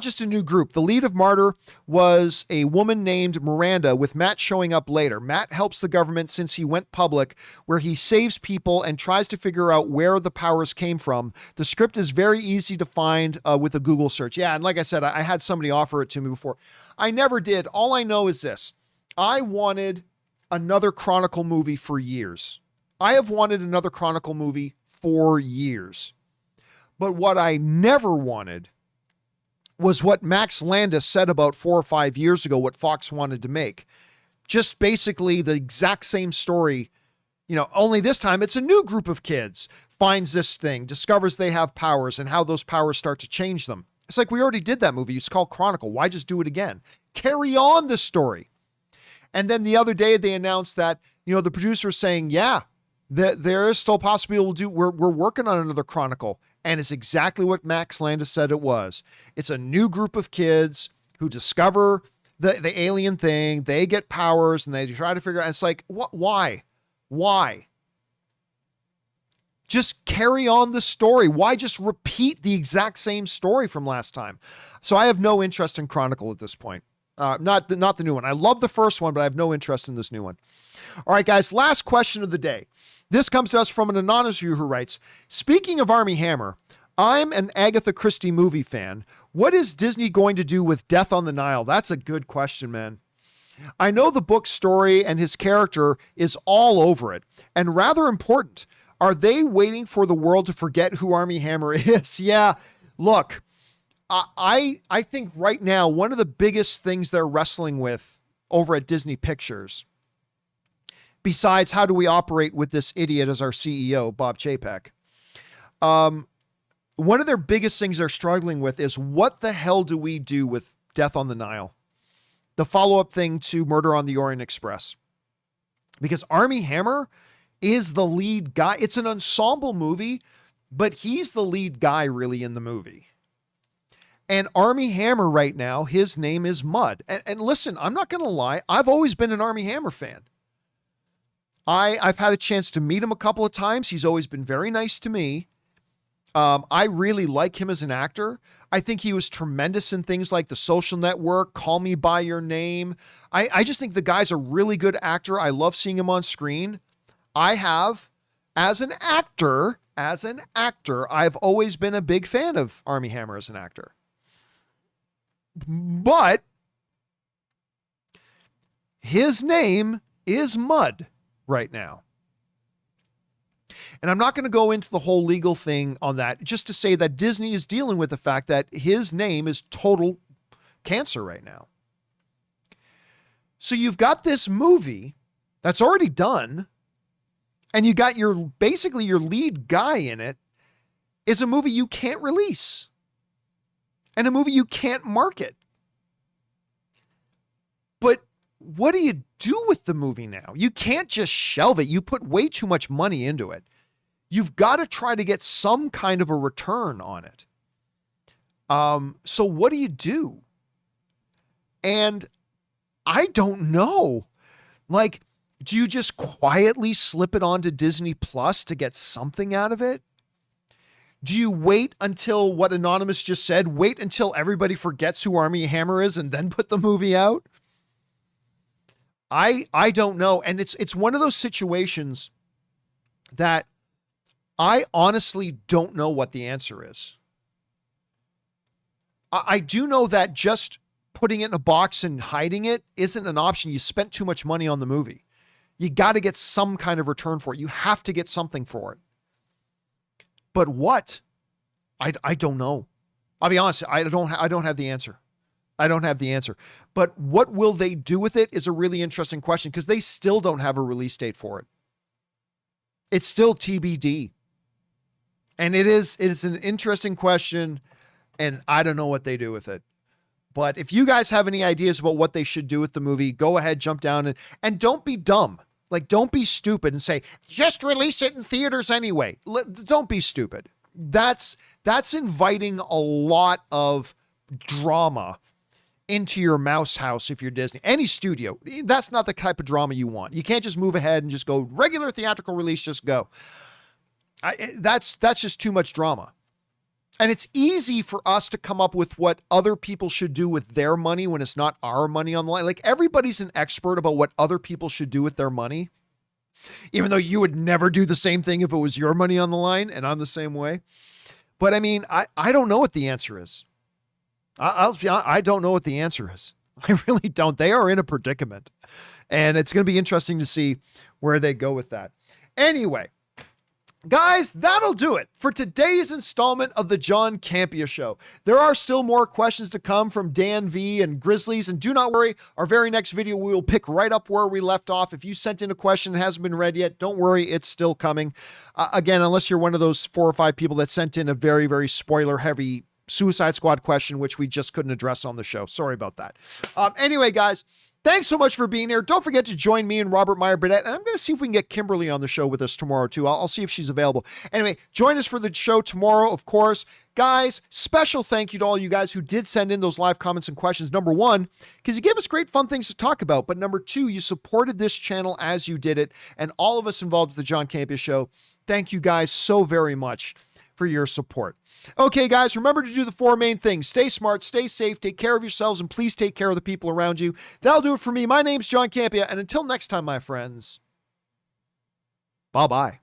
just a new group. The lead of Martyr was a woman named Miranda, with Matt showing up later. Matt helps the government since he went public, where he saves people and tries to figure out where the powers came from. The script is very easy to find with a Google search. Yeah, and like I said, I had somebody offer it to me before. I never did. All I know is this. I wanted another Chronicle movie for years. I have wanted another Chronicle movie for years. But what I never wanted was what Max Landis said about 4 or 5 years ago, what Fox wanted to make. Just basically the exact same story, only this time it's a new group of kids finds this thing, discovers they have powers, and how those powers start to change them. It's like, we already did that movie. It's called Chronicle. Why just do it again? Carry on the story. And then the other day they announced that, the producer was saying, yeah, there is still possibility we're working on another Chronicle. And it's exactly what Max Landis said it was. It's a new group of kids who discover the alien thing. They get powers and they try to figure out. It's like, what? Why? Just carry on the story. Why just repeat the exact same story from last time? So I have no interest in Chronicle at this point. Not the new one. I love the first one, but I have no interest in this new one. All right, guys, last question of the day. This comes to us from an anonymous viewer who writes, speaking of Armie Hammer, I'm an Agatha Christie movie fan. What is Disney going to do with Death on the Nile? That's a good question, man. I know the book story and his character is all over it, and rather important. Are they waiting for the world to forget who Armie Hammer is? Yeah, look, I think right now, one of the biggest things they're wrestling with over at Disney Pictures, besides how do we operate with this idiot as our CEO, Bob Chapek, one of their biggest things they're struggling with is what the hell do we do with Death on the Nile? The follow-up thing to Murder on the Orient Express. Because Armie Hammer is the lead guy. It's an ensemble movie, but he's the lead guy really in the movie. And Armie Hammer right now, his name is Mud. And listen, I'm not going to lie. I've always been an Armie Hammer fan. I've had a chance to meet him a couple of times. He's always been very nice to me. I really like him as an actor. I think he was tremendous in things like The Social Network, Call Me By Your Name. I just think the guy's a really good actor. I love seeing him on screen. I have, as an actor, I've always been a big fan of Armie Hammer as an actor. But his name is Mud right now. And I'm not going to go into the whole legal thing on that, just to say that Disney is dealing with the fact that his name is total cancer right now. So you've got this movie that's already done, and you got basically your lead guy in it is a movie you can't release and a movie you can't market. But what do you do with the movie now? You can't just shelve it. You put way too much money into it. You've got to try to get some kind of a return on it. So what do you do? And I don't know. Like, do you just quietly slip it onto Disney Plus to get something out of it? Do you wait until what Anonymous just said? Wait until everybody forgets who Armie Hammer is and then put the movie out? I don't know. And it's one of those situations that I honestly don't know what the answer is. I do know that just putting it in a box and hiding it isn't an option. You spent too much money on the movie. You got to get some kind of return for it. You have to get something for it. But what? I don't know. I'll be honest. I don't have the answer. I don't have the answer. But what will they do with it is a really interesting question, because they still don't have a release date for it. It's still TBD. And it is an interesting question, and I don't know what they do with it. But if you guys have any ideas about what they should do with the movie, go ahead, jump down, and don't be dumb. Like, don't be stupid and say, just release it in theaters anyway. Don't be stupid. That's inviting a lot of drama into your mouse house if you're Disney. Any studio, that's not the type of drama you want. You can't just move ahead and just go regular theatrical release, just go. That's just too much drama. And it's easy for us to come up with what other people should do with their money when it's not our money on the line. Like, everybody's an expert about what other people should do with their money, even though you would never do the same thing if it was your money on the line, and I'm the same way. But I mean, I don't know what the answer is. I don't know what the answer is. I really don't. They are in a predicament, and it's going to be interesting to see where they go with that. Anyway, guys, that'll do it for today's installment of the John Campea Show. There are still more questions to come from Dan V and Grizzlies, and do not worry, our very next video, we will pick right up where we left off. If you sent in a question that hasn't been read yet, don't worry, it's still coming. Again, unless you're one of those 4 or 5 people that sent in a very, very spoiler-heavy Suicide Squad question, which we just couldn't address on the show. Sorry about that. Anyway, guys, Thanks so much for being here. Don't forget to join me and Robert Meyer Burnett. And I'm going to see if we can get Kimberly on the show with us tomorrow, too. I'll see if she's available. Anyway, join us for the show tomorrow, of course. Guys, special thank you to all you guys who did send in those live comments and questions. Number one, because you gave us great fun things to talk about. But number two, you supported this channel as you did it. And all of us involved with the John Campea Show, thank you guys so very much for your support. Okay, guys, remember to do the four main things. Stay smart, stay safe, take care of yourselves, and please take care of the people around you. That'll do it for me. My name's John Campea, and until next time, my friends, bye-bye.